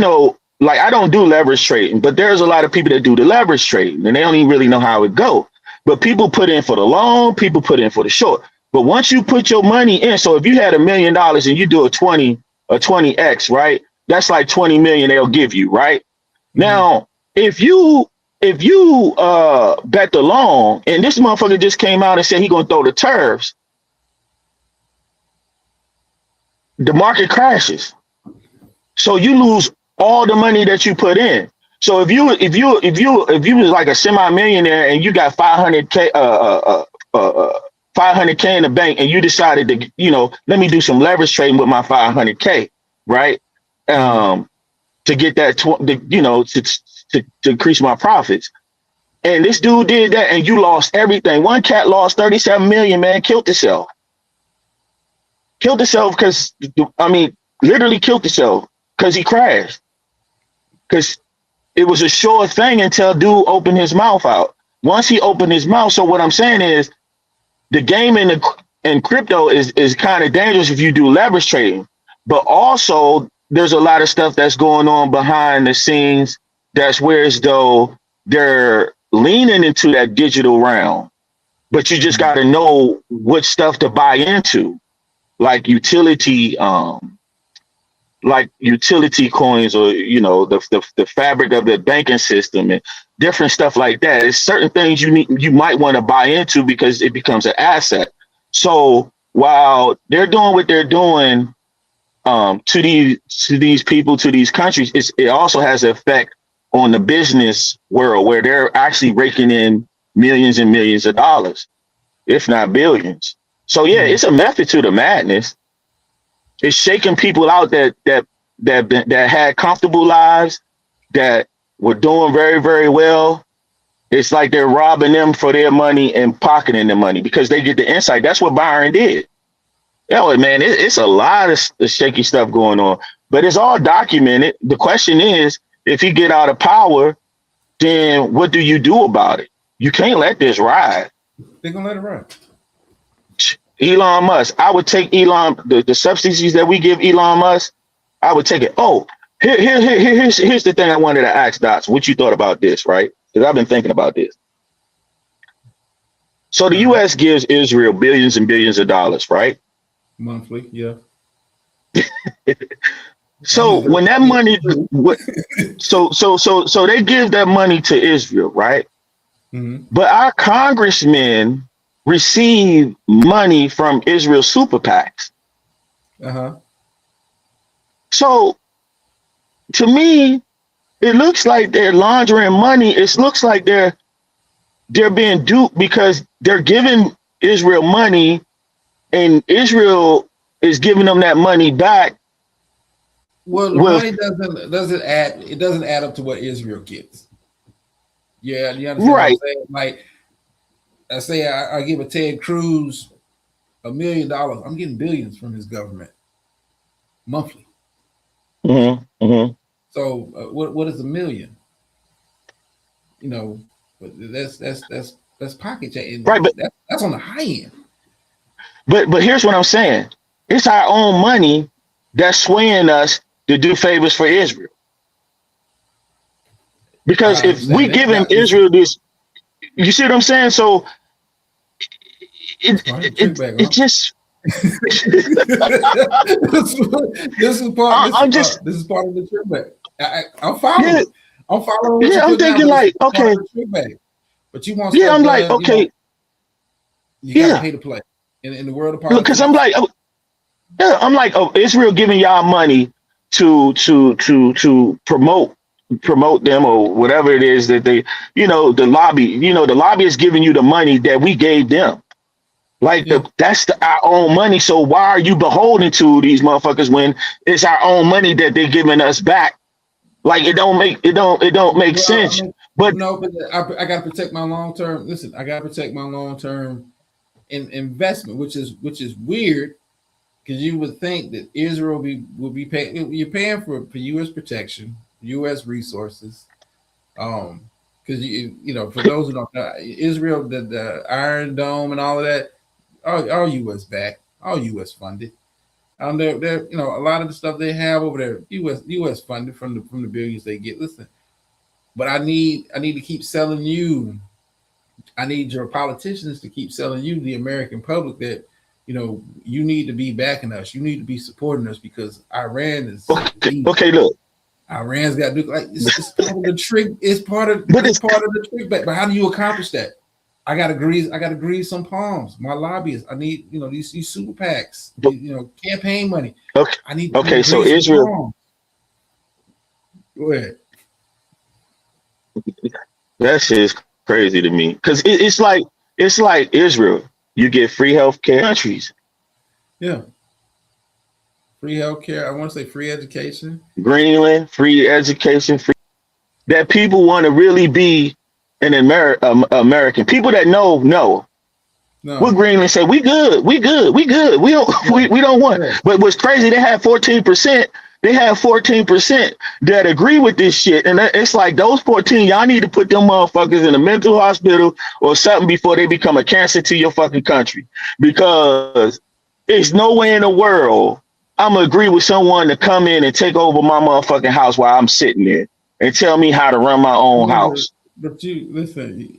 like I don't do leverage trading, but there's a lot of people that do the leverage trading, and they don't even really know how it go. But people put in for the long, people put in for the short. But once you put your money in, so if you had $1 million and you do a 20x, right? That's like 20 million they'll give you, right? Mm-hmm. Now, if you bet the long, and this motherfucker just came out and said he gonna throw the turfs, the market crashes. So you lose all the money that you put in. So if you was like a semi-millionaire and you got 500K 500K in the bank and you decided to, let me do some leverage trading with my 500K, right? To get that, to increase my profits. And this dude did that and you lost everything. One cat lost 37 million, man, killed himself. Killed himself because, literally killed himself because he crashed. Because it was a sure thing until dude opened his mouth out. Once he opened his mouth, so what I'm saying is the game in crypto is kind of dangerous if you do leverage trading. But also there's a lot of stuff that's going on behind the scenes that's where as though they're leaning into that digital realm. But you just got to know what stuff to buy into, like utility coins, or the fabric of the banking system and different stuff like that. It's certain things you might want to buy into because it becomes an asset. So while they're doing what they're doing to these people, to these countries, it also has an effect on the business world where they're actually raking in millions and millions of dollars, if not billions. So yeah, it's a method to the madness. It's shaking people out that had comfortable lives, that were doing very, very well. It's like they're robbing them for their money and pocketing their money because they get the insight. That's what Byron did. Man, it's a lot of shaky stuff going on, but it's all documented. The question is, if he get out of power, then what do you do about it? You can't let this ride. They're gonna let it ride. Elon Musk, I would take the subsidies that we give Elon Musk, I would take it. Oh, here's the thing I wanted to ask Dots. What you thought about this, right? Because I've been thinking about this. So the U.S. gives Israel billions and billions of dollars, right? Monthly, yeah. So when that money, so they give that money to Israel, right? Mm-hmm. But our congressmen receive money from Israel super PACs. So to me, it looks like they're laundering money. It looks like they're being duped because they're giving Israel money and Israel is giving them that money back. Well, the money doesn't add up to what Israel gets. Yeah, you understand what I'm saying? Like, I say I give a Ted Cruz $1 million. I'm getting billions from his government monthly. Mm-hmm. Mm-hmm. So what is $1 million? But that's pocket change. Right, but that's on the high end. But here's what I'm saying: it's our own money that's swaying us to do favors for Israel. Because if we give him Israel this, you see what I'm saying? So it just. This is part of the trick bag. I'm following. Yeah. I'm thinking like, okay, but you want Yeah, stuff I'm like, done. okay, You got to yeah, pay to play in the world of because I'm politics. like, yeah, I'm like, oh, Israel giving y'all money to promote them or whatever it is that they, the lobby, the lobby is giving you the money that we gave them. Like Yeah. that's our own money. So why are you beholden to these motherfuckers when it's our own money that they're giving us back? Like it don't make Well, I sense. mean, But no, but I got to protect my long term. Listen, I got to protect my long term investment, which is weird because you would think that Israel will be paying. You're paying for U.S. protection, U.S. resources. Because for those who don't know, Israel, the Iron Dome and all of that, all U.S. backed, all U.S. funded. They're a lot of the stuff they have over there, U.S. funded from the billions they get. Listen, but I need to keep selling you. I need your politicians to keep selling you, the American public, that you need to be backing us. You need to be supporting us because Iran is okay, evil. okay, look, Iran's got to do like it's part of the trick. It's part of but it's the trick back. But how do you accomplish that? I got to grease some palms. My lobbyists. I need these super PACs. Campaign money. okay. I need Okay, to so grease some Israel, palms. Go ahead. that shit is crazy to me because it's like Israel. You get free healthcare countries, Yeah, free healthcare. I want to say free education. Greenland, free education, free that people want to really be an American. People that know. What No. Greenland say, we good, we good, we good. We don't Yeah. we don't want. Yeah. But what's crazy, they have 14%. They have 14% that agree with this shit. And it's like those 14, y'all need to put them motherfuckers in a mental hospital or something before they become a cancer to your fucking country. Because there's no way in the world I'm gonna agree with someone to come in and take over my motherfucking house while I'm sitting there and tell me how to run my own Yeah, house. but you listen.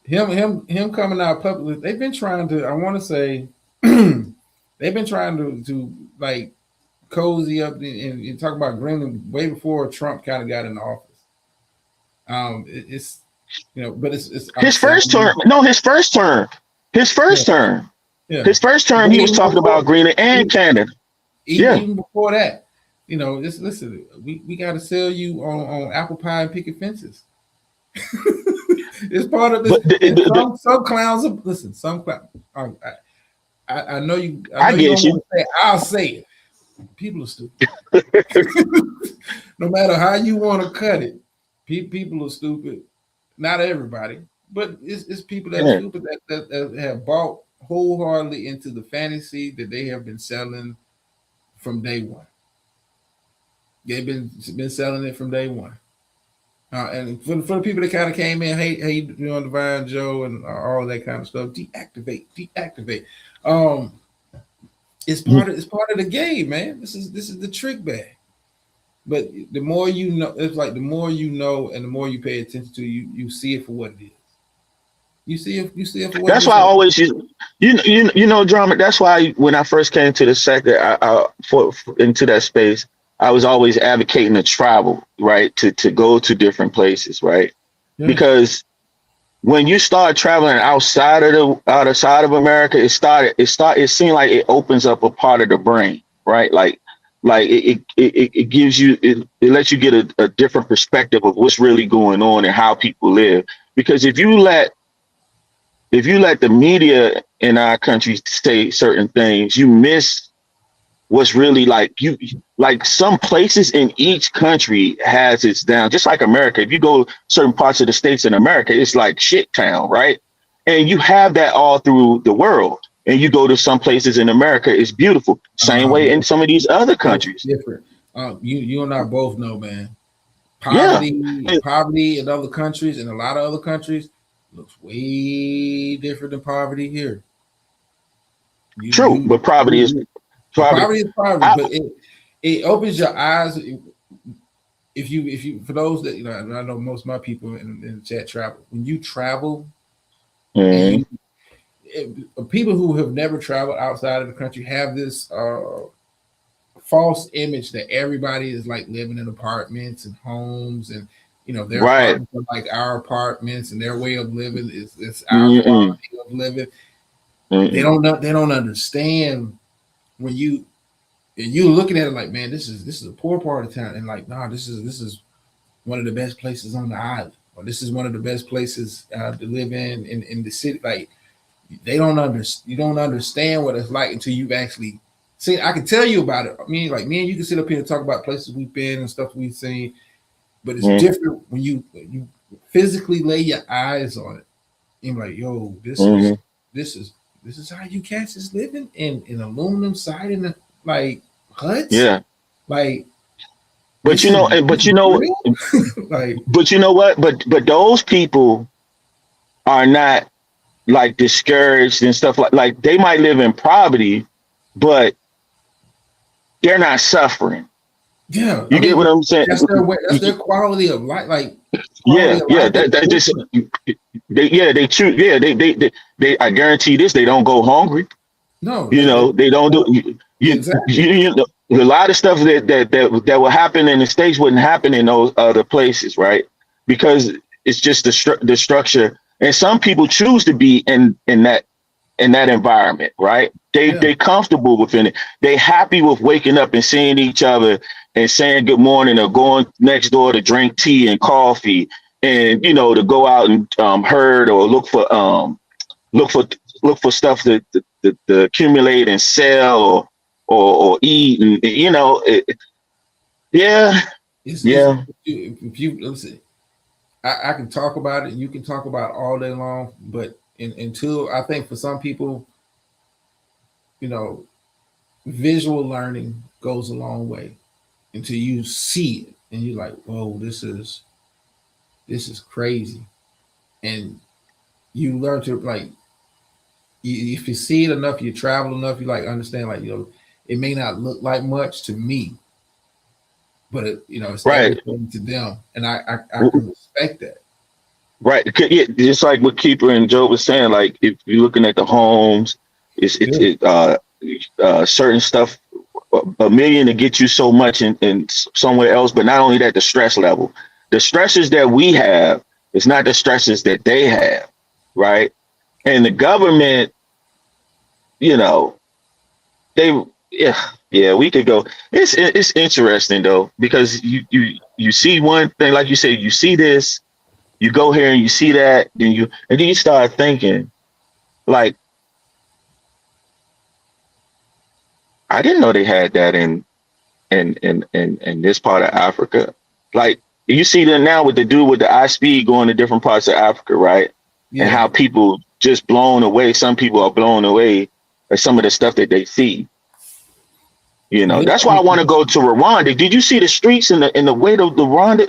Him coming out publicly. They've been trying to. I want to say they've been trying to like cozy up and talk about Greenland way before Trump kind of got in office. It's but it's I'm His first selling term, you. no, his first term, his Yeah, first term, yeah. his first term, But he was even talking before, about Greenland and even, Canada. even Yeah, even before that, just listen. We got to sell you on apple pie and picket fences. It's part of this. but And some clowns. Listen, some clowns. I know you. I I know you get don't want you. to say. It. I'll say it. People are stupid. No matter how you want to cut it, people are stupid. Not everybody, but it's people that are Yeah. stupid that have bought wholeheartedly into the fantasy that they have been selling from day one. They've been selling it from day one. And for the people that kind of came in, hey, Divine Joe and all that kind of stuff, deactivate. Um, it's part of the game, man. This is the trick bag. But the more you know, it's like the more you know, and the more you pay attention to, you see it for what it is. You see it for what it That's is. why I Like, always use, drama. That's why when I first came to the sector, into that space, I was always advocating to travel, right, to go to different places, right, yeah, because when you start traveling outside of America, it seemed like it opens up a part of the brain, right? Like it gives you it lets you get a different perspective of what's really going on and how people live. Because if you let the media in our country say certain things, you miss what's really like some places in each country has its down, just like America. If you go certain parts of the states in America, it's like shit town, right? And you have that all through the world. And you go to some places in America, it's beautiful. Same way in some of these other countries. different. You and I both know, man. Yeah, Poverty in other countries, in a lot of other countries, looks way different than poverty here. You true. you But poverty is you. poverty. Poverty is poverty, I, but it opens your eyes. If you for those that I know most of my people in the chat travel. When you travel and Mhm. people who have never traveled outside of the country have this false image that everybody is like living in apartments and homes and their Right. apartments are like our apartments, and their way of living is our Mm-mm. quality of living. They Mm-mm. don't know. They don't understand when you looking at it like, man, this is a poor part of town, and like, nah, this is one of the best places on the island, or this is one of the best places to live in the city. Like they don't understand. You don't understand what it's like until you've actually seen. I can tell you about it. I mean, like me and you can sit up here and talk about places we've been and stuff we've seen, but it's Mm-mm. different when you physically lay your eyes on it. You're like, yo, Mm-hmm. this is this is how you cats is living in aluminum siding, like huts. Yeah. Like But this is this but is real. Like you know what? But those people are not like discouraged and stuff like they might live in poverty, but they're not suffering. yeah, I You get what mean I'm saying? that's their way. That's their quality of life. Like quality Yeah, of yeah. life is That just different. they choose. Yeah, they. I guarantee this. They don't go hungry. No, You know, they don't do. exactly. You know, a lot of stuff that will happen in the States wouldn't happen in those other places, right? Because it's just the structure. And some people choose to be in that environment, right? Yeah, They comfortable within it. They happy with waking up and seeing each other and saying good morning, or going next door to drink tea and coffee, and to go out and herd, or look for look for stuff to accumulate and sell, or eat, and yeah, it's yeah, if you listen. I can talk about it. You can talk about it all day long, but until I think for some people, you know, visual learning goes a long way until you see it and you're like, whoa, this is crazy. And you learn to like if you see it enough, you travel enough, you like understand like it may not look like much to me, but it's right. everything to them, and I can respect that. Right. Yeah, just like what Keeper and Joe was saying, like if you're looking at the homes, it's Yeah, certain stuff, a million to get you so much in somewhere else, but not only that, the stress level. The stresses that we have is not the stresses that they have, right? And the government, you know, they yeah, we could go. It's interesting though, because you see one thing, like you said, you see this, you go here and you see that, then you start thinking, like, I didn't know they had that in this part of Africa. Like you see them now with the dude with the high speed going to different parts of Africa, right? And yeah. how people just blown away. Some people are blown away by some of the stuff that they see. Yeah, That's why I want to go to Rwanda. Did you see the streets and the way the Rwanda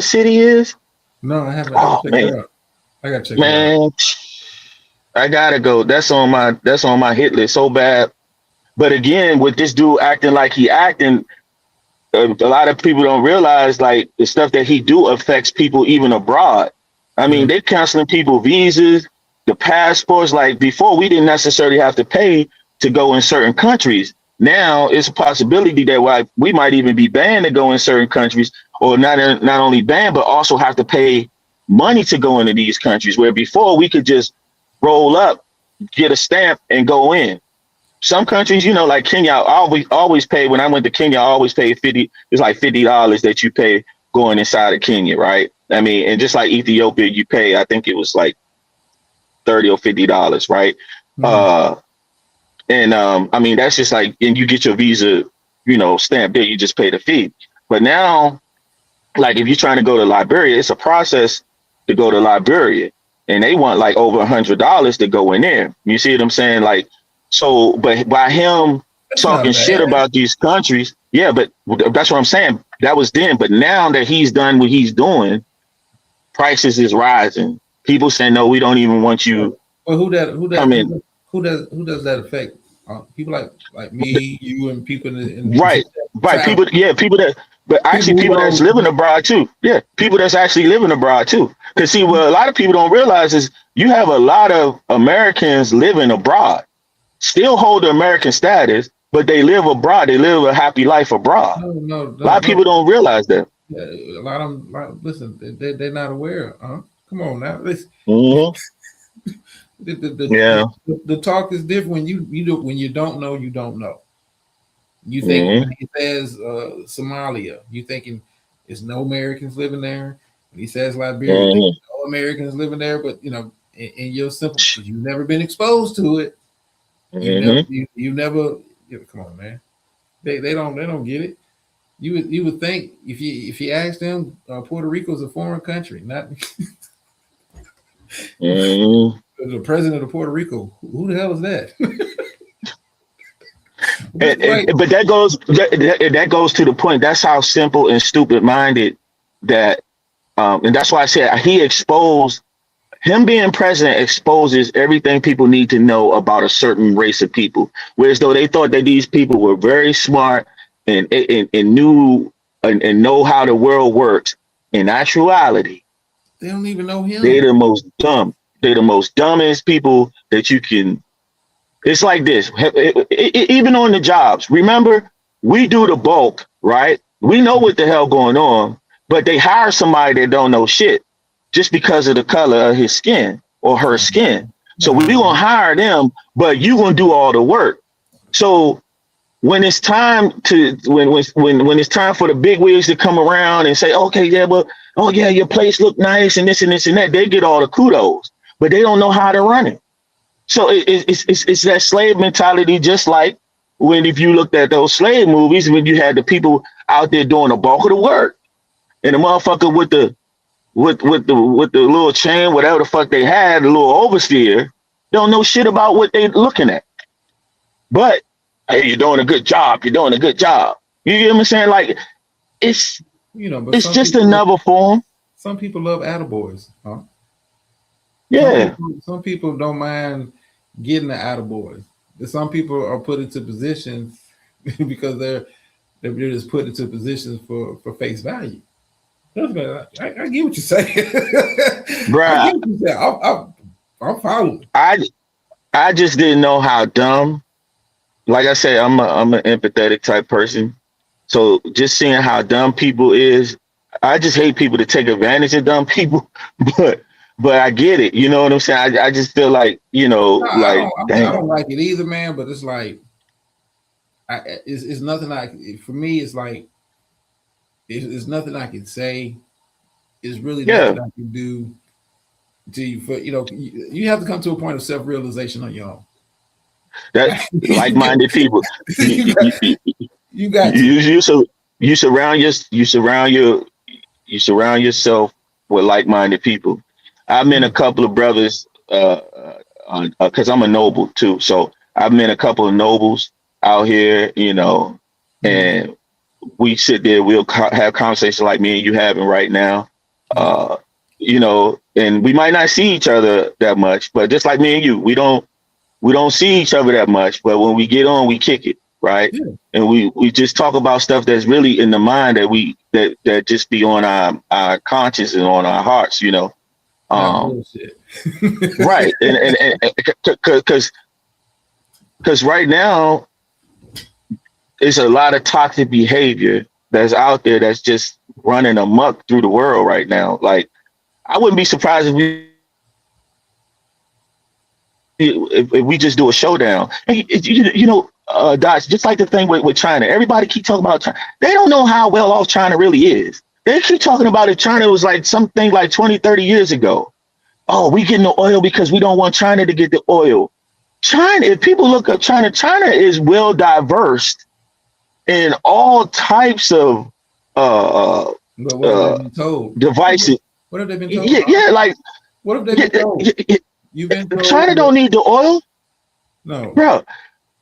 city is? no, I haven't. I Oh haven't checked it man, out. I gotta check it out. man, I gotta go. That's on my hit list so bad. But again, with this dude acting like he acting, a lot of people don't realize like the stuff that he do affects people even abroad. I Yeah, mean, they canceling people visas, the passports. Like before, we didn't necessarily have to pay to go in certain countries. Now it's a possibility that we might even be banned to go in certain countries, or not only banned, but also have to pay money to go into these countries. Where before we could just roll up, get a stamp, and go in. Some countries, like Kenya, I always pay when I went to Kenya. I always paid 50. It's like $50 that you pay going inside of Kenya, right? I mean, and just like Ethiopia, you pay. I think it was like $30 or $50, right? mhm. Uh, and I mean, that's just like, and you get your visa, stamped there. You just pay the fee. But now, like if you're trying to go to Liberia, it's a process to go to Liberia, and they want like over $100 to go in there. You see what I'm saying? Like, so, but by him That's talking not shit bad. about these countries, yeah, but that's what I'm saying. That was then, but now that he's done what he's doing, prices is rising. People saying, no, we don't even want Well, you well, coming. who does that affect? People like me, you, and people in Right, right. travel. People, yeah, people that, but People actually who people that's don't. living abroad too. Yeah, people that's actually living abroad too. Because see, what a lot of people don't realize is you have a lot of Americans living abroad, still hold the American status, but they live abroad. They live a happy life abroad. No, no, A lot no, of no. people don't realize that. Yeah, a lot of them. Listen, they're not aware. Come on now. Listen, Hmm. the, the, the, Yeah. the talk is different when you do when you don't know, you don't know. You think Hmm. when he says Somalia, you thinking there's no Americans living there. When he says Liberia, you think Hmm. no Americans living there. But in your simple, because you've never been exposed to it. Hmm. You never. Come on, man. They don't get it. You would think if you ask them, Puerto Rico is a foreign country, not Hmm. the president of Puerto Rico. Who the hell is that? Like, But that goes to the point. That's how simple and stupid minded that, and that's why I said he exposed him being president exposes everything people need to know about a certain race of people. Whereas though they thought that these people were very smart and knew and know how the world works. In actuality, they don't even know they're him. the most dumb. They're the most dumbest people that you can. It's like this, even on the jobs. Remember, we do the bulk, right? We know what the hell going on, but they hire somebody that don't know shit just because of the color of his skin or her skin. So we No, gonna hire them, but you gonna do all the work. So when it's time to when it's time for the big wigs to come around and say, okay, yeah, but oh yeah, your place look nice and this and that, they get all the kudos, but they don't know how to run it. So it's that slave mentality, just like when if you looked at those slave movies, when you had the people out there doing the bulk of the work, and the motherfucker with the little chain, whatever the fuck they had, the little oversteer, don't know shit about what they looking at. But hey, you're doing a good job. You're doing a good job. You get what I'm saying? Like it's but it's just another form. some people love attaboys. Huh? Yeah. Some people don't mind getting the attaboys. Some people are put into positions because they're just put into positions for face value. I get what you're saying. I Bruh, get what you're saying. I'm following. I I just didn't know how dumb. Like I said, I'm an empathetic type person. So just seeing how dumb people is, I just hate people to take advantage of dumb people. But but I get it. You know what I'm saying? I just feel like, No, I like don't. I mean, I damn. don't like it either, man. But it's like, it's nothing like for me. It's like it's nothing I can say. It's really Yeah. nothing I can do to you. For you have to come to a point of self realization on your own. That like-minded people. You you, got, you, you, you got you, to. you, so you surround yourself with like-minded people. I've met a couple of brothers, because I'm a noble too. So I've met a couple of nobles out here, Mhm. and we sit there, have conversations like me and you having right now, Yeah, and we might not see each other that much, but just like me and you, we don't see each other that much, but when we get on, we kick it, right? yeah, And we just talk about stuff that's really in the mind that just be on our conscience and on our hearts. not Um, bullshit. right. And because right now it's a lot of toxic behavior that's out there that's just running amok through the world right now. Like I wouldn't be surprised if we just do a showdown. Hey, Dots, just like the thing with China. Everybody keep talking about China. They don't know how well off China really is. They keep talking about it. China was like something like 20, 30 years ago. Oh, we getting the oil because we don't want China to get the oil. China, if people look up China, China is well diverse in all types of uh, But what have they uh, been told? devices. What have they been told? Yeah, yeah, like What have they yeah, been told? You've been China told don't that need the oil, no. bro.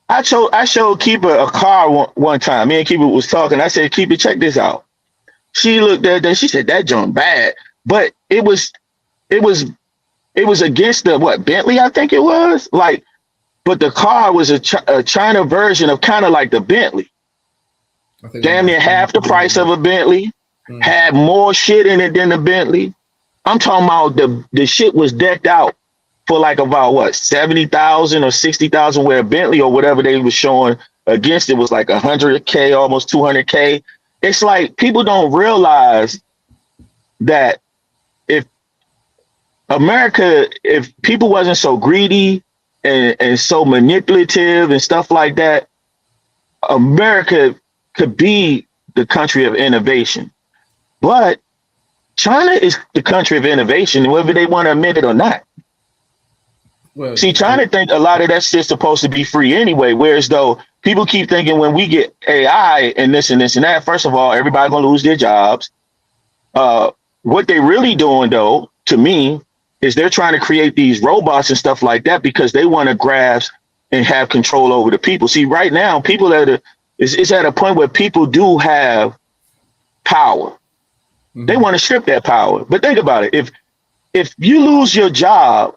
I showed Keeper a car one time. Me and Keeper was talking. I said, Keeper, check this out. She looked at that. She said that joint bad, but it was it was against the what Bentley, I think it was like, but the car was a China version of kind of like the Bentley, I think I'm damn not. near half the price of a Bentley, Mm. had more shit in it than the Bentley. I'm talking about the shit was decked out for like about what 70,000 or 60,000, where Bentley or whatever they was showing against it was like 100K, almost 200K. it's like people don't realize that if if people wasn't so greedy and so manipulative and stuff like that, America could be the country of innovation. But China is the country of innovation, whether they want to admit it or not. Well, See, China think a lot of that shit's supposed to be free anyway, whereas though people keep thinking when we get AI and this and this and that, first of all, everybody gonna lose their jobs. What they really doing though, to me, is they're trying to create these robots and stuff like that because they want to grasp and have control over the people. See, right now, people it's at a point where people do have power. mm-hmm. They want to strip that power. But think about it. If you lose your job,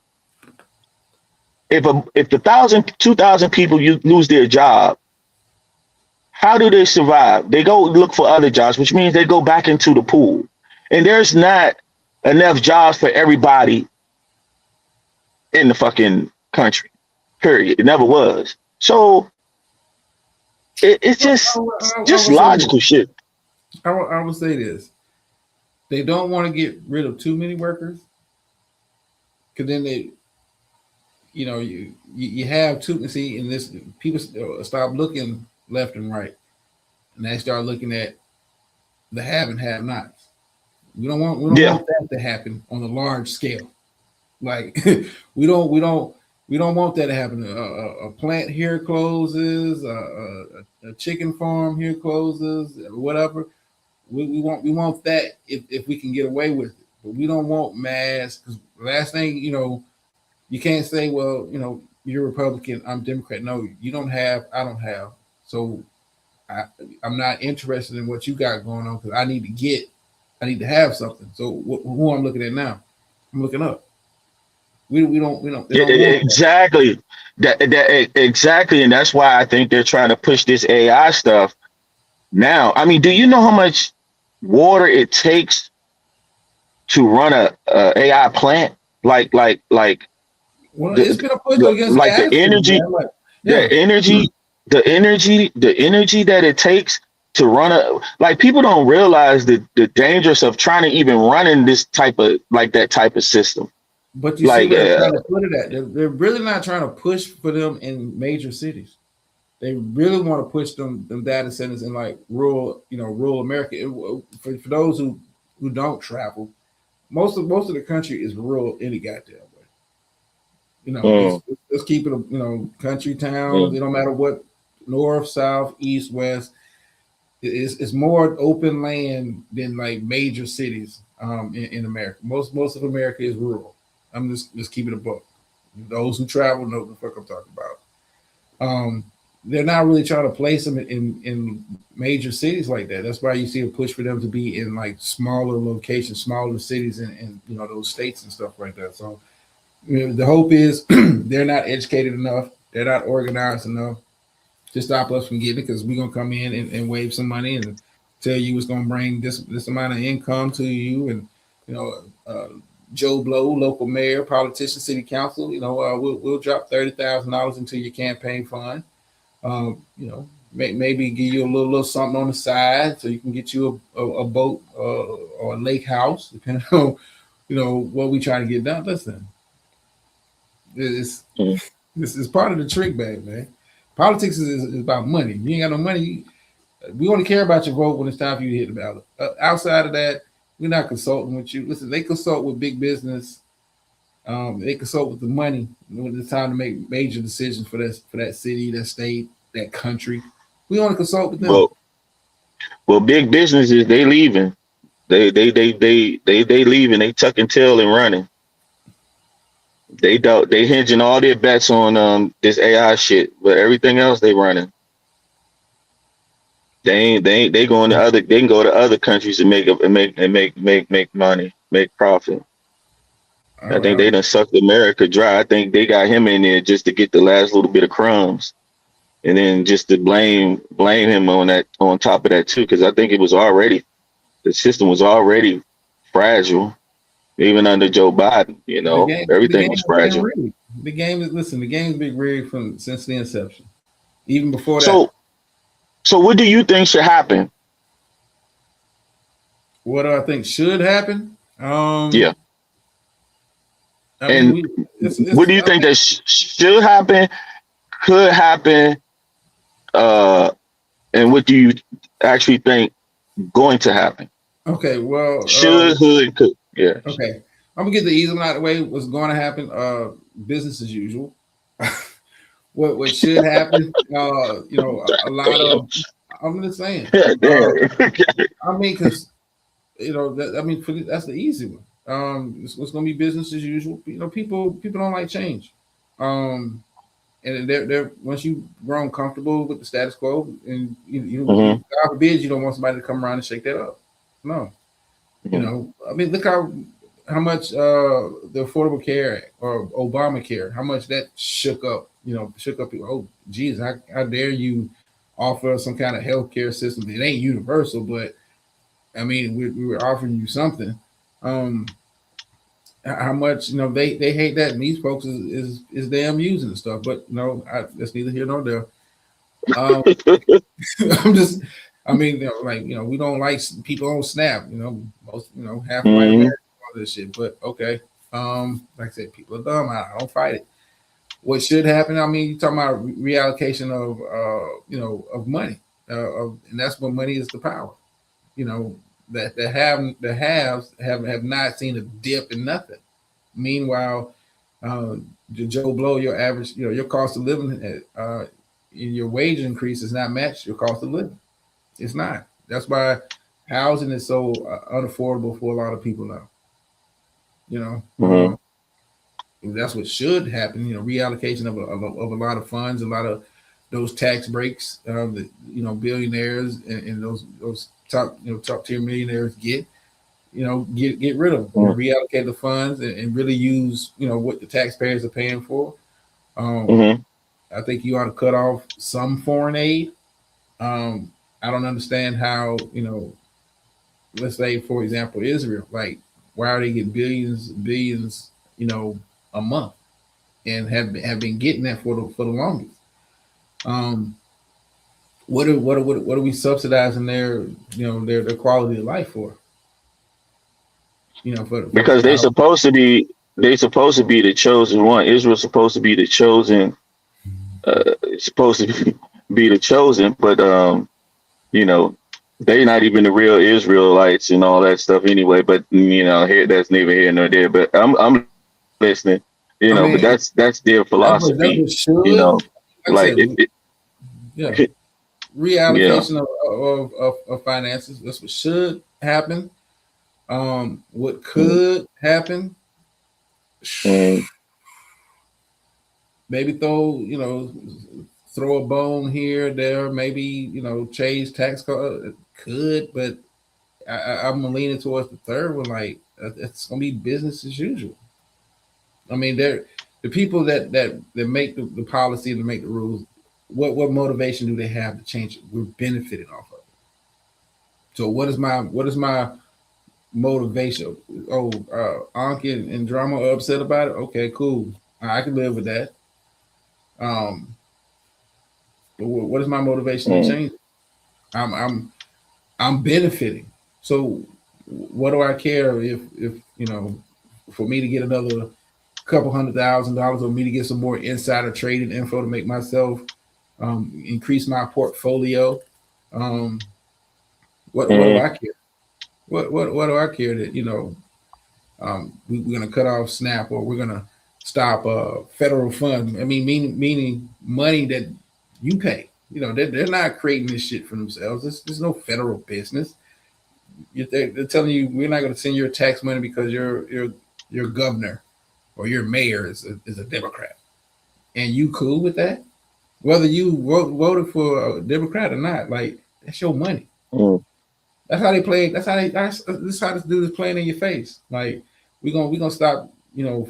if 1,000, 2,000 people you lose their job, how do they survive? They go look for other jobs, which means they go back into the pool. And there's not enough jobs for everybody in the fucking country. Period. It never was. So it's just logical shit. I will say this. They don't want to get rid of too many workers. Because then they, you have too, see, in this, people stop looking left and right. And they start looking at the have and have nots. We don't want that to happen on a large scale. Like we don't want that to happen. A plant here closes, a chicken farm here closes, whatever. We want that if we can get away with it. But we don't want mass. Because last thing, you can't say, well, you're Republican, I'm Democrat. No, you don't have, I don't have. So I'm not interested in what you got going on because I need to have something. So who I'm looking at now? I'm looking up. We don't exactly that exactly, and that's why I think they're trying to push this AI stuff now. I mean, do you know how much water it takes to run a AI plant? Like it's been a push against like the energy, the energy that it takes to run people don't realize the dangers of trying to even run in this type of system. But you see where they're trying to put it at. They're really not trying to push for them in major cities. They really want to push them data centers in like rural America. For those who don't travel, most of the country is rural any goddamn way. Let's keep it country towns. It don't matter what, north, south, east, west. It's more open land than like major cities in America. Most of America is rural. I'm just keeping a book. Those who travel know what the fuck I'm talking about. They're not really trying to place them in major cities like that. That's why you see a push for them to be in like smaller locations, smaller cities in those states and stuff like that. So the hope is they're not educated enough, they're not organized enough to stop us from getting it, because we're gonna come in and wave some money and tell you it's gonna bring this amount of income to you, and Joe Blow, local mayor, politician, city council, we'll drop $30,000 into your campaign fund. Maybe give you a little something on the side so you can get you a boat or a lake house, depending on what we try to get done. Listen, this is part of the trick bag, man. Politics is about money. You ain't got no money. We only care about your vote when it's time for you to hit the ballot. Outside of that, we're not consulting with you. Listen, they consult with big business. They consult with the money when it's time to make major decisions for that city, that state, that country. We only consult with them. Well, big businesses, they leaving. They leaving. They tucking tail and running. They hinging all their bets on this AI shit, but everything else they running. They going to other. They can go to other countries and make money, make profit. I think they done sucked America dry. I think they got him in there just to get the last little bit of crumbs, and then just to blame him on top of that too, because I think the system was already fragile, even under Joe Biden. Everything was fragile. The game's been rigged since the inception, even before that. So what do you think should happen What do I think should happen? Yeah. I mean, And what do you think that should happen, could happen, uh, and what do you actually think going to happen? okay. Well, Should, could, could. Yeah. okay. I'm gonna get the easy one out of the way. What's going to happen? Business as usual. What should happen? A lot of. I'm just saying. Damn. I mean, because that's the easy one. It's going to be business as usual. People don't like change. Um, and they're once you've grown comfortable with the status quo, and Mhm, God forbid you don't want somebody to come around and shake that up. No, mhm, I mean, look how much the Affordable Care Act or Obamacare, how much that shook up. Shook up people. Oh, geez, how dare you offer some kind of health care system? It ain't universal, but I mean, we were offering you something. Um, how much they hate that, and these folks is damn using the stuff. But no, that's neither here nor there. Um, I'm just, I mean, we don't like people on Snap. Most, half of white mhm, America all this shit. But okay, like I said, people are dumb. I don't fight it. What should happen? I mean, you're talking about reallocation of, of money, and that's what money is the power. You know, the haves have not seen a dip in nothing. Meanwhile, the Joe Blow, your average, your cost of living, in your wage increase is not matched your cost of living. It's not. That's why housing is so unaffordable for a lot of people now. You know, mhm, that's what should happen. Reallocation of a lot of funds, a lot of those tax breaks that billionaires and those top tier millionaires get. Get rid of them. mhm, Reallocate the funds and really use what the taxpayers are paying for. Um, mhm. I think you ought to cut off some foreign aid. Um, I don't understand how let's say for example Israel, like why are they getting billions a month and have been getting that for the longest. Um, what are we subsidizing their quality of life for? For Because they supposed to be the chosen one. Israel's supposed to be the chosen. Supposed to be the chosen, but you know, they not even the real Israelites and all that stuff anyway. But here that's neither here nor there. But I'm listening. I But mean, that's their that philosophy. was You should, know, like I like said, yeah, yeah. reallocation of finances. That's what should happen. What Mm, could happen? mm, Maybe throw a bone here, there. Maybe change tax code. Could, but I'm leaning towards the third one. Like it's gonna be business as usual. I mean, they're the people that make the policy and make the rules. What motivation do they have to change it? We're benefiting off of it. So what is my motivation? Oh, Anki and Drama are upset about it. Okay, cool. I can live with that. Um, but what is my motivation to mm, change it? I'm benefiting. So what do I care if for me to get another couple $100,000 or me to get some more insider trading info to make myself increase my portfolio? Um, what do mm, I care? What do I care that we're going to cut off SNAP or we're going to stop federal funds? I mean, meaning money that you pay. They're not creating this shit for themselves. There's no federal business. They're telling you we're not going to send your tax money because your governor or your mayor is a Democrat, and you cool with that? Whether you voted for a Democrat or not, like that's your money. mm, That's how they play. This how this dude is playing in your face. Like we gonna stop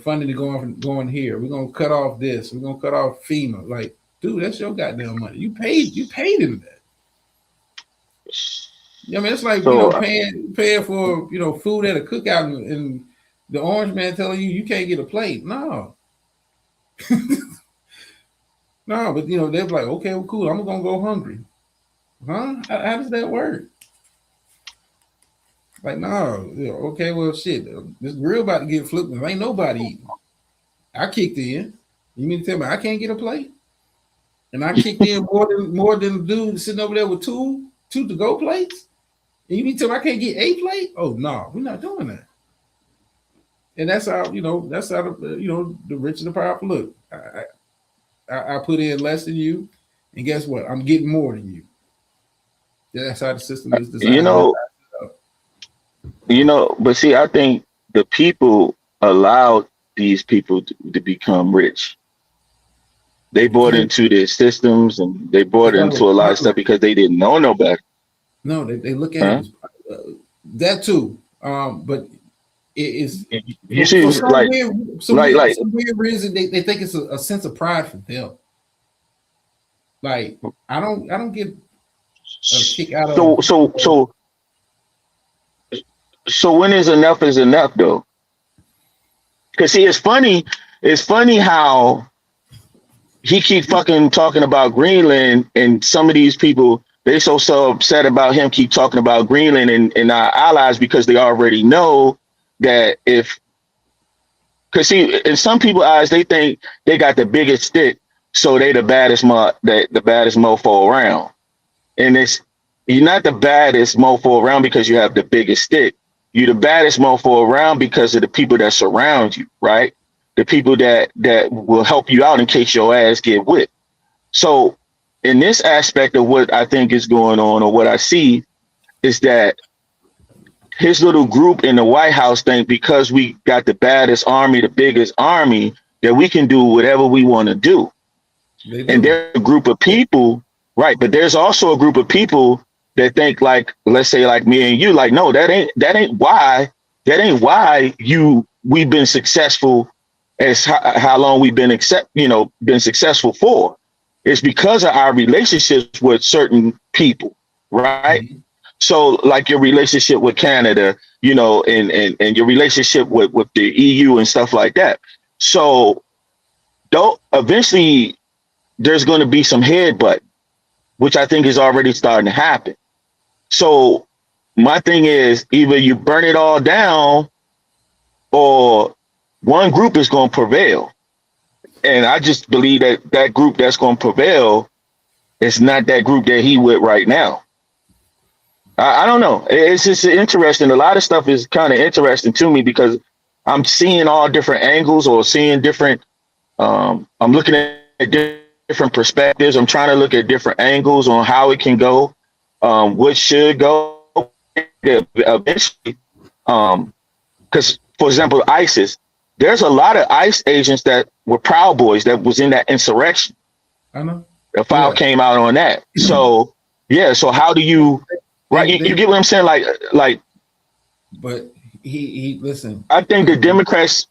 funding to going here. We're gonna cut off this. We're gonna cut off FEMA. Like, dude, that's your goddamn money. You paid him that. I mean, it's like so paying for food at a cookout and the orange man telling you can't get a plate. No, no, but they're like, okay, well, cool. I'm gonna go hungry, huh? How does that work? Like, no, okay, well, shit, this grill about to get flipped and ain't nobody eating. I kicked in. You mean to tell me I can't get a plate? And I kicked in more than the dude sitting over there with two to go plates. And you mean to tell me I can't get a plate? Oh no, we're not doing that. And that's how the rich and the powerful look. I put in less than you, and guess what? I'm getting more than you. That's how the system is You designed. know, but see, I think the people allowed these people to become rich. They bought into their systems and they bought into a lot of stuff because they didn't know no better. No, they look at it Huh? as that too. But it is You for see, some weird reason they think it's a sense of pride for them. Like I don't get a kick out so of so so so when is enough though? Because see, it's funny how he keep fucking talking about Greenland, and some of these people they so upset about him keep talking about Greenland and our allies because they already know that if because see in some people's eyes they think they got the biggest stick, so they the baddest mofo around. And it's you're not the baddest mofo around because you have the biggest stick. You're the baddest mofo around because of the people that surround you, right? The people that will help you out in case your ass get whipped. So in this aspect of what I think is going on or what I see is that his little group in the White House think because we got the baddest army, the biggest army, that we can do whatever we want to do. they And do. there's a group of people, right? But there's also a group of people that think like, let's say like me and you, like, no, that ain't why we've been successful as how long we've been been successful for. It's because of our relationships with certain people, right? Mhm. So like your relationship with Canada, and your relationship with the EU and stuff like that. So don't eventually there's going to be some headbutt, which I think is already starting to happen. So my thing is either you burn it all down or one group is going to prevail. And I just believe that group that's going to prevail is not that group that he with right now. I don't know. It's just interesting. A lot of stuff is kind of interesting to me because I'm seeing all different angles or seeing different. I'm looking at different perspectives. I'm trying to look at different angles on how it can go, what should go eventually. Because, for example, ISIS, there's a lot of ICE agents that were Proud Boys that was in that insurrection. I know. The file came out on that. So, yeah. So how do you, right? You get what I'm saying? Like. But he listen. I think the Democrats.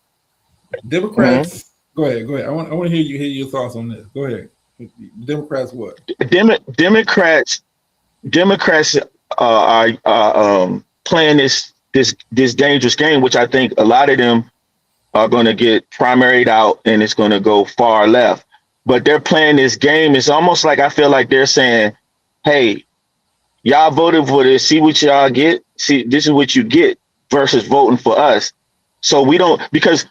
Democrats. Go ahead. I want to hear your thoughts on this. Go ahead. Democrats what? Democrats are playing this dangerous game, which I think a lot of them are going to get primaried out, and it's going to go far left. But they're playing this game. It's almost like I feel like they're saying, "Hey, y'all voted for this. See what y'all get. See, this is what you get versus voting for us." So we don't because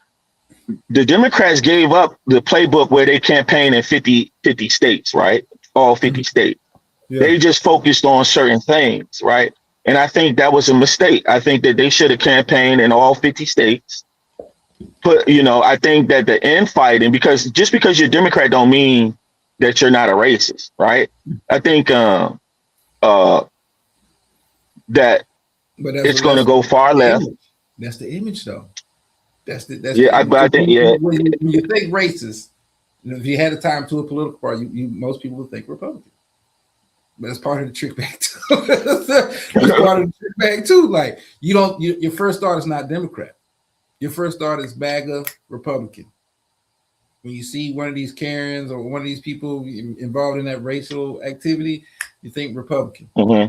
the Democrats gave up the playbook where they campaign in 50 states, right? All 50 states. Yeah. They just focused on certain things, right? And I think that was a mistake. I think that they should have campaigned in all 50 states. But, I think that the infighting, because just because you're Democrat don't mean that you're not a racist, right? I think that it's going to go far left. That's the image, though. That's yeah. But I think when you think racist, if you had a time to a political party, most people would think Republican. But that's part of the trick bag too. That's part of the trick bag too. Like your first thought is not Democrat. Your first thought is MAGA Republican. When you see one of these Karens or one of these people involved in that racial activity, you think Republican. Mm-hmm.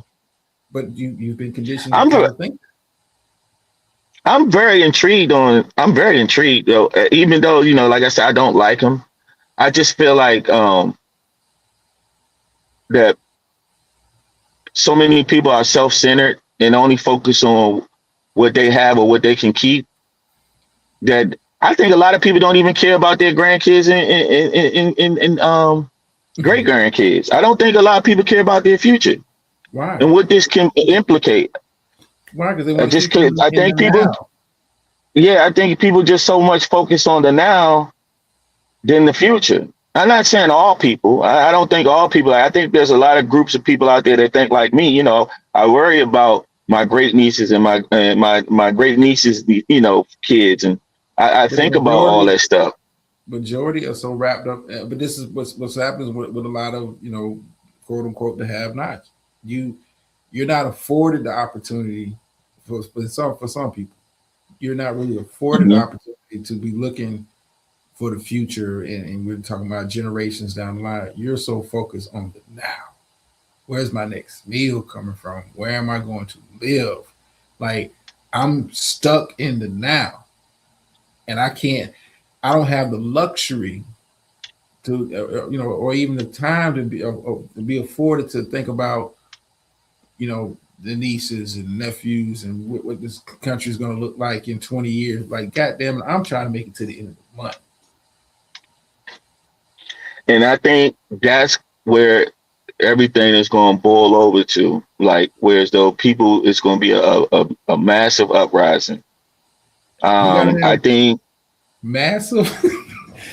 But you've been conditioned to think. I'm very intrigued though, even though, like I said, I don't like him. I just feel like that so many people are self-centered and only focus on what they have or what they can keep, that I think a lot of people don't even care about their grandkids and great grandkids. I don't think a lot of people care about their future Why? and what this can implicate. Why? Because they I want to just keep you I in the think people, now. yeah, I think people just so much focus on the now than the future. I'm not saying all people. I don't think all people. I think there's a lot of groups of people out there that think like me. You know, I worry about my great nieces and my great nieces, kids, and I But the think about all majority that stuff. majority are so wrapped up. But this is what's happening with a lot of quote unquote the have-nots. You're not afforded the opportunity for some people. You're not really afforded the Hmm. opportunity to be looking for the future, and we're talking about generations down the line. You're so focused on the now. Where's my next meal coming from? Where am I going to live? Like, I'm stuck in the now, and I don't have the luxury to, or even the time to be afforded to think about, the nieces and nephews and what this country is going to look like in 20 years. Like, goddamn it, I'm trying to make it to the end of the month. And I think that's where everything is going to boil over to. Like, whereas though people, it's going to be a massive uprising. You got to I have think, massive.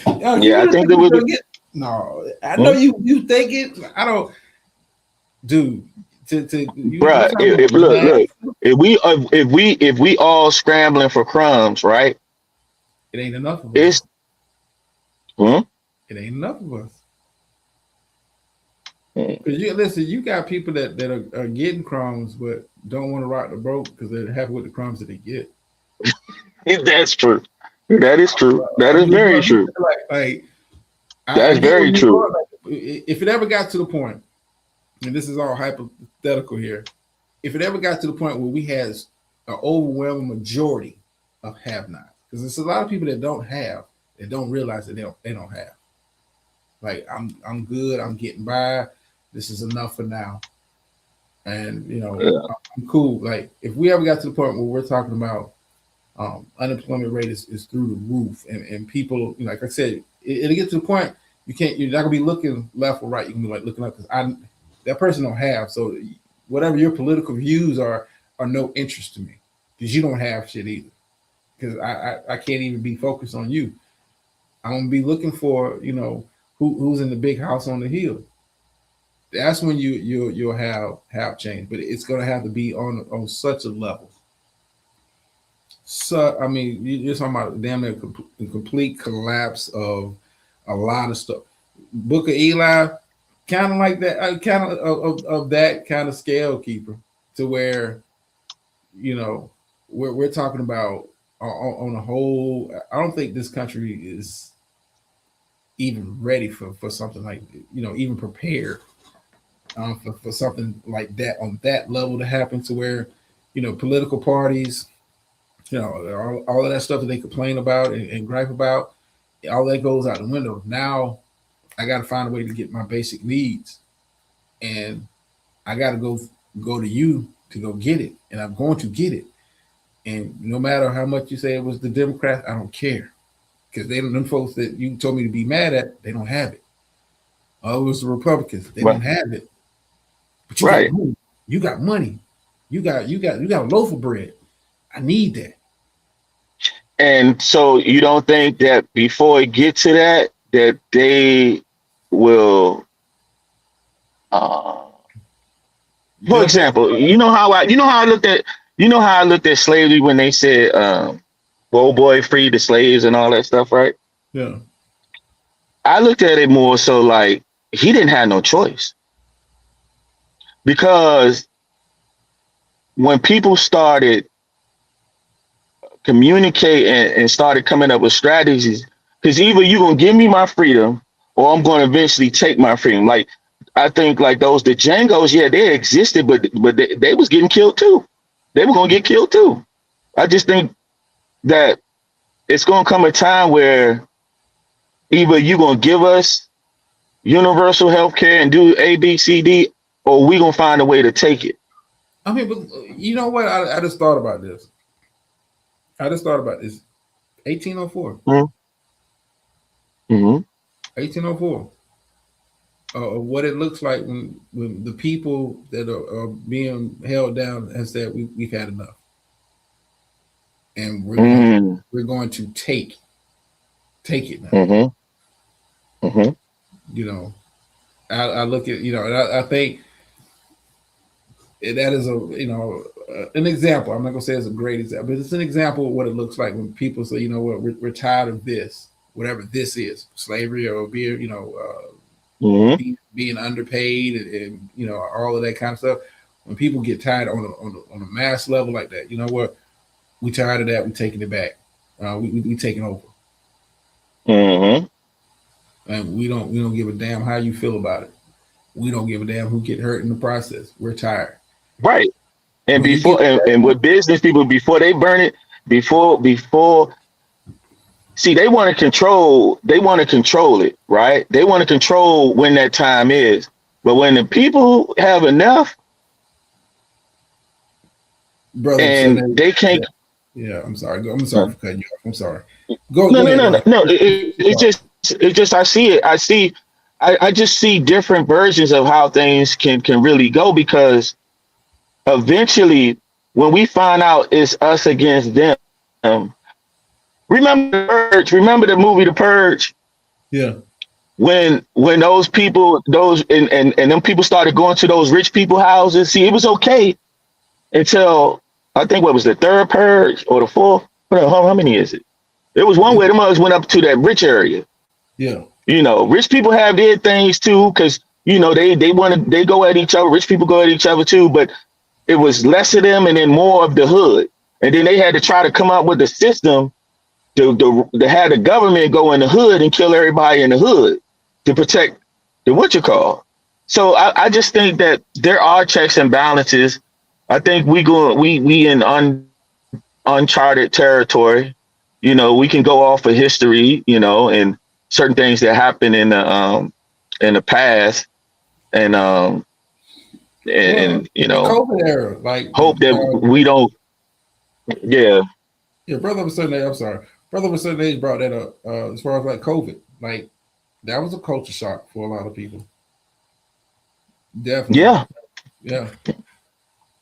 Yo, you yeah, I really think think there it's will be. gonna get? No, I know Hmm? you think it. I don't, dude. To you Bruh, talking if about look, massive? if we all scrambling for crumbs, right? It ain't enough of us. It's hmm? It ain't enough of us. Because you listen, you got people that are getting crumbs but don't want to rock the boat because they're happy with the crumbs that they get. That's true. That is true. That I is mean, very bro, true. like I That's get where very you're true. going. Like, if it ever got to the point, and this is all hypothetical here, if it ever got to the point where we had an overwhelming majority of have-nots, because there's a lot of people that don't have, that don't realize that they don't have. Like, I'm good. I'm getting by. This is enough for now, and Yeah. I'm cool. Like, if we ever got to the point where we're talking about unemployment rate is through the roof, and people, like I said, it'll get to the point you're not gonna be looking left or right. You can be like looking up because I that person don't have, so whatever your political views are no interest to me because you don't have shit either. Because I can't even be focused on you. I'm gonna be looking for who's in the big house on the hill. That's when you'll have change, but it's gonna have to be on such a level. So I mean, you're talking about damn near complete collapse of a lot of stuff. Book of Eli, kind of like that, kind of that kind of scale keeper, to where we're talking about on a whole. I don't think this country is even ready for something like even prepared for something like that on that level to happen, to where political parties, all of that stuff that they complain about and gripe about, all that goes out the window. Now I got to find a way to get my basic needs, and I got to go to you to go get it, and I'm going to get it. And no matter how much you say it was the Democrats, I don't care, because they don't. Them folks that you told me to be mad at, they don't have it. Oh, it was the Republicans, they Right. don't have it. But you got Right. money. You got money. You got a loaf of bread. I need that. And so you don't think that before it get to that, that they will, uh, for They'll make example, you know how I looked at slavery when they said, "Old boy free the slaves" and all that stuff, right? yeah. I looked at it more so like he didn't have no choice, because when people started communicate and started coming up with strategies, because either you're gonna give me my freedom or I'm gonna eventually take my freedom. Like, I think like the Django's, yeah, they existed, but they was getting killed too. They were gonna get killed too. I just think that it's gonna come a time where either you're gonna give us universal health care and do A, B, C, D, or we gonna find a way to take it. I mean, but you know what? I just thought about this. I just thought about this. 1804. Mm-hmm. 1804. What it looks like when the people that are being held down has said we've had enough, and Mm-hmm. we're going to take it now. Mm-hmm. Mm-hmm. You know, I look at and I think that is an example. I'm not gonna say it's a great example, but it's an example of what it looks like when people say, you know what, we're tired of this, whatever this is, slavery or being Mm-hmm. being underpaid and all of that kind of stuff. When people get tired on a mass level like that, you know what, we tired of that. We taking it back. We taking over, Mm-hmm. and we don't give a damn how you feel about it. We don't give a damn who get hurt in the process. We're tired. Right. And When you get before and with business people, before they burn it, before see, they want to control it, right? They want to control when that time is. But when the people have enough brother and Sunday, they can't. yeah, I'm sorry. I'm uh, sorry for cutting you off. I'm sorry. Go no, go no, ahead. no, Go no, ahead. no. It's just I see it. I just see different versions of how things can really go, because eventually when we find out it's us against them. Remember the Purge? Remember the movie The Purge? Yeah. When those people, and them people started going to those rich people houses. See, it was okay until I think what was the third purge or the fourth? How many is it? There was one where the mothers went up to that rich area. Yeah. Rich people have their things too, because they go at each other. Rich people go at each other too, but it was less of them and then more of the hood. And then they had to try to come up with a system to have the government go in the hood and kill everybody in the hood to protect the what you call. So I just think that there are checks and balances. I think we in uncharted territory. We can go off of history, and certain things that happened in the past, and Well, the and COVID era, like hope that we don't. Yeah. yeah, brother of a certain age. I'm sorry, brother of a certain age brought that up. As far as like COVID, like that was a culture shock for a lot of people. Definitely, Yeah. yeah.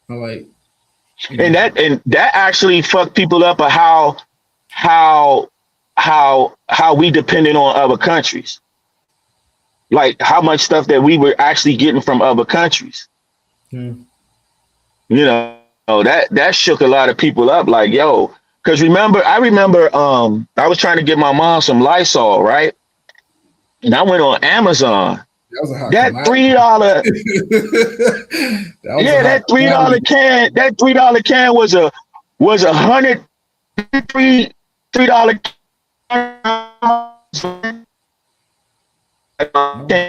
Like And that actually fucked people up of how we depended on other countries, like how much stuff that we were actually getting from other countries. yeah. That shook a lot of people up, like, yo, because I remember I was trying to get my mom some Lysol, right? And I went on Amazon. That was a hot That commodity. $3 That was a yeah, hot that $3 commodity. can, was a $103 can.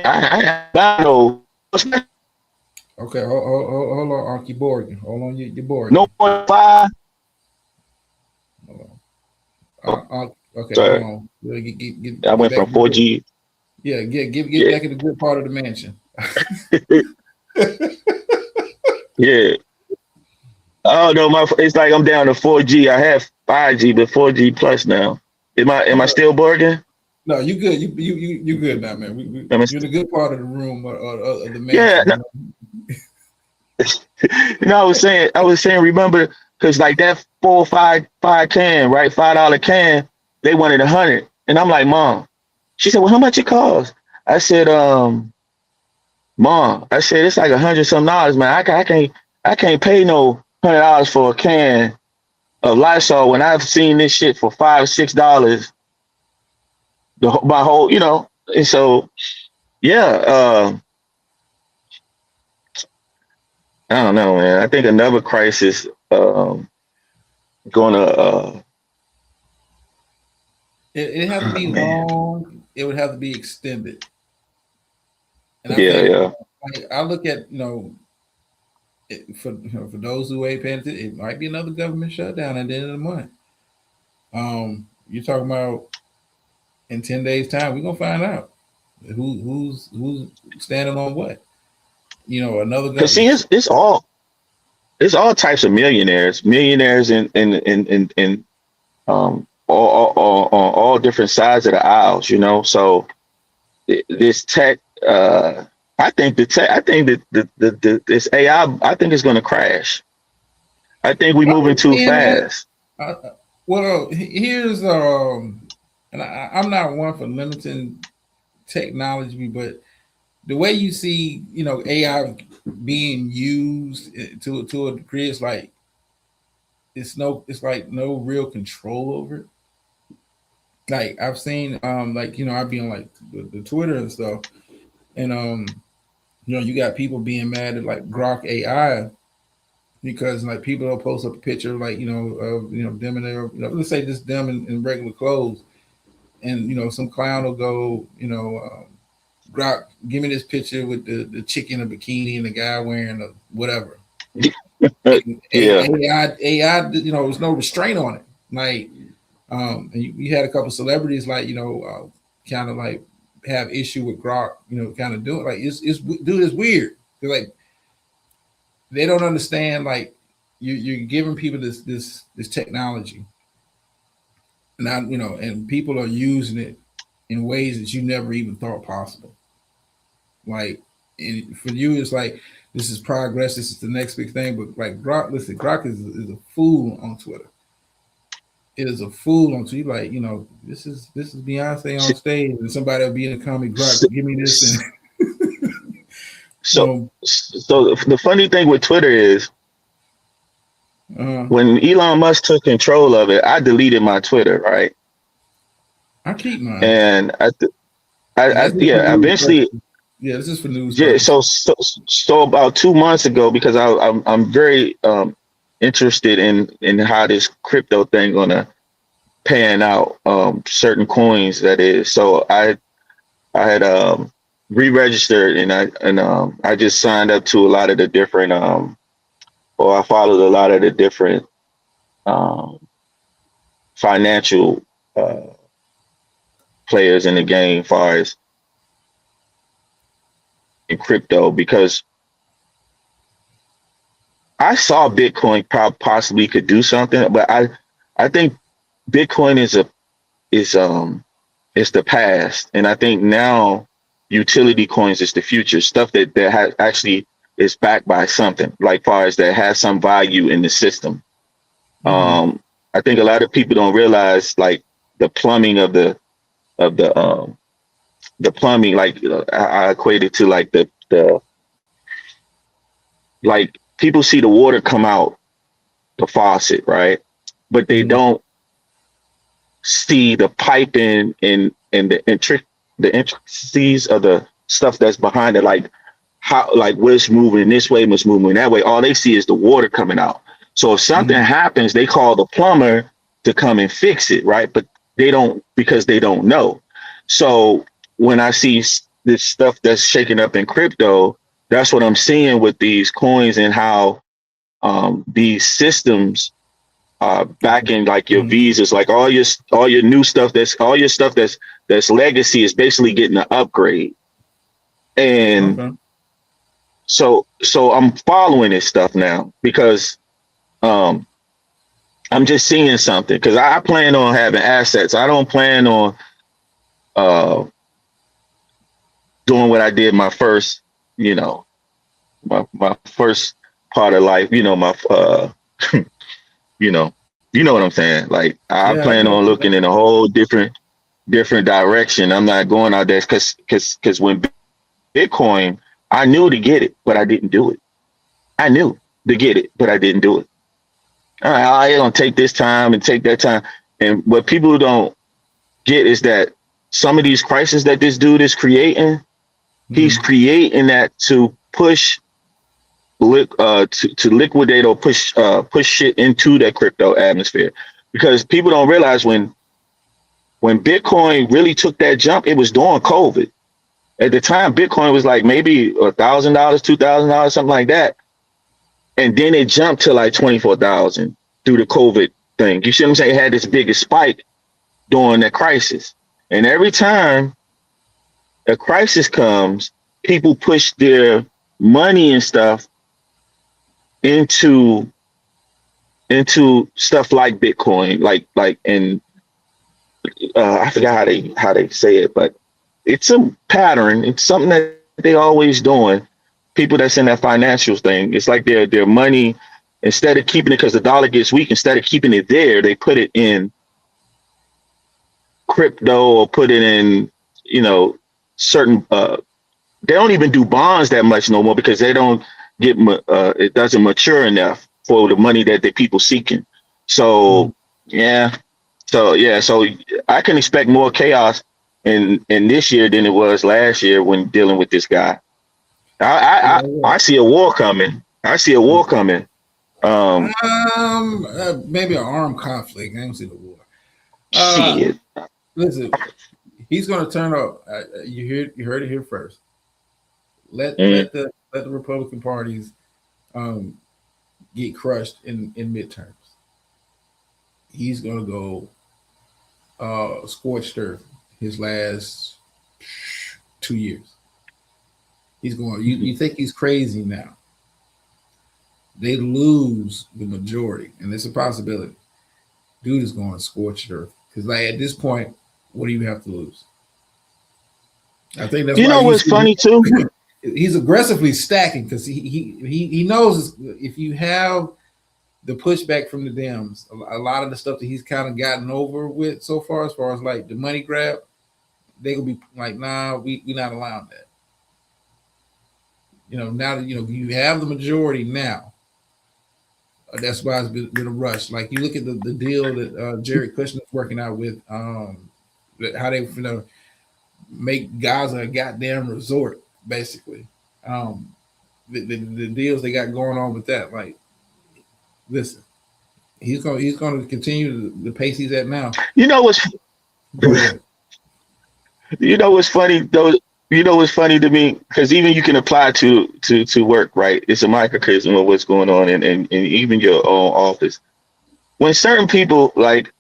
I no Okay, hold on, Anki Borg. Hold on, your board. no 5. Hold on. Okay, Sorry. hold on. Get I went back from to the good. 4G. Yeah, get Yeah. back in the good part of the mansion. Yeah. Oh no, it's like I'm down to 4G. I have 5G, but 4G plus now. Am I still bargaining? No, you good. You good now, man. You're in the good part of the room or of the Yeah. mansion. No, I was saying, remember, because like that 5 can, right? $5 can, they wanted 100, and I'm like, Mom. She said, well, how much it costs? I said, Mom, I said it's like $100 some dollars, man. I can't pay no $100 for a can of Lysol when I've seen this shit for $5-6. My whole, and so yeah. I don't know, man. I think another crisis gonna. It has to be Man. long. It would have to be extended. And I Yeah, think yeah. like, I look at for those who ain't paying attention, it might be another government shutdown at the end of the month. You're talking about in 10 days' time, we're gonna find out who's standing on what. Another Cause see, government. it's all types of millionaires, and on all different sides of the aisles, you know. So this tech, I think the tech, I think that this AI, I think it's going to crash. I think we're I moving too understand that. fast. Well, here's and I'm not one for limiting technology, but the way you see, AI being used to a degree, it's like it's like no real control over it. Like I've seen, like I've been like the Twitter and stuff, and you got people being mad at like Grok AI because like people will post up a picture like of them in their let's say just them in regular clothes, and some clown will go Grok, give me this picture with the chick in a bikini and the guy wearing a whatever. And Yeah, AI, there's no restraint on it. Like, and you had a couple celebrities like, kind of like have issue with Grok, kind of doing like it's dude, it's weird. They're like they don't understand like you're giving people this technology, and and people are using it in ways that you never even thought possible. Like, and for you, it's like this is progress. This is the next big thing. But like Grok, listen, Grok is a fool on Twitter. It is a fool on Twitter. Like this is Beyonce on stage, and somebody will be in the comment, Grok, give me this, and you so know, so the funny thing with Twitter is uh, when Elon Musk took control of it, I deleted my Twitter, right? I keep mine, And and that's just for yeah, news eventually, purposes. Yeah, this is for news yeah. purposes. So about 2 months ago, because I'm very interested in how this crypto thing gonna pan out, certain coins that is. So I had re-registered, and I just signed up to a lot of the different or I followed a lot of the different um financial uh players in the game, as far as in crypto, because I saw Bitcoin possibly could do something, but I think Bitcoin is the past, and I think now utility coins is the future, stuff that has actually is backed by something, like far as that has some value in the system. Mm-hmm. I think a lot of people don't realize like the plumbing of the plumbing, like I equate it to like the like people see the water come out the faucet, right? But they Mm-hmm. don't see the piping and the intricacies of the stuff that's behind it, like how like what's moving this way, what's moving that way. All they see is the water coming out. So if something Mm-hmm. happens, they call the plumber to come and fix it, right? But they don't, because they don't know. So when I see this stuff that's shaking up in crypto, that's what I'm seeing with these coins, and how these systems back in like your Mm-hmm. visas, like all your new stuff, that's all your stuff that's legacy is basically getting an upgrade. And Okay. so I'm following this stuff now because um I'm just seeing something, because I plan on having assets. I don't plan on uh doing what I did my first, you know, my first part of life, my you know what I'm saying? Like I Yeah, I plan got on you. looking in a whole different direction. I'm not going out there because when Bitcoin, I knew to get it, but I didn't do it. I knew to get it, but I didn't do it. All right, I'm gonna take this time and take that time. And what people don't get is that some of these crises that this dude is creating, he's Mm-hmm. creating that to push to liquidate or push shit into that crypto atmosphere. Because people don't realize when Bitcoin really took that jump, it was during COVID. At the time, Bitcoin was like maybe $1,000, $2,000, something like that, and then it jumped to like 24,000 through the COVID thing. You see what I'm saying? It had this biggest spike during that crisis, and every time a crisis comes, people push their money and stuff into into stuff like Bitcoin, and I forgot how they say it, but it's a pattern. It's something that they always doing. People that's in that financial thing, it's like their money, instead of keeping it because the dollar gets weak, instead of keeping it there, they put it in crypto or put it in, certain. They don't even do bonds that much no more because they don't get it doesn't mature enough for the money that the people seeking. So yeah, so I can expect more chaos in this year than it was last year when dealing with this guy. I see a war coming. I see a war coming. Maybe an armed conflict. I don't see the war. Shit. Listen, he's going to turn up. You heard it here first. Let the Republican parties get crushed in midterms. He's going to go scorched earth his last 2 years. He's going. You think he's crazy now? They lose the majority, and it's a possibility. Dude is going scorched earth because, like, at this point, what do you have to lose? I think that's. You know what's funny too? He's aggressively stacking because he knows if you have the pushback from the Dems, a lot of the stuff that he's kind of gotten over with so far, as like the money grab, they will be like, nah, we not allowing that. Now that you have the majority now, that's why it's been a rush. Like you look at the deal that Jared Kushner's working out with, how they make Gaza a goddamn resort, basically. The deals they got going on with that, like, listen, he's going to continue the pace he's at now. You know what's funny though. You know what's funny to me, because even you can apply to work, right? It's a microcosm of what's going on in even your own office. When certain people, like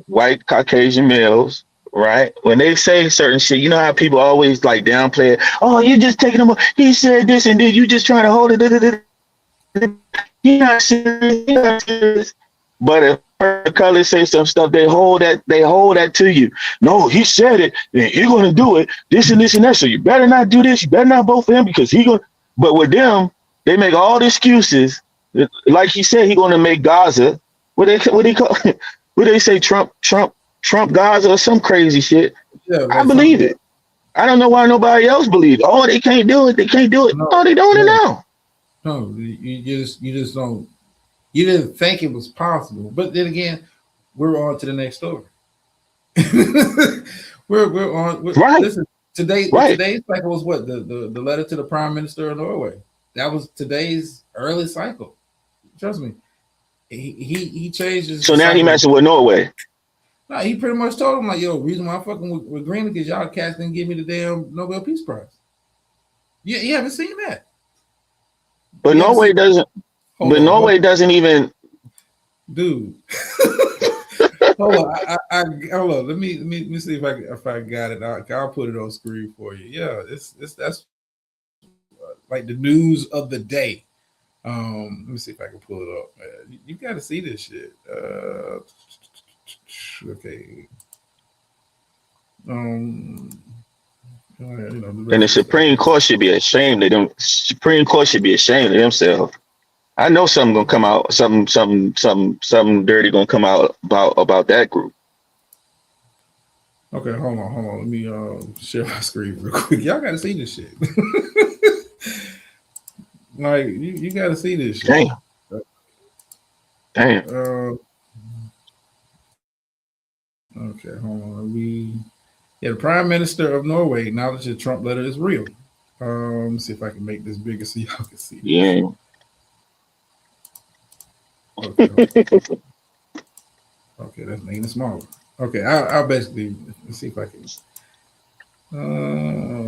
white Caucasian males, right? When they say certain shit, you know how people always like downplay it. Oh, you just taking them. He said this and then you just trying to hold it. You're not serious. But if her color say some stuff, they hold that to you. No, he said it, and he's gonna do it. This and this and that. So you better not do this. You better not vote for him because he gonna. But with them, they make all the excuses. Like he said, he gonna make Gaza. What they call? What they say? Trump Gaza or some crazy shit. Yeah, I believe it. I don't know why nobody else believes it. Oh, they can't do it. They can't do it. No, they doing it now. No, you just don't. You didn't think it was possible, but then again, we're on to the next story. we're on. Right. Listen, today's cycle was what the letter to the Prime Minister of Norway. That was today's early cycle. Trust me, he changed his. So now he messing with Norway. No, he pretty much told him like, yo, reason why I'm fucking with Greenland because y'all cats didn't give me the damn Nobel Peace Prize. You haven't seen that. But Norway doesn't. But Norway doesn't even. Dude. Hold on. Hold on. Let me see if I got it. I'll put it on screen for you. Yeah, that's like the news of the day. Let me see if I can pull it up. You got to see this shit. Okay. And the Supreme Court should be ashamed of them. Supreme Court should be ashamed of themselves. I know something gonna come out. Something dirty gonna come out about that group. Okay, hold on. Let me share my screen real quick. Y'all gotta see this shit. Like you gotta see this shit. Damn. Okay, hold on. The Prime Minister of Norway acknowledged the Trump letter is real. Let me see if I can make this bigger so y'all can see. Yeah. Okay, that's making it smaller. Okay, I'll basically let's see if I can.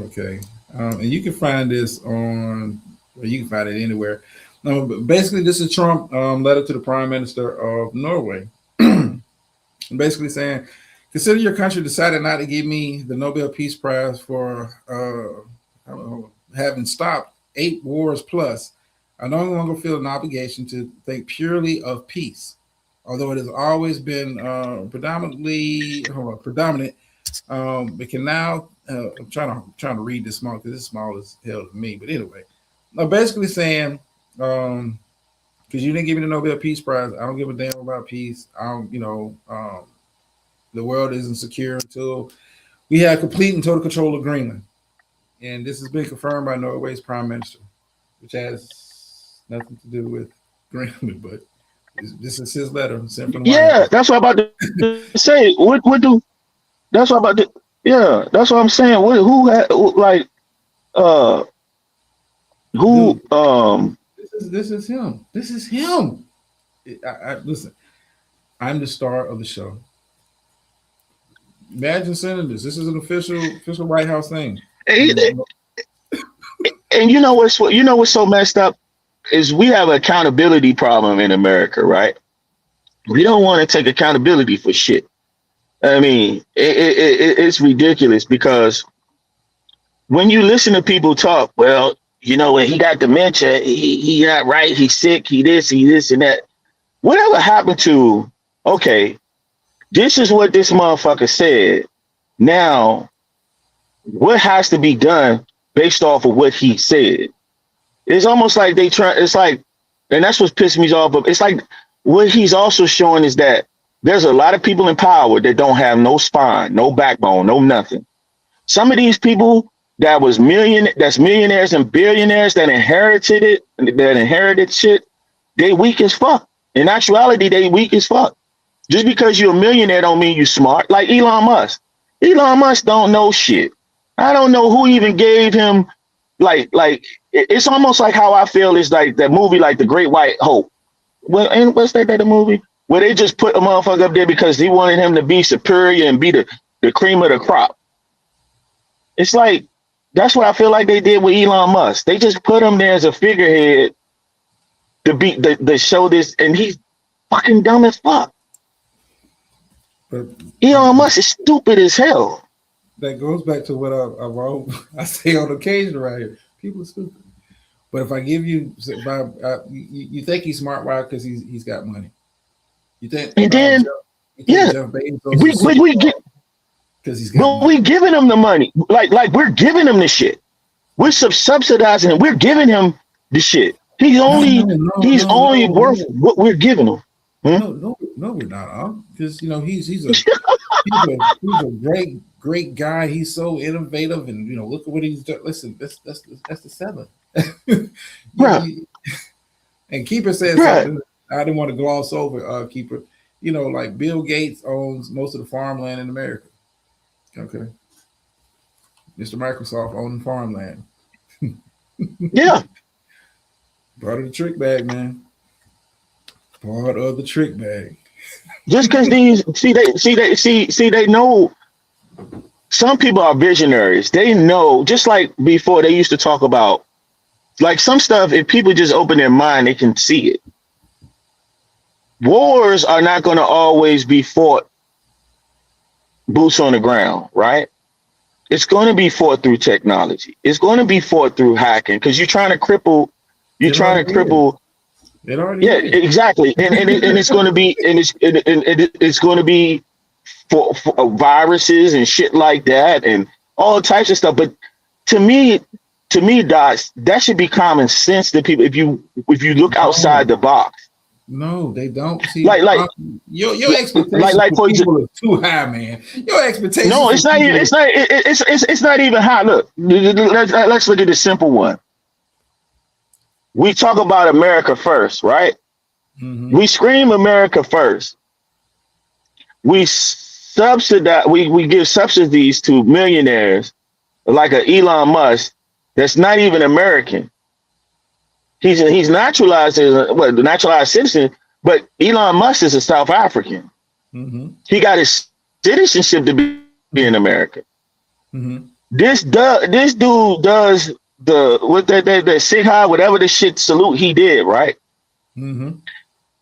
Okay, and you can find this on. Well, you can find it anywhere. But basically, this is Trump letter to the Prime Minister of Norway, basically saying, consider your country decided not to give me the Nobel Peace Prize for having stopped 8 wars plus I no longer feel an obligation to think purely of peace, although it has always been predominant. It can now. I'm trying to read this small because this small as hell to me. But anyway, I'm basically saying, because you didn't give me the Nobel Peace Prize, I don't give a damn about peace. I don't, the world isn't secure until we have complete and total control of Greenland, and this has been confirmed by Norway's prime minister, which has nothing to do with Greenland, but this is his letter sent from the White Yeah, House. that's what I'm about to say. What do? That's what I'm about to. Yeah, that's what I'm saying. What? Like? Uh, who? Dude, this is him. This is him. Listen. I'm the star of the show. Imagine sending this. This is an official White House thing. And, and you know what's so messed up is we have an accountability problem in America, right? We don't want to take accountability for shit. I mean, it's ridiculous because when you listen to people talk, well, when he got dementia, he not right, he's sick, he this and that. Whatever happened to, okay, this is what this motherfucker said. Now, what has to be done based off of what he said? It's almost like it's like, and that's what pissed me off. It's like what he's also showing is that there's a lot of people in power that don't have no spine, no backbone, no nothing. Some of these people that's millionaires and billionaires that inherited shit, they weak as fuck. In actuality, they weak as fuck. Just because you're a millionaire don't mean you smart. Like Elon Musk. Elon Musk don't know shit. I don't know who even gave him like it's almost like how I feel is like that movie, like The Great White Hope. Well, and what's that movie? Where they just put a motherfucker up there because he wanted him to be superior and be the cream of the crop. It's like that's what I feel like they did with Elon Musk. They just put him there as a figurehead to show this, and he's fucking dumb as fuck. But Elon Musk is stupid as hell. that goes back to what I say on occasion right here. People are stupid. But if I give you, you think he's smart, why? Because he's got money. You think, and then Jeff Bezos because he's got money. We giving him the money, like we're giving him the shit. We're subsidizing him. We're giving him the shit. He's only worth what we're giving him. No, we're not. Because he's a great guy. He's so innovative, and look at what he's done. Listen, that's the seventh. Right. And Keeper said something I didn't want to gloss over. Keeper, like Bill Gates owns most of the farmland in America. Okay, Mr. Microsoft owning farmland. Yeah. Part of the trick bag, man. Part of the trick bag. Just because they know. Some people are visionaries. They know, just like before they used to talk about, like some stuff, if people just open their mind, they can see it. Wars are not going to always be fought boots on the ground, right? It's going to be fought through technology. It's going to be fought through hacking because you're trying to cripple. It already is. Exactly, and it's going to be it's going to be for viruses and shit like that and all types of stuff. But to me, Dots, that should be common sense to people. If you look outside the box. No, they don't see. Like your expectations for people are too high, man. Your expectations. No, it's not even. It's not even high. Look, let's look at the simple one. We talk about America first, right? Mm-hmm. We scream America first. We subsidize. We give subsidies to millionaires like a Elon Musk that's not even American. He's naturalized as the naturalized citizen, but Elon Musk is a South African. Mm-hmm. He got his citizenship to be in America. Mm-hmm. This dude does the Sig Heil, whatever the shit salute he did, right? Mm-hmm.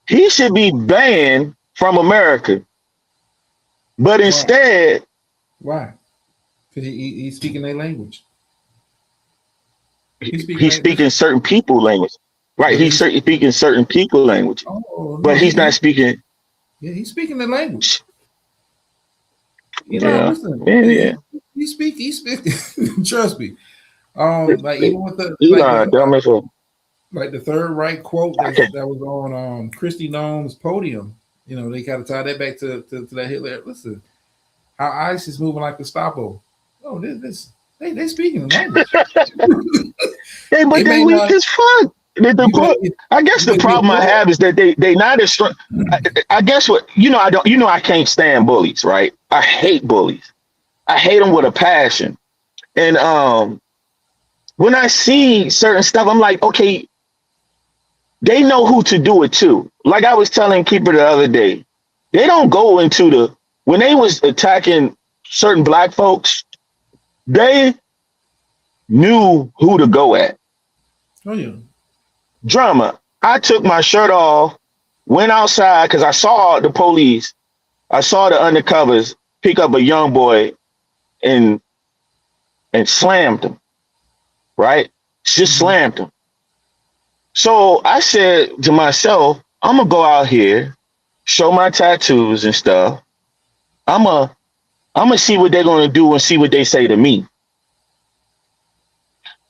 He should be banned from America, but instead, why? Because he's speaking their language. He's speaking certain people language. Right. He's speaking certain people language, Oh but no, he's not speaking. he's speaking the language. Eli, Yeah. listen, Yeah. he speak. Trust me. Like even with the Eli, dumb as hell. like the third right quote I can. that was on Christy Noem's podium. You know, they kind of tie that back to that Hitler. Listen, how ICE is moving like the Gestapo. Oh, they speaking the language. Hey, but It they may weak not. as fuck. You may get, I guess you the may get problem I more. have is that they not as strong. I guess what I don't. I can't stand bullies. Right. I hate bullies. I hate them with a passion. And when I see certain stuff, I'm like, okay, they know who to do it to. Like I was telling Keeper the other day, they don't go into when they was attacking certain black folks, they knew who to go at. Oh yeah. Drama. I took my shirt off, went outside because I saw the police. I saw the undercovers pick up a young boy and slammed him. Right? Just slammed him. So I said to myself, I'm gonna go out here, show my tattoos and stuff. I'm gonna see what they're gonna do and see what they say to me.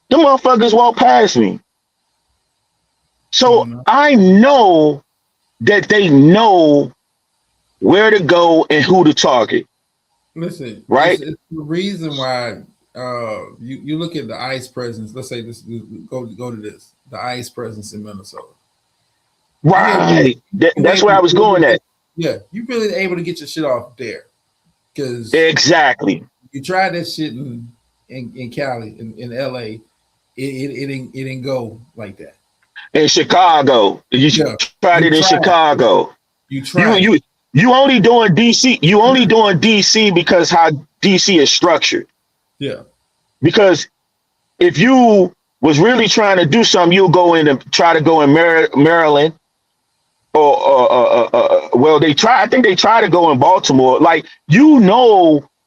The motherfuckers walk past me. Oh So no. I know that they know where to go and who to target, Listen, right? it's the reason why you look at the ICE presence. Let's say this go to this the ICE presence in Minnesota. You able Right. you That's where able I to was really going get, at. yeah, you really able to get your shit off there because Exactly. you tried that shit in Cali in LA. It didn't go like that. In Chicago. You Yeah, tried you it in tried. Chicago. You You tried. you you only doing DC. You only doing DC because how DC is structured. Yeah. Because if you was really trying to do something, you'll go in and try to go in Maryland well, they try. I think they try to go in Baltimore. Like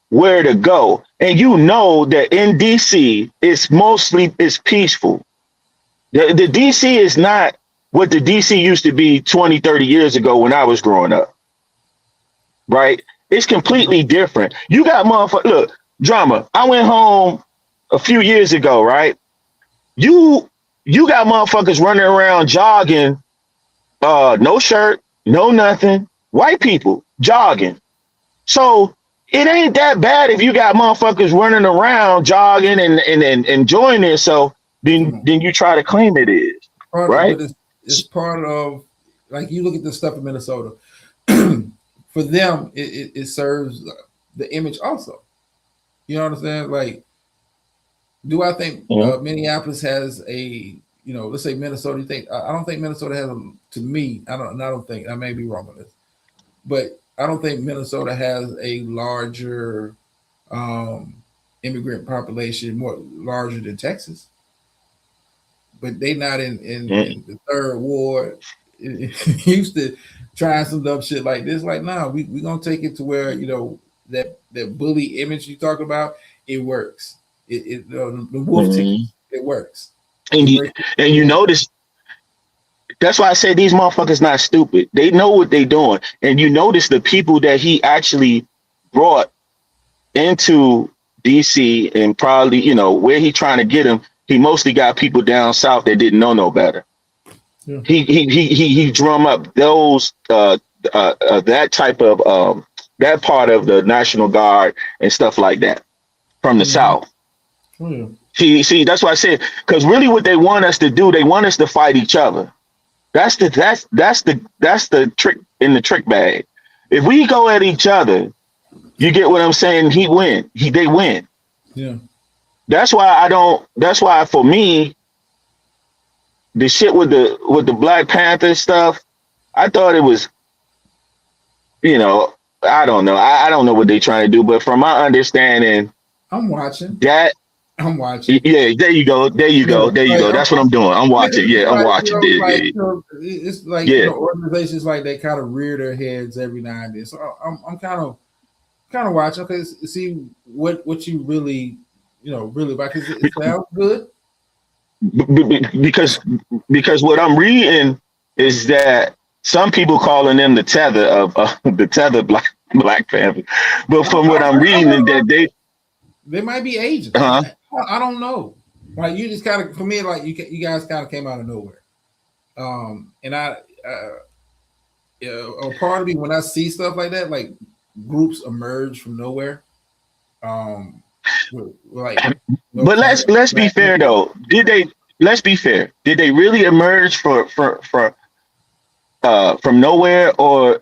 where to go, and that in DC it's peaceful. The DC is not what the DC used to be 20, 30 years ago when I was growing up. Right? It's completely different. You got motherfucker. Look, drama. I went home a few years ago. Right? You you got motherfuckers running around jogging, no shirt, no nothing. White people jogging. So it ain't that bad if you got motherfuckers running around jogging and enjoying themselves. Come on. Then you try to claim it is right. But it's part of like you look at the stuff in Minnesota. For them, it serves the image also. You know what I'm saying? Like, do I think Mhm. Minneapolis has let's say Minnesota? You think I don't think Minnesota has to me. I don't think I may be wrong on this, but I don't think Minnesota has a larger um, immigrant population, more larger than Texas. But they not in the third ward. Used to try some dumb shit like this. Like, nah, we gonna take it to where that bully image you talk about. It works. The wolf tickets. Mhm. It works. And It you breaks and you down. notice that's why I say these motherfuckers not stupid. They know what they doing, and you notice the people that he actually brought into DC and probably where he trying to get them. He mostly got people down south that didn't know no better. Yeah. He drum up those that type of that part of the National Guard and stuff like that from the Mm-hmm. south. Oh, yeah. See, that's why I said because really what they want us to do, they want us to fight each other. That's the trick in the trick bag. If we go at each other, you get what I'm saying. They win. Yeah. That's why I don't. That's why for me, the shit with the Black Panther stuff, I thought it was, I don't know. I don't know what they're trying to do, but from my understanding, I'm watching. that I'm watching. yeah, there you go, there you Yeah. go, there you Like go. That's what I'm doing. I'm watching. Yeah, I'm like watching. Yeah, yeah, it's like yeah. organizations like they kind of rear their heads every now and then. So I'm kind of watching. Okay, see what you really really about because it sounds good. because what I'm reading is that some people calling them the tether of the tether Black Panther, but from what I'm reading is that They might be agents. uh, I don't know. Like you just kind of, for me, like you guys kind of came out of nowhere. And a part of me when I see stuff like that, like groups emerge from nowhere. Like, no but let's be Black fair people. though. Let's be fair. Did they really emerge from nowhere, or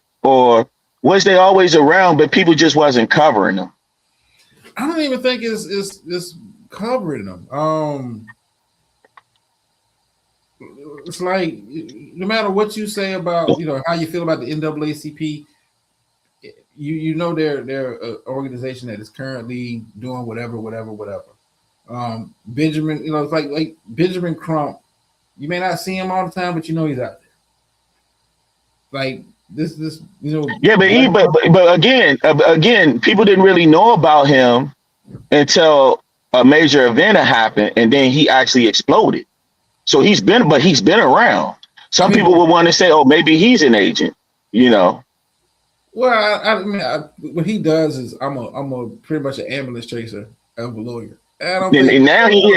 was they always around, but people just wasn't covering them? I don't even think it's covering them. It's like no matter what you say about how you feel about the NAACP, you know they're an organization that is currently doing whatever. Benjamin, it's like Benjamin Crump. You may not see him all the time, but you know he's out there. Like this Yeah, but again, people didn't really know about him until a major event had happened, and then he actually exploded. So he's been around. I Some mean, people would want to say, "Oh, maybe he's an agent," you know. well, I mean, what he does is I'm a pretty much an ambulance chaser of a lawyer. I don't think And now he no,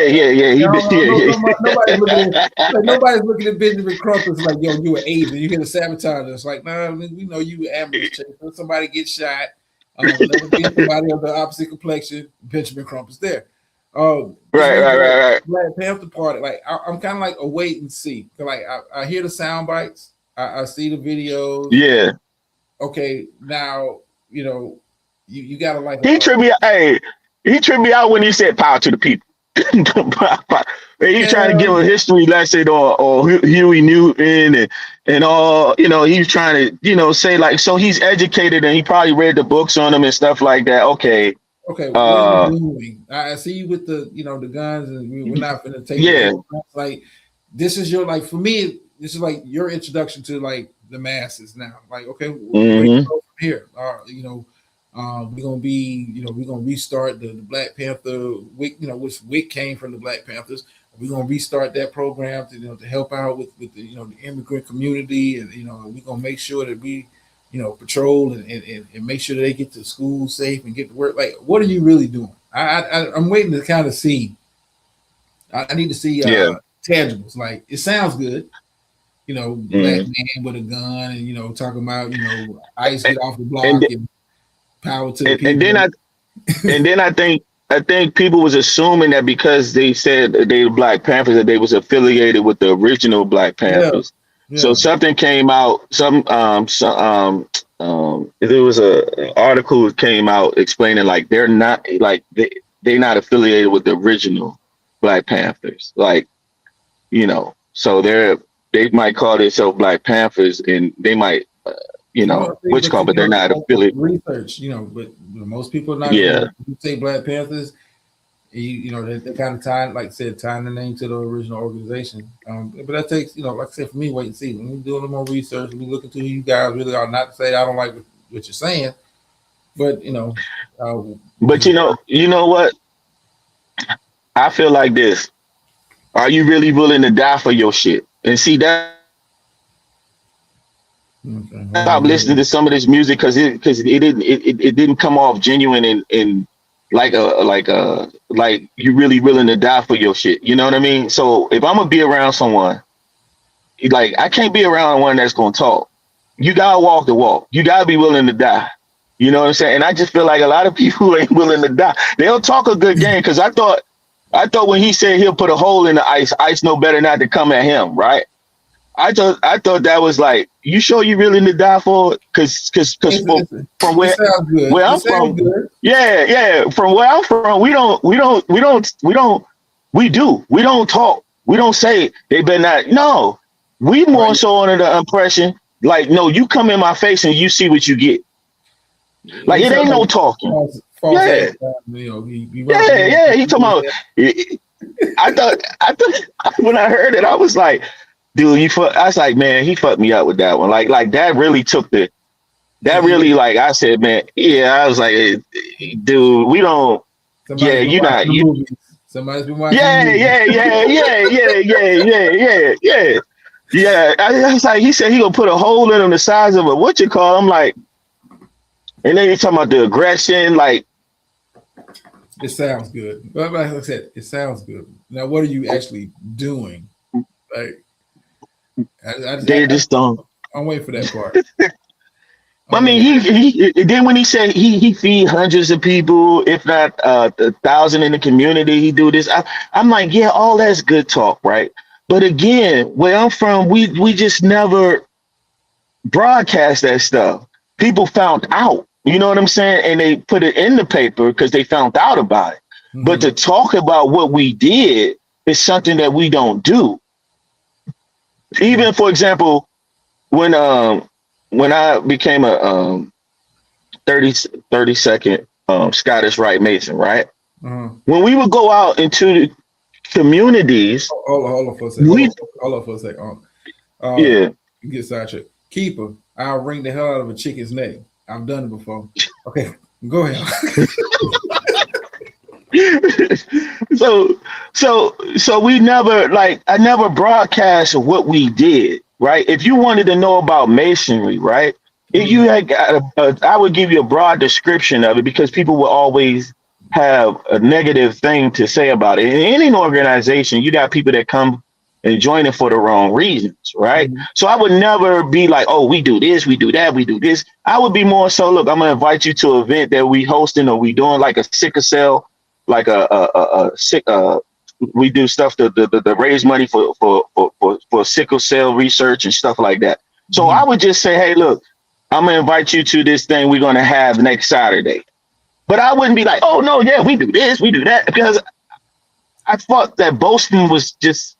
been, no, nobody's looking at Benjamin Crump as like, yo, you an agent. You here to sabotage us. Like, nah, we know you an ambulance chaser. If somebody gets shot, whenever there's somebody of the opposite complexion, Benjamin Crump is there. This new right. Black Panther Party, like I'm kind of like a wait and see. Like I hear the sound bites, I see the videos. Yeah, Okay, now you gotta like he tripped me. Hey, he tripped me out when he said "power to the people." He's trying to give a history lesson or Huey Newton and all. He's trying to say like, so he's educated and he probably read the books on them and stuff like that. Okay. Okay, what are you doing? I see you with the the guns, and we're not going to take Yeah. like this is your like for me. This is like your introduction to like the masses now. Like, okay, where do you go from here? We're gonna be we're gonna restart the Black Panther which Wick came from the Black Panthers. We're gonna restart that program to help out with the the immigrant community, and we're gonna make sure that we patrol and make sure that they get to school safe and get to work. Like, what are you really doing? I'm waiting to kind of see. I need to see tangibles. Like, it sounds good, black man with a gun and talking about ICE get off the block and power to the people. And then I think people was assuming that because they said that they were Black Panthers that they was affiliated with the original Black Panthers. Yeah. So something came out. There was an article that came out explaining like they're not they're not affiliated with the original Black Panthers. Like, so they might call themselves Black Panthers and they might but they're not affiliated. Research, but most people are not. Yeah. You say Black Panthers, they kind of tying the name to the original organization. But that takes, like I said, for me, wait and see. When we do a little more research, we look into who you guys really are. Not to say I don't like what you're saying, but But you know what? I feel like this. Are you really willing to die for your shit? And see that. Okay. Stop listening to some of this music because it didn't come off genuine and like you really willing to die for your shit. You know what I mean? So if I'm gonna be around someone, like I can't be around one that's gonna talk. You gotta walk the walk. You gotta be willing to die. You know what I'm saying? And I just feel like a lot of people ain't willing to die. They'll talk a good game because I thought when he said he'll put a hole in the ice know better not to come at him, right? I thought that was like, you sure you really need to die for it? Because from where I'm from, from where I'm from, we don't talk, we don't say they better not. No, we more so under the impression like, no, you come in my face and you see what you get. Like it ain't no talking. Yeah. He talking about. I thought when I heard it, I was like, dude, I was like, man, he fucked me up with that one. Like that really took really like I said, man, yeah, I was like, dude, we don't. Yeah, you not. Somebody's been watching. Yeah. I was like, he said he gonna put a hole in him the size of a what you call. I'm like, and then he's talking about the aggression, like. It sounds good. But like I said, it sounds good. Now, what are you actually doing? Like, They just don't. I'm waiting for that part. I mean, he then when he said he feed hundreds of people, if not 1,000 in the community, he do this. I'm like, yeah, all that's good talk, right? But again, where I'm from, we just never broadcast that stuff. People found out, you know what I'm saying, and they put it in the paper because they found out about it. Mm-hmm. But to talk about what we did is something that we don't do. Even, for example, when I became a 30-second Scottish Rite Mason, right? Uh-huh. When we would go out into the communities, hold on for a second. Hold on for a second. Yeah, get sidetracked. Keeper, I'll wring the hell out of a chicken's neck. I've done it before. Okay, go ahead. So we never, like, I never broadcast what we did, right? If you wanted to know about masonry, right? If you had got I would give you a broad description of it because people will always have a negative thing to say about it. In any organization, you got people that come and join it for the wrong reasons, right? Mm-hmm. So I would never be like, oh, we do this, we do that, we do this. I would be more so, look, I'm gonna invite you to an event that we hosting or we doing like a sickle cell, like a sick we do stuff to raise money for sickle cell research and stuff like that. So I would just say, hey, look, I'm gonna invite you to this thing we're gonna have next Saturday. But I wouldn't be like, oh no, yeah, we do this, we do that, because I thought that boasting was just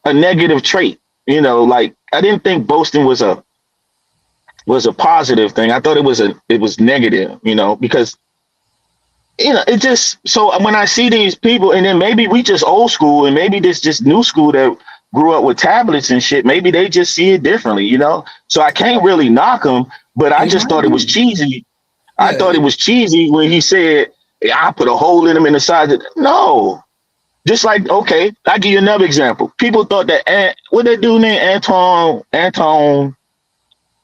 a negative trait. You know, like I didn't think boasting was a positive thing. I thought it was negative, you know, because it just, so when I see these people, and then maybe we just old school and maybe this just new school that grew up with tablets and shit, maybe they just see it differently, you know? So I can't really knock them, but I just thought it was cheesy. Yeah. I thought it was cheesy when he said, hey, I put a hole in him in the side. No. Just like, okay, I'll give you another example. People thought that, what that dude named Anton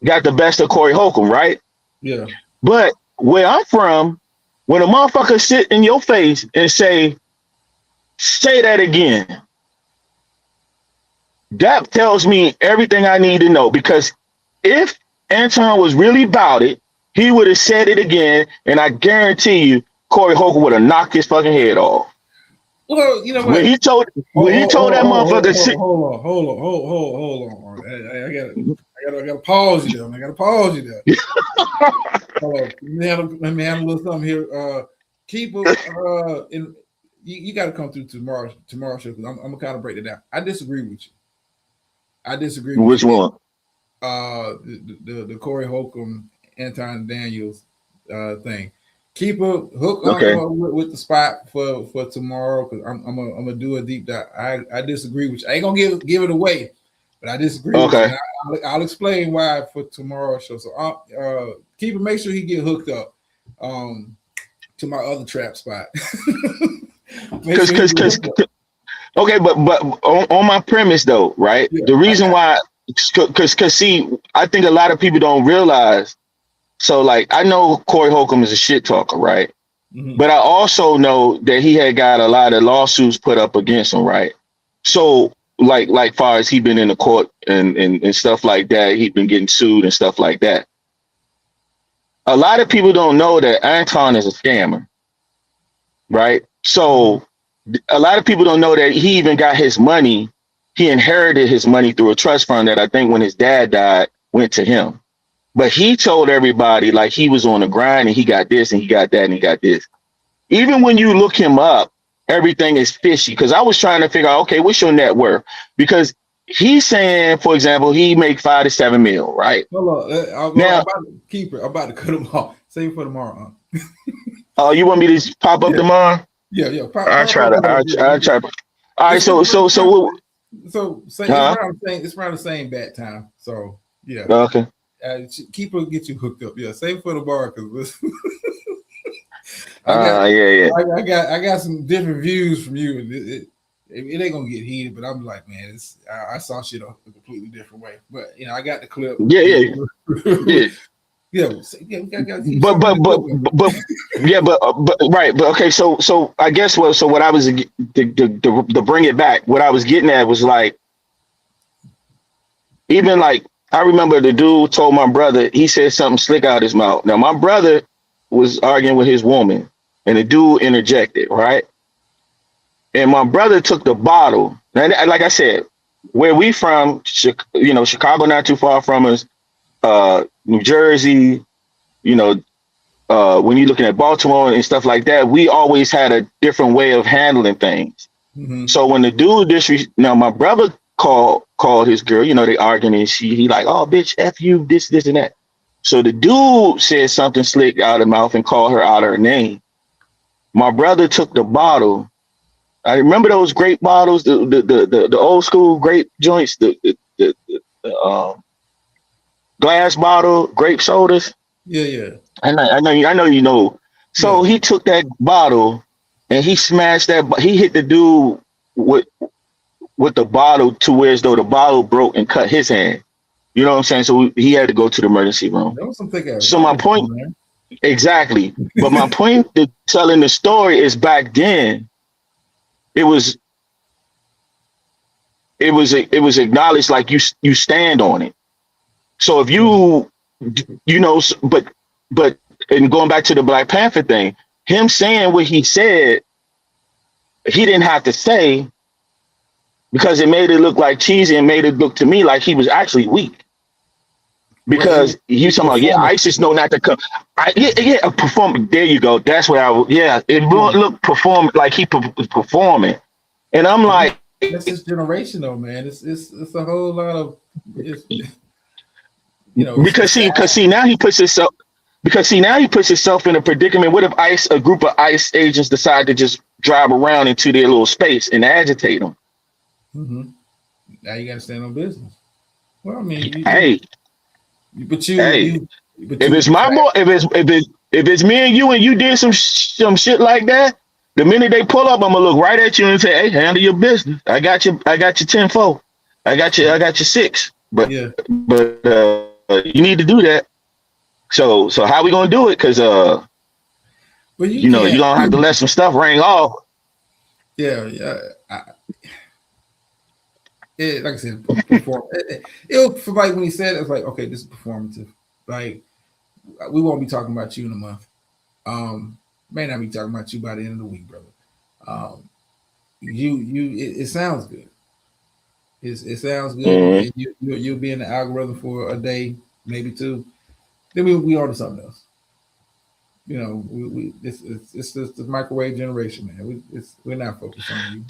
got the best of Corey Holcomb, right? Yeah. But where I'm from, when a motherfucker sit in your face and say that again, that tells me everything I need to know. Because if Anton was really about it, he would have said it again, and I guarantee you, Corey Holcomb would have knocked his fucking head off. Well, you know what? When he told that motherfucker, hold on. I gotta pause you there. I gotta pause you there. Let me have a little something here. Keeper, you got to come through tomorrow show because I'm gonna kind of break it down. I disagree with you. Which one? The Corey Holcomb, Anton Daniels thing. Keep a hook on with the spot for tomorrow because I'm gonna do a deep dive. I disagree with you. I ain't gonna give it away, but I disagree with you. I'll explain why for tomorrow's show. So keep it. Make sure he get hooked up to my other trap spot. Okay, but on my premise though, right? Yeah, the reason why, because see, I think a lot of people don't realize. So, like, I know Corey Holcomb is a shit talker, right? Mm-hmm. But I also know that he had got a lot of lawsuits put up against him, right? So, like far as he been in the court and stuff like that, he's been getting sued and stuff like that. A lot of people don't know that Anton is a scammer, right? So, a lot of people don't know that he even got his money. He inherited his money through a trust fund that I think when his dad died went to him. But he told everybody like he was on the grind and he got this and he got that and he got this. Even when you look him up, everything is fishy. Because I was trying to figure out, okay, what's your net worth? Because he's saying, for example, he make $5 to $7 million, right? Hold on. I'm about to cut him off. Save for tomorrow. Oh, you want me to pop up tomorrow? Yeah. I try. All right. So it's around the same bat time. So yeah. Okay. Keeper get you hooked up. Yeah, save for the bar because I got, Yeah. I got some different views from you, and it ain't gonna get heated. But I'm like, man, I saw shit a completely different way. But I got the clip. Yeah. Yeah, we gotta keep but some of but this but clip. but yeah, but right, but okay, so I guess what I was to bring it back, what I was getting at was like, even like, I remember the dude told my brother, he said something slick out his mouth. Now my brother was arguing with his woman, and the dude interjected, right? And my brother took the bottle, and like I said, where we from, Chicago not too far from us, New Jersey, you know, when you're looking at Baltimore and stuff like that, we always had a different way of handling things. Mm-hmm. So when the dude now my brother called his girl, they arguing, and he like, oh bitch, F you, this and that. So the dude said something slick out of the mouth and called her out of her name. My brother took the bottle. I remember those grape bottles, the old school grape joints, the glass bottle grape sodas. Yeah. I know you know. So Yeah. he took that bottle and he smashed that. He hit the dude with the bottle to where as though the bottle broke and cut his hand. You know what I'm saying? So he had to go to the emergency room. That was some thick ass So my bottle, point, man. exactly. But my point to telling the story is, back then it was acknowledged, like you stand on it. So if but and going back to the Black Panther thing, him saying what he said, he didn't have to say, because it made it look like cheesy and made it look to me like he was actually weak. Well, it was Because you talking about, performance. ISIS know not to come. A perform. There you go. That's what it won't look perform like he was performing, and I'm like, That's this generation, though, man. It's a whole lot of because now he puts himself. Because now he puts himself in a predicament. What if a group of ICE agents decide to just drive around into their little space and agitate them? Mm-hmm. Now you got to stand on business. Well, I mean, Hey, but if it's the my fact, boy, if it's me and you did some shit like that, the minute they pull up, I'm gonna look right at you and say, "Hey, handle your business. I got you 10-4. I got you 6. But yeah. you need to do that. So how we gonna do it? Because Well, you you can't. gonna have to let some stuff ring off. Yeah. Like I said, perform. It for like when he said it, was like, okay, this is performative. Like, we won't be talking about you in a month. May not be talking about you by the end of the week, brother. It sounds good. It sounds good. Mhm. You'll be in the algorithm for a day, maybe two. Then we on to something else. It's just the microwave generation, man. We're not focused on you.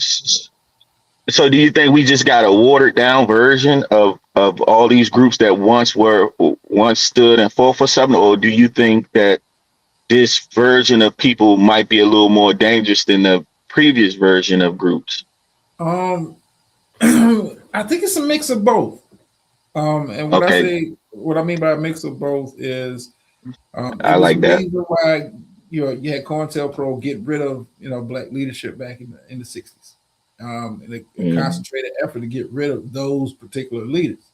So do you think we just got a watered down version of all these groups that once stood and fought for something, or do you think that this version of people might be a little more dangerous than the previous version of groups? Um, I think it's a mix of both. And Okay, what I mean by a mix of both is, it I was a like that. reason why you had COINTELPRO get rid of black leadership back in the '60s, and a Mm, concentrated effort to get rid of those particular leaders.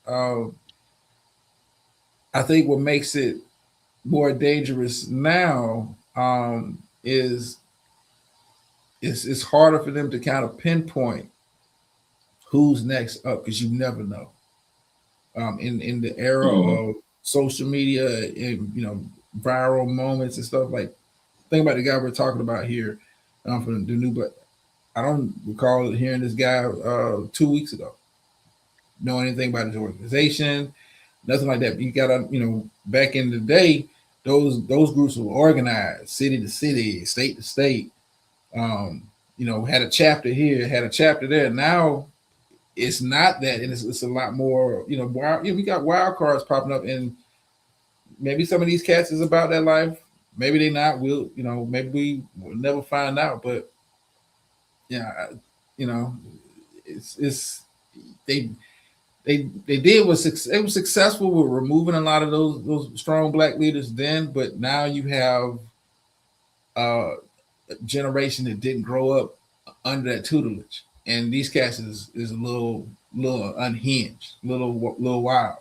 I think what makes it more dangerous now, is it's harder for them to kind of pinpoint who's next up, because you never know. In the era mm, of social media and viral moments and stuff, like, think about the guy we're talking about here, from the new, but I don't recall hearing this guy 2 weeks ago, know anything about his organization, nothing like that. But you gotta, back in the day, those groups were organized, city to city, state to state. Had a chapter here, had a chapter there. Now it's not that, and it's a lot more. We got wild cards popping up, and maybe some of these cats is about that life. Maybe they not. Maybe we will never find out. But yeah, you know, it's they they did was it was successful with removing a lot of those strong black leaders then, but now you have uh, generation that didn't grow up under that tutelage, and these cats is a little unhinged, little wild.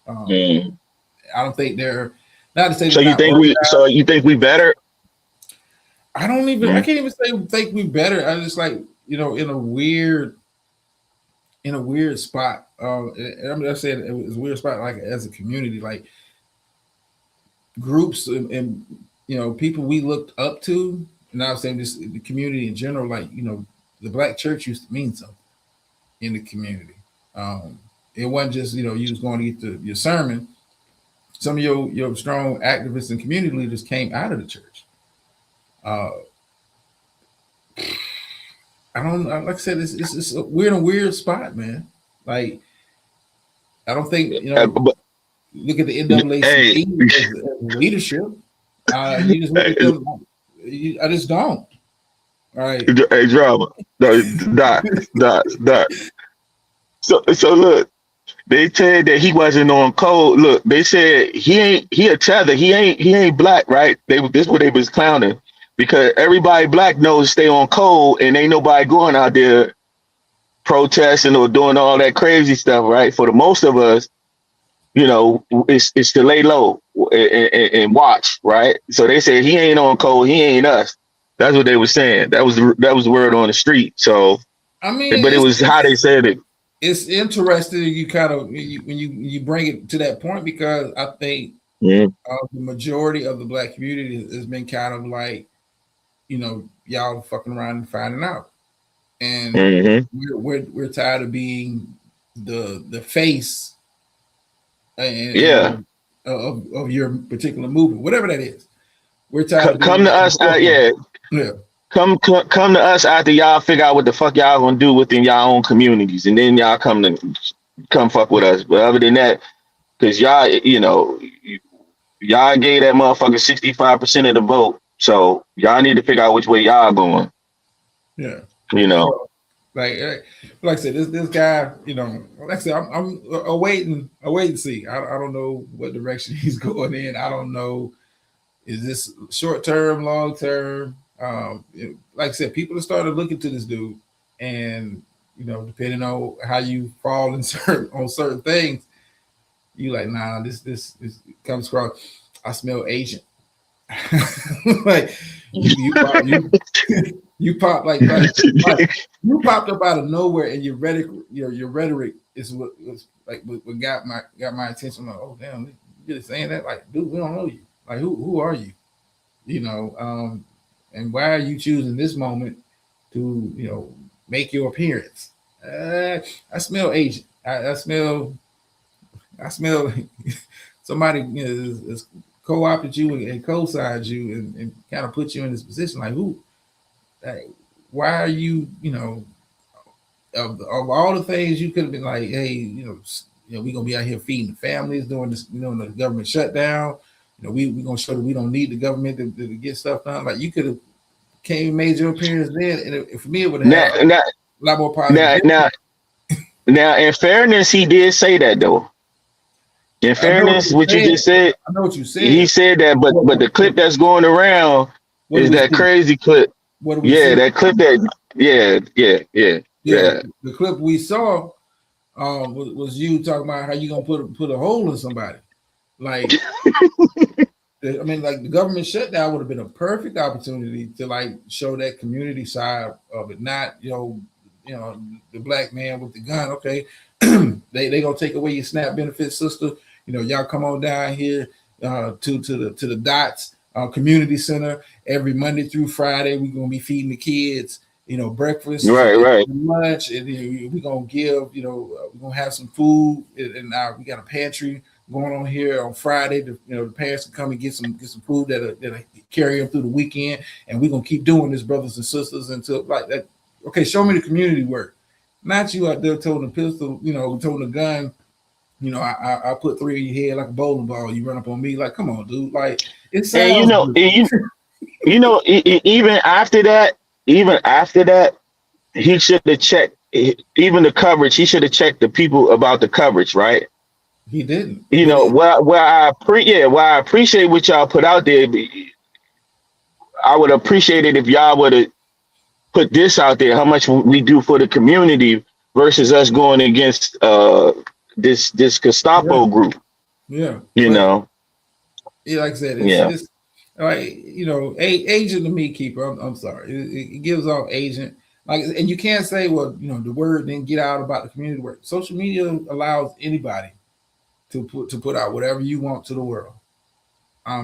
Um, Mm. I don't think they're not to say So they're you not think we? organized. So you think we better? I Mm. can't even say think we better. I just like in a weird spot. And I'm just saying it was a weird spot, like as a community, like groups and people we looked up to. And I'm saying this the community in general, like the black church used to mean something in the community. Um, it wasn't just you was going to get your sermon. Some of your strong activists and community leaders came out of the church. Uh, I don't like I said, we're in a weird spot, man. Like I don't think But look at the hey, NAACP as leadership. You just look at hey, them. I just don't. All right. hey, drama. No, dot. So look, they said that he wasn't on code. Look, they said he a tether. He ain't black, right? This what they was clowning because everybody black knows stay on code and ain't nobody going out there protesting or doing all that crazy stuff, right? For the most of us, it's to lay low and watch, right? So they said he ain't on code, he ain't us. That's what they were saying. That was the word on the street. So, I mean, but it was how they said it. it's interesting. You kind of when you bring it to that point because I think Mm-hmm. the majority of the black community has been kind of like y'all fucking around and finding out, and Mm-hmm. we're tired of being the face Yeah, of your particular movement, whatever that is. We're tired of come being to us. Yeah, yeah. come to us after y'all figure out what the fuck y'all gonna do within y'all own communities, and then y'all come fuck with us. But other than that, because y'all gave that motherfucker 65% of the vote, so y'all need to figure out which way y'all going. Yeah. You know. So, like I said, this guy, like I said, I'm awaiting to see. I don't know what direction he's going in. I don't know. Is this short term, long term? Like I said, people have started looking to this dude, and depending on how you fall in certain things, you like, nah, this comes across. I smell Asian. Like you pop like you popped up out of nowhere, and your rhetoric is what was like what got my attention. Like, oh damn, you really saying that? Like, dude, we don't know you. Like, who are you? And why are you choosing this moment to make your appearance? I smell Asian. I smell somebody is co-opted you and co-signed you and kind of put you in this position. Like, who? Like, why are you? Of all the things you could have been like, hey, we're gonna be out here feeding the families during this, the government shutdown. We gonna show that we don't need the government to get stuff done. Like, you could have came and made your appearance then, and for me, it would have a lot more positive. Now, in fairness, he did say that though. In fairness, what you just said, I know what you said. He said that, but the clip that's going around is that crazy clip. What do we see? Yeah, that clip that. Yeah. The clip we saw was you talking about how you gonna put a hole in somebody. Like, I mean, like the government shutdown would have been a perfect opportunity to like show that community side of it. Not the black man with the gun. Okay, they gonna take away your SNAP benefits, sister. Y'all come on down here to the Dots Community Center every Monday through Friday. We're gonna be feeding the kids, breakfast, right, lunch, and we're gonna give, we're gonna have some food, and we got a pantry going on here on Friday. The parents can come and get some food that'll carry them through the weekend, and we're gonna keep doing this, brothers and sisters, until like that. Okay, show me the community work, not you out there toting a pistol, toting a gun. I put 3 in your head like a bowling ball. You run up on me, like, come on, dude. Like, it sounds even after that, he should have checked even the coverage. He should have checked the people about the coverage, right? He didn't. Where I appreciate what y'all put out there. I would appreciate it if y'all would have put this out there, how much we do for the community versus us going against this Yeah, Gestapo group, yeah. you But know. yeah, like I said, Yeah. it's like agent the meat keeper. I'm sorry, it gives off agent. Like, and you can't say, well, the word didn't get out about the community work. Social media allows anybody to put out whatever you want to the world.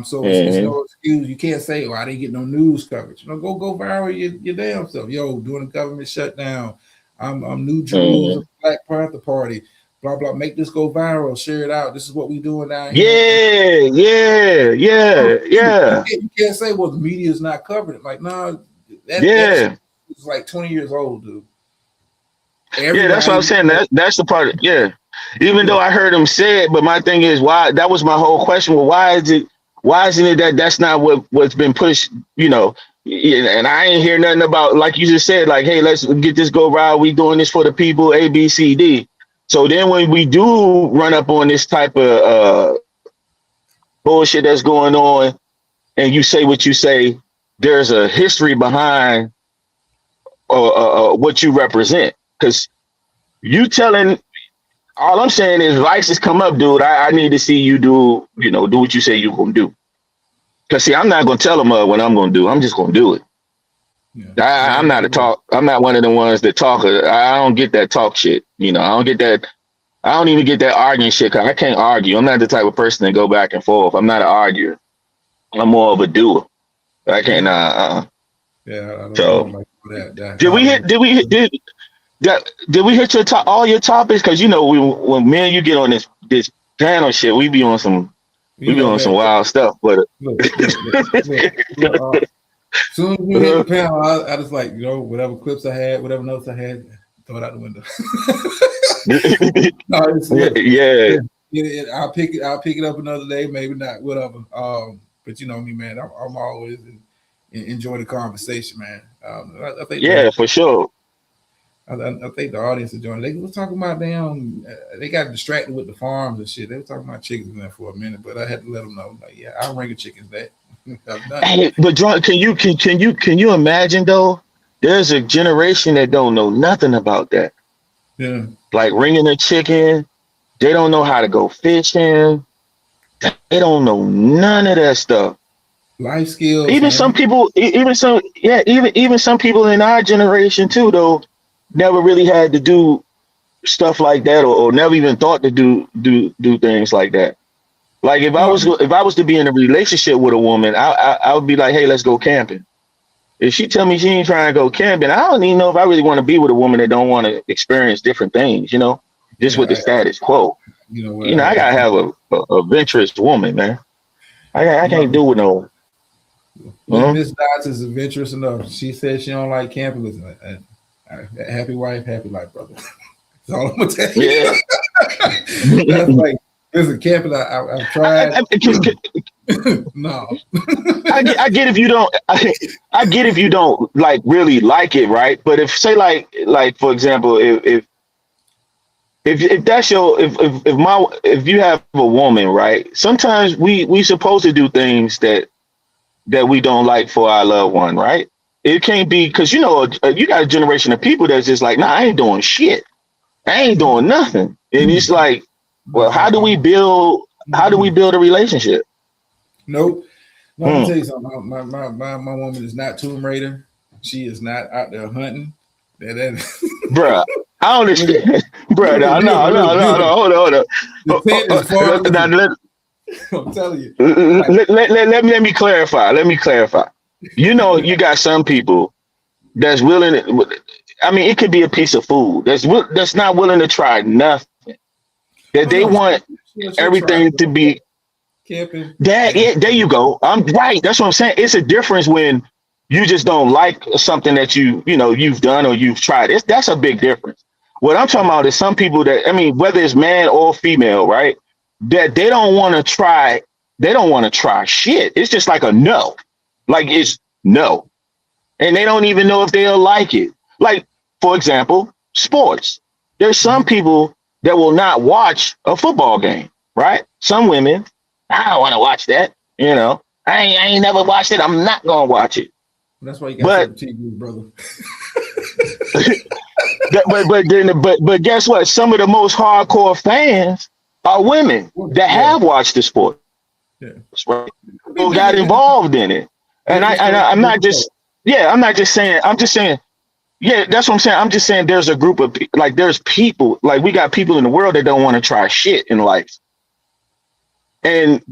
So it's Hmm. no excuse. You can't say, "Oh, I didn't get no news coverage." Go viral your damn self. Yo, during the government shutdown, I'm new jewels Hmm. of the Black Panther Party. Blah blah. Make this go viral. Share it out. This is what we doing down here. Yeah, yeah, No, yeah, yeah, you can't say, "Well, the media is not covering it." Like, no, that shit yeah. is like 20 years old, dude. Yeah, that's what I'm Everybody, saying. That's the part. Yeah, even yeah, though I heard him say it, but my thing is why. That was my whole question. Well, why is it? Why isn't it that that's not what's been pushed? And I ain't hear nothing about like you just said. Like, hey, let's get this go viral. We doing this for the people. A, B, C, D. So then when we do run up on this type of bullshit that's going on, and you say what you say, there's a history behind what you represent. Because you telling all I'm saying is license come up, dude. I need to see you do what you say you're gonna do. Cause see, I'm not gonna tell them what I'm gonna do. I'm just gonna do it. yeah. I'm not a talk. I'm not one of the ones that talk. I don't get that talk shit. I don't get that. I don't even get that arguing shit. Cause I can't argue. I'm not the type of person that go back and forth. I'm not an arguer. I'm more of a doer. I can't. Yeah, I don't So like that did we hollering. hit? Did we hit? Did we hit all your topics? Cause when me and you get on this panel shit, we be on Man, some wild stuff. But look. As soon as you hit the panel, I just like, whatever clips I had, whatever notes I had, throw it out the window. No, look, yeah, I'll pick it up another day, maybe not, whatever. But you know me, man. I'm always enjoy the conversation, man. I think yeah, for sure. I think the audience enjoying. They was talking about damn. They got distracted with the farms and shit. They were talking about chickens in there for a minute, but I had to let them know, like, yeah, I'll ring a chickens that. I've done it. Hey, but John, can you imagine though? There's a generation that don't know nothing about that. Yeah. Like ringing a chicken, they don't know how to go fishing. They don't know none of that stuff. Life skills, Even some man. people, even some, yeah, even some people in our generation too, though, never really had to do stuff like that, or never even thought to do things like that. Like No, if I was to be in a relationship with a woman, I would be like, hey, let's go camping. If she tell me she ain't trying to go camping, I don't even know if I really want to be with a woman that don't want to experience different things, just with the yeah, status quo. you know what? I gotta have a adventurous woman, man. I can't No, do with no. Miss Dodds is adventurous enough. She said she don't like camping. Listen, happy wife, happy life, brother. That's all I'm gonna tell you. Yeah. That's like, listen, camping. I've tried. No. I get if you don't. I get if you don't like really like it, right? But if say like for example, if that's your if you have a woman, right? Sometimes we supposed to do things that we don't like for our loved one, right? It can't be because you got a generation of people that's just like, nah, I ain't doing shit. I ain't doing nothing. And it's like, well, how do we build a relationship? Nope. No, I'm gonna Hmm. tell you something. My woman is not Tomb Raider. She is not out there hunting. Bruh, I don't understand. Bruh, no, no, no, no, Listen, no, hold on. the tent is far. Now, I'm telling you. let me clarify. Let me clarify. You got some people that's willing. I mean, it could be a piece of food that's not willing to try nothing. That Oh they no, want she'll try everything to be camping. that. And Yeah, there you go. I'm right. That's what I'm saying. It's a difference when you just don't like something that you've done or you've tried. That's a big difference. What I'm talking about is some people that I mean, whether it's man or female, right? That they don't want to try. They don't want to try shit. It's just like a no. Like it's no. And they don't even know if they'll like it. Like, for example, sports. There's some people that will not watch a football game, right? Some women, I don't want to watch that. I ain't never watched it. I'm not gonna watch it. That's why you got But 17 brother. but guess what? Some of the most hardcore fans are women that Yeah, have watched the sport, yeah. right? I mean, Who got involved in it. And different story. I'm not Different story. just I'm not just saying. I'm just saying. Yeah, that's what I'm saying. I'm just saying there's a group of like there's people like we got people in the world that don't want to try shit in life and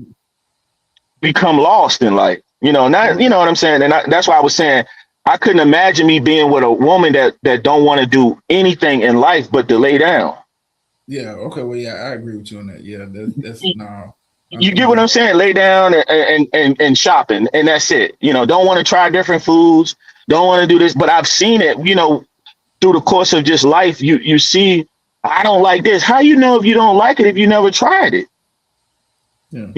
become lost in life. Not you know what I'm saying. And that's why I was saying I couldn't imagine me being with a woman that don't want to do anything in life but to lay down. Yeah. Okay. Well, yeah, I agree with you on that. Yeah, that's no. You get what I'm saying? Lay down and shopping, and that's it. Don't want to try different foods. Don't want to do this. But I've seen it. Through the course of just life, you see, I don't like this. How you know if you don't like it if you never tried it? Yeah.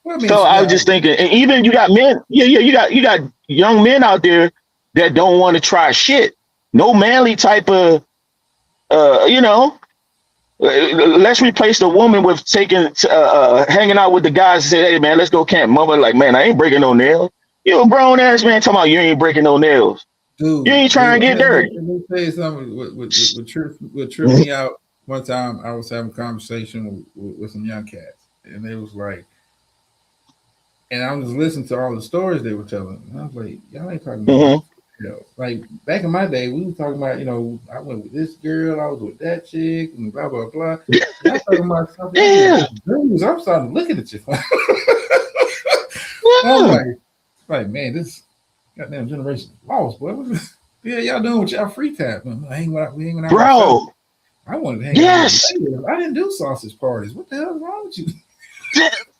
Well, I mean, so I was yeah. just thinking, and even you got men, you got young men out there that don't want to try shit. No manly type of, let's replace the woman with hanging out with the guys and say, hey man, let's go camp. Mother like, man, I ain't breaking no nails. You a grown ass man talking about you ain't breaking no nails. Dude, you ain't trying to get dirty. Let me tell you something. What tripped me out one time, I was having a conversation with some young cats, and they was like, and I was listening to all the stories they were telling, and I was like, y'all ain't talking about, like back in my day, we were talking about, I went with this girl, I was with that chick, and blah blah blah. I'm talking about something. Dudes, I'm starting looking at you. I'm like, man, this goddamn generation lost, boy. Yeah, y'all doing with y'all free time? We hanging out. Bro, I wanted to hang out. With I didn't do sausage parties. What the hell is wrong with you?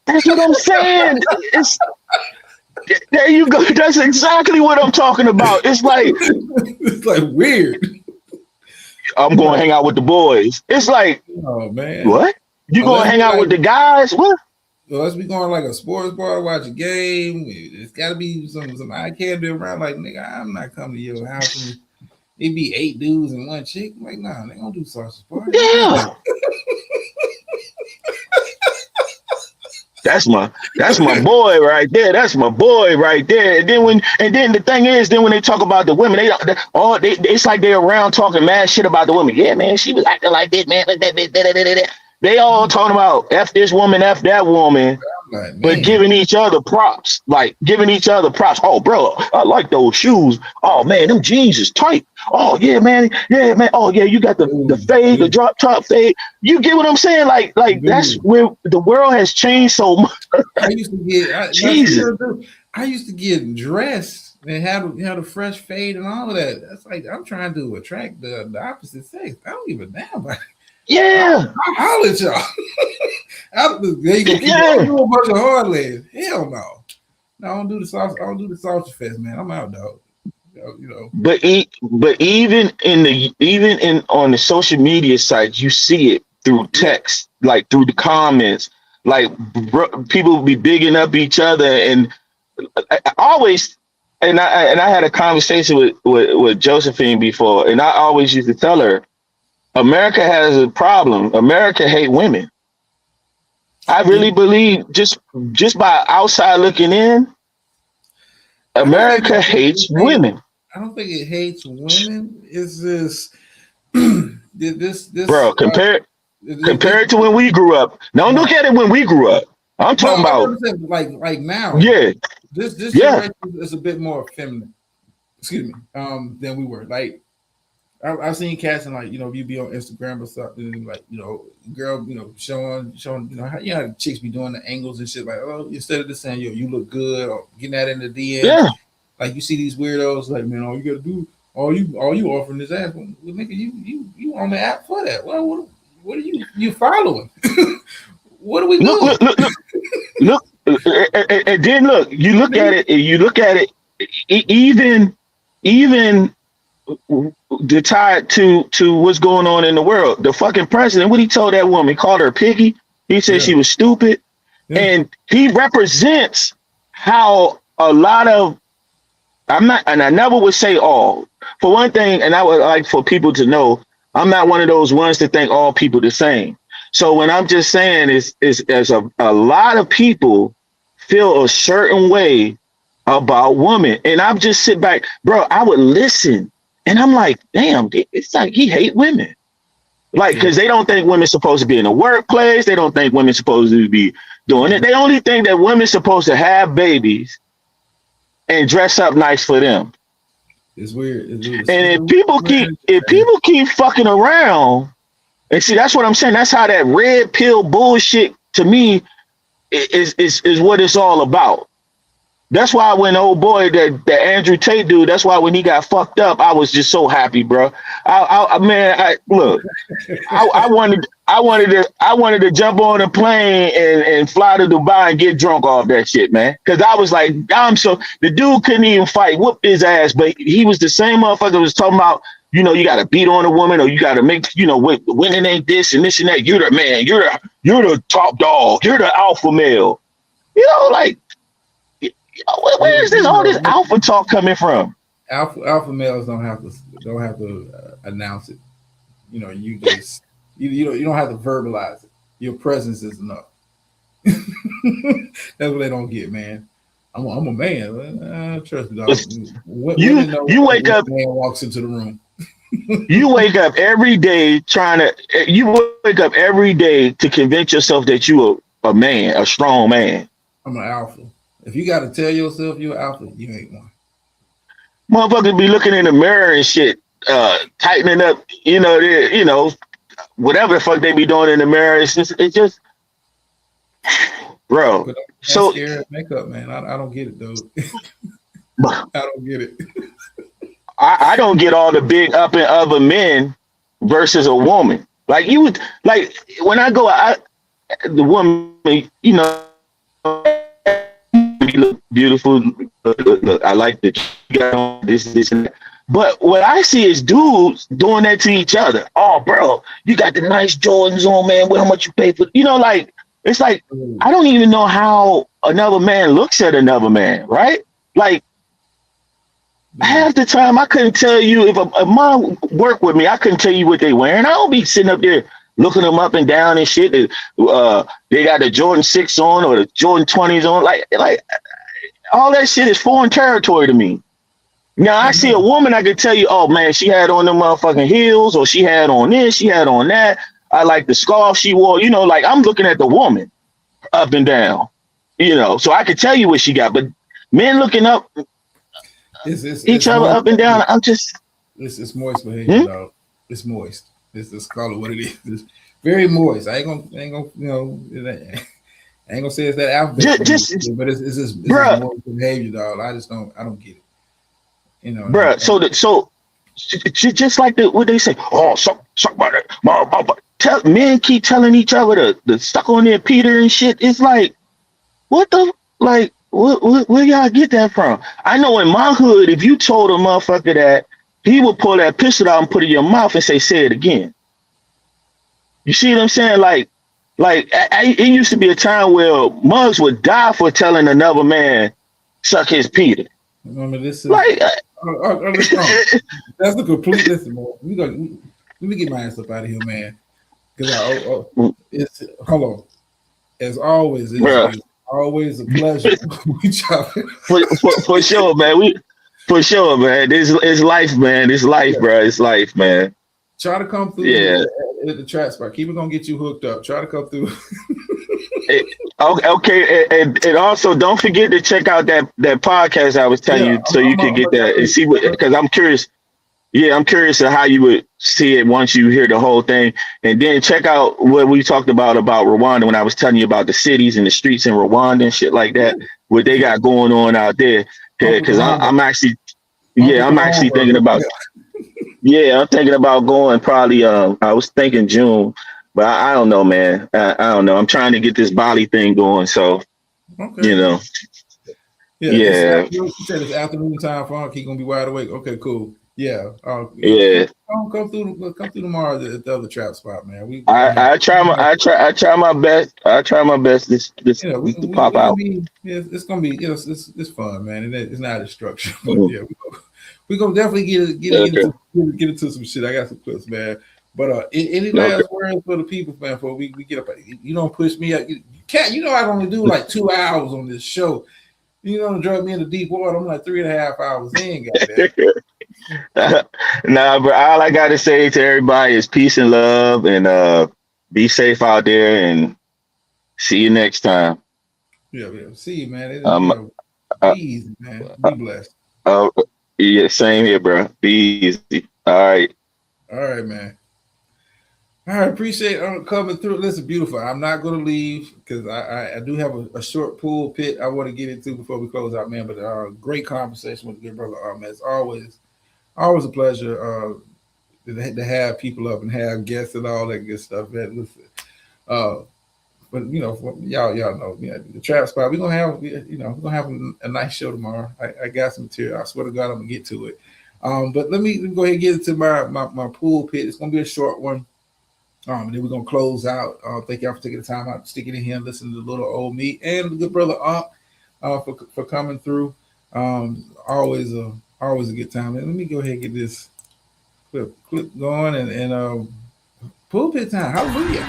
That's what I'm saying. There you go. That's exactly what I'm talking about. It's like weird. I'm going to hang out with the boys. It's like, oh man, what? You going to hang out with the guys? What? Unless we going like a sports bar to watch a game, it's got to be some eye candy around. Like, nigga, I'm not coming to your house and it be 8 dudes and 1 chick. I'm like, nah, they gonna do sausage party. Yeah. That's my boy right there. That's my boy right there. And then the thing is, when they talk about the women, it's like they're around talking mad shit about the women. Yeah, man, she was acting like this, man. Like that. They all talking about F this woman, F that woman, but giving each other props. Oh, bro, I like those shoes. Oh, man, them jeans is tight. Oh, yeah, man. Yeah, man. Oh, yeah, you got the fade, the drop top fade. You get what I'm saying? Like that's where the world has changed so much. I used to get Jesus. I used to get dressed and have a fresh fade and all of that. That's like I'm trying to attract the opposite sex. I don't give a damn about it. Yeah, I'll holler at y'all. They gonna do a bunch of hard legs. Hell no. I don't do the sausage fest, man. I'm out, dog. But even on the social media sites, you see it through text, like through the comments, like people be bigging up each other, and I always. And I had a conversation with Josephine before, and I always used to tell her, America has a problem. America hate women. I really believe just by outside looking in, America hates women. I don't think it hates women. It's this bro. Compare it to when we grew up. Don't look at it when we grew up. I'm talking about like now. Yeah. This generation is a bit more feminine. Excuse me. Than we were. Like I've seen cats and like, you be on Instagram or something, like, girl, showing, how the chicks be doing the angles and shit, like, oh, instead of just saying, yo, you look good, or getting that in the DM. Yeah. Like you see these weirdos, like, man, all you gotta do, all you offering this ass, well, nigga, you on the app for that. Well, what are you following? What are we doing? Look, and then look, you look at it, even to tie it to what's going on in the world. The fucking president, what he told that woman, he called her a piggy. He said she was stupid. Yeah. And he represents how a lot of, I never would say all. For one thing, and I would like for people to know, I'm not one of those ones to think all people the same. So when I'm just saying is a lot of people feel a certain way about women. And I'm just sit back, bro. I would listen, and I'm like, damn, it's like he hate women, like because they don't think women supposed to be in the workplace. They don't think women supposed to be doing it. They only think that women supposed to have babies and dress up nice for them. It's weird. It's weird. And if people keep fucking around, and see, that's what I'm saying. That's how that red pill bullshit to me is what it's all about. That's why when old boy that Andrew Tate dude, that's why when he got fucked up, I was just so happy, bro. I wanted to jump on a plane and fly to Dubai and get drunk off that shit, man. Because I was like, the dude couldn't even fight, whooped his ass, but he was the same motherfucker that was talking about, you know, you got to beat on a woman or you got to make, you know, women ain't this and this and that. You're the man. You're the top dog. You're the alpha male. You know, like. Where is all this alpha talk coming from? Alpha males don't have to announce it. You know, you just you don't have to verbalize it. Your presence is enough. That's what they don't get, man. I'm a man. Trust me, dog. You wake up. Man walks into the room. You wake up every day to convince yourself that you a man, a strong man. I'm an alpha. If you got to tell yourself you're an alpha, you ain't one. Motherfuckers be looking in the mirror and shit, tightening up, you know, whatever the fuck they be doing in the mirror. It's just, bro. But so scary makeup, man. I don't get it, though. I don't get it. I don't get all the big up and other men versus a woman. Like you would, like when I go out, the woman, you know. You look beautiful. Look, I like that you got on this, and that. But what I see is dudes doing that to each other. Oh, bro, you got the nice Jordans on, man. How much you pay for? You know, like it's like I don't even know how another man looks at another man, right? Like half the time I couldn't tell you if a mom worked with me. I couldn't tell you what they wearing. I don't be sitting up there looking them up and down and shit. They got the Jordan 6 on or the Jordan 20s on. Like all that shit is foreign territory to me. Now I see a woman, I could tell you, oh man, she had on them motherfucking heels, or she had on this, she had on that. I like the scarf she wore. You know, like I'm looking at the woman up and down. You know, so I could tell you what she got. But men looking up each other up and down, I'm just. It's moist behavior, dog. It's moist. Let's call it what it is. It's very moist. I ain't gonna, you know, I ain't gonna say it's that alphabet, but it's just moist behavior, dog. I don't get it. You know, bro. So just like what they say. Oh, suck about it. Men keep telling each other the stuck on their Peter and shit. It's like, what the like? Where y'all get that from? I know in my hood, if you told a motherfucker that, he would pull that pistol out and put it in your mouth and say it again. You see what I'm saying? Like it used to be a time where mugs would die for telling another man suck his Peter. Remember, this is like that's the complete listen, boy. Let me get my ass up out of here, man. Because it's hold on. As always, it's always a pleasure. for sure, man. For sure, man. It's life, man. It's life, bro. It's life, man. Try to come through at the trap spot. Keep it gonna get you hooked up. Try to come through. Okay, and also don't forget to check out that podcast I was telling you, so you can get that and see what. Because I'm curious. Yeah, I'm curious of how you would see it once you hear the whole thing, and then check out what we talked about Rwanda when I was telling you about the cities and the streets in Rwanda and shit like that, what they got going on out there. Because I'm actually thinking about. Yeah, I'm thinking about going probably. I was thinking June, but I don't know, man. I don't know. I'm trying to get this Bali thing going, so you know. Yeah. You said it's afternoon time for He's gonna be wide awake. Okay, cool. Yeah. Yeah. Come through tomorrow at the other trap spot, man. I try my best. I try my best to pop out. It's gonna be it's fun, man. It's not a structure, but yeah, we're gonna definitely get into some shit. I got some clips, man. But any last words for the people, man? Before we get up, you don't push me up. You can't. You know I only do like 2 hours on this show. You know, drug me into deep water. I'm like 3.5 hours in, goddamn. Nah, but all I gotta say to everybody is peace and love, and be safe out there, and see you next time. Yeah, yeah. See you, man. Um, Be uh, easy, man. Be blessed. uh, yeah, same here, bro. Be easy. All right. All right, man. All right, appreciate coming through. Listen, beautiful. I'm not going to leave because I do have a short pool pit I want to get into before we close out, man. But great conversation with the good brother. As always a pleasure to have people up and have guests and all that good stuff. Man, listen, uh, but you know, y'all know, the trap spot. We're gonna have, we're gonna have a nice show tomorrow. I got some material. I swear to God, I'm gonna get to it. But let me go ahead and get into my pool pit. It's gonna be a short one. And then we're gonna close out. Thank y'all for taking the time out, sticking in here, and listening to the little old me and the good brother for coming through. Always a good time. And let me go ahead and get this clip going and pulpit time. Hallelujah.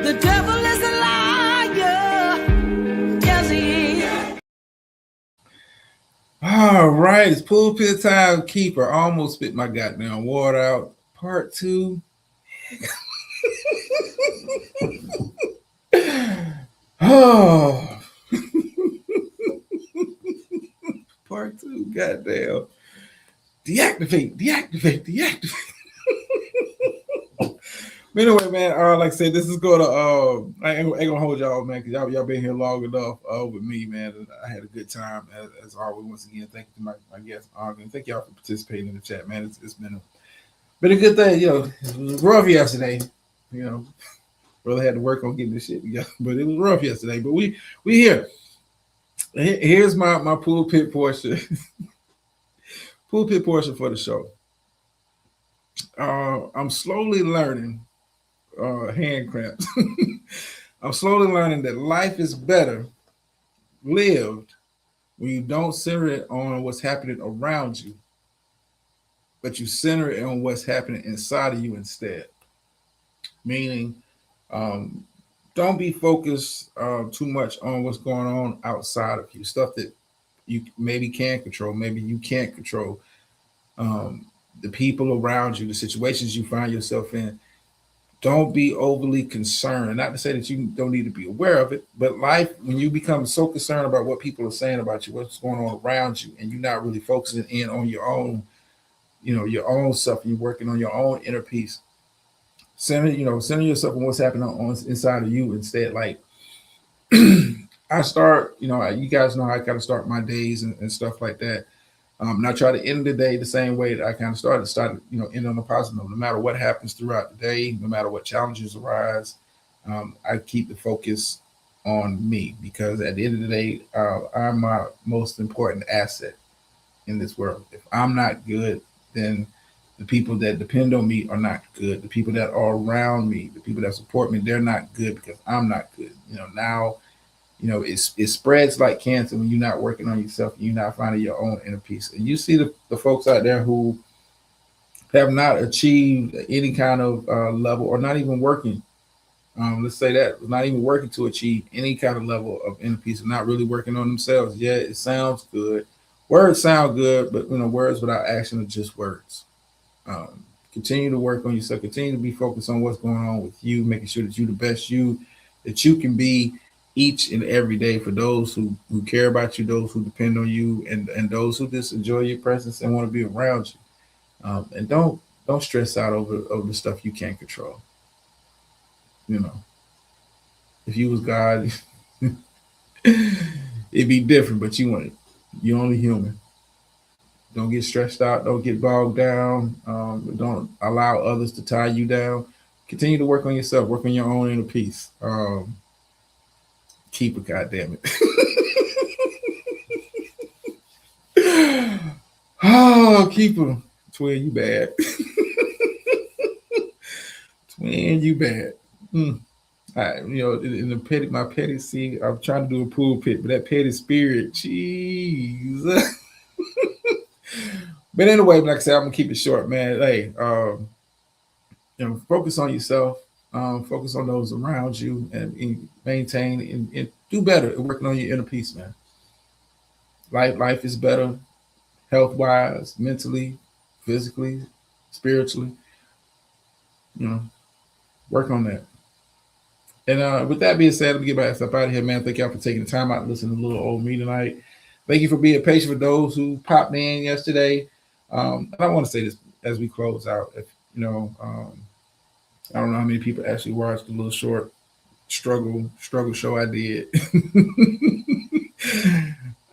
The devil is a liar. Yes, he is. All right, it's pulpit time. Keeper almost spit my goddamn water out. Part two. Oh, part two. Goddamn. Deactivate. But anyway, man, like I said, this is going to, I ain't gonna hold y'all, man, because y'all been here long enough with me, man. And I had a good time, as always. Once again, thank you to my guests, and thank y'all for participating in the chat, man. It's been a good thing. It was rough yesterday. You know, brother had to work on getting this shit together, but it was rough yesterday. But we here. Here's my pulpit portion, pulpit portion for the show. I'm slowly learning hand cramps. I'm slowly learning that life is better lived when you don't center it on what's happening around you, but you center it on what's happening inside of you instead. Meaning, um, don't be focused too much on what's going on outside of you, stuff that you maybe can control, maybe you can't control. Um, the people around you, the situations you find yourself in, don't be overly concerned. Not to say that you don't need to be aware of it, but life, when you become so concerned about what people are saying about you, what's going on around you, and you're not really focusing in on your own, your own stuff, and you're working on your own inner peace. Center yourself on what's happening on inside of you instead. Like I start, you guys know how I kind of start my days and stuff like that. And I try to end the day the same way that I kind of started, end on a positive note. No matter what happens throughout the day, no matter what challenges arise, I keep the focus on me because at the end of the day, I'm my most important asset in this world. If I'm not good, then the people that depend on me are not good. The people that are around me, the people that support me, they're not good because I'm not good. Now it spreads like cancer when you're not working on yourself and you're not finding your own inner peace. And you see the folks out there who have not achieved any kind of level or not even working. Let's say that not even working to achieve any kind of level of inner peace and not really working on themselves. Yeah, it sounds good. Words sound good, but words without action are just words. Continue to work on yourself. Continue to be focused on what's going on with you, making sure that you're the best you that you can be each and every day for those who care about you, those who depend on you, and those who just enjoy your presence and want to be around you. And don't stress out over the stuff you can't control. You know, if you was God, it'd be different. But you're only human. Don't get stressed out. Don't get bogged down. Don't allow others to tie you down. continue to work on yourself, work on your own inner peace. Keep it, goddamn it. Oh, keep her. Twin, you bad. Twin, you bad. In the petty, my petty, see, I'm trying to do a pool pit, but that petty spirit, jeez. But anyway, like I said, I'm gonna keep it short, man. Hey, focus on yourself, focus on those around you, and maintain and do better at working on your inner peace, man. Life is better, health wise, mentally, physically, spiritually. You know, work on that. And with that being said, let me get my ass up out of here, man. Thank y'all for taking the time out to listen to little old me tonight. Thank you for being patient for those who popped in yesterday. And I want to say this as we close out. If I don't know how many people actually watched the little short struggle show I did.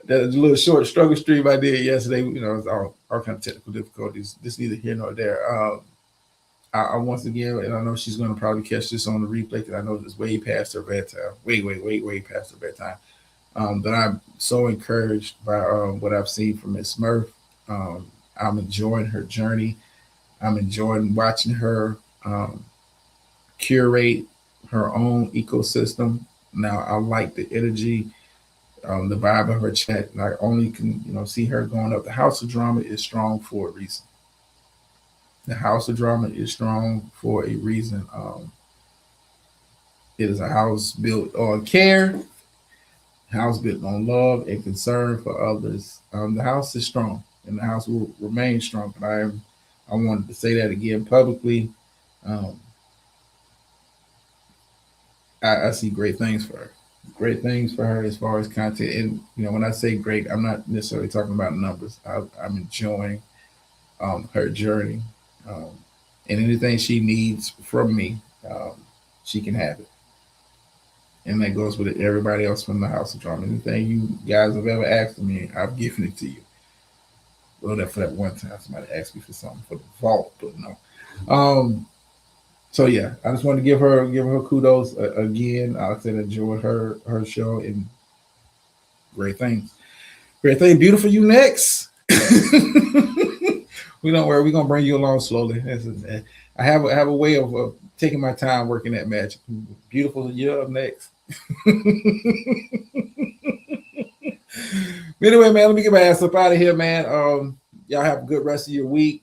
That little short struggle stream I did yesterday. It was all kind of technical difficulties. This neither here nor there. I once again, and I know she's going to probably catch this on the replay because I know it's way past her bedtime, way past her bedtime. But I'm so encouraged by what I've seen from Miss Smurf. I'm enjoying her journey. I'm enjoying watching her curate her own ecosystem. Now I like the energy, the vibe of her chat. And I only can see her going up. The House of Drama is strong for a reason. The House of Drama is strong for a reason. It is a house built on care, house built on love and concern for others. The house is strong, and the house will remain strong. But I wanted to say that again publicly. I see great things for her. Great things for her as far as content. And when I say great, I'm not necessarily talking about numbers. I'm enjoying her journey. And anything she needs from me, she can have it. And that goes with everybody else from the House of Drama. Anything you guys have ever asked of me, I've given it to you. Well, that for that one time somebody asked me for something for the vault, but no. So yeah, I just want to give her kudos again. I said enjoy her show and great things. Great thing, beautiful. You next. We don't worry. We're gonna bring you along slowly. I have a way of taking my time working that magic. Beautiful, you're up next. Anyway, man, let me get my ass up out of here, man. Y'all have a good rest of your week.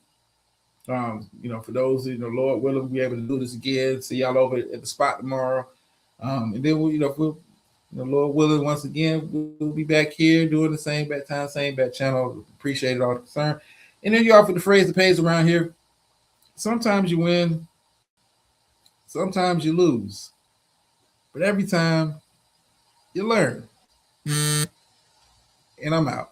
For those who Lord willing, we'll be able to do this again. See y'all over at the spot tomorrow. And then Lord willing, once again, we'll be back here doing the same bad time, same bad channel. Appreciate it all the concern. And then you offer the phrase that pays around here. Sometimes you win, sometimes you lose. But every time you learn. And I'm out.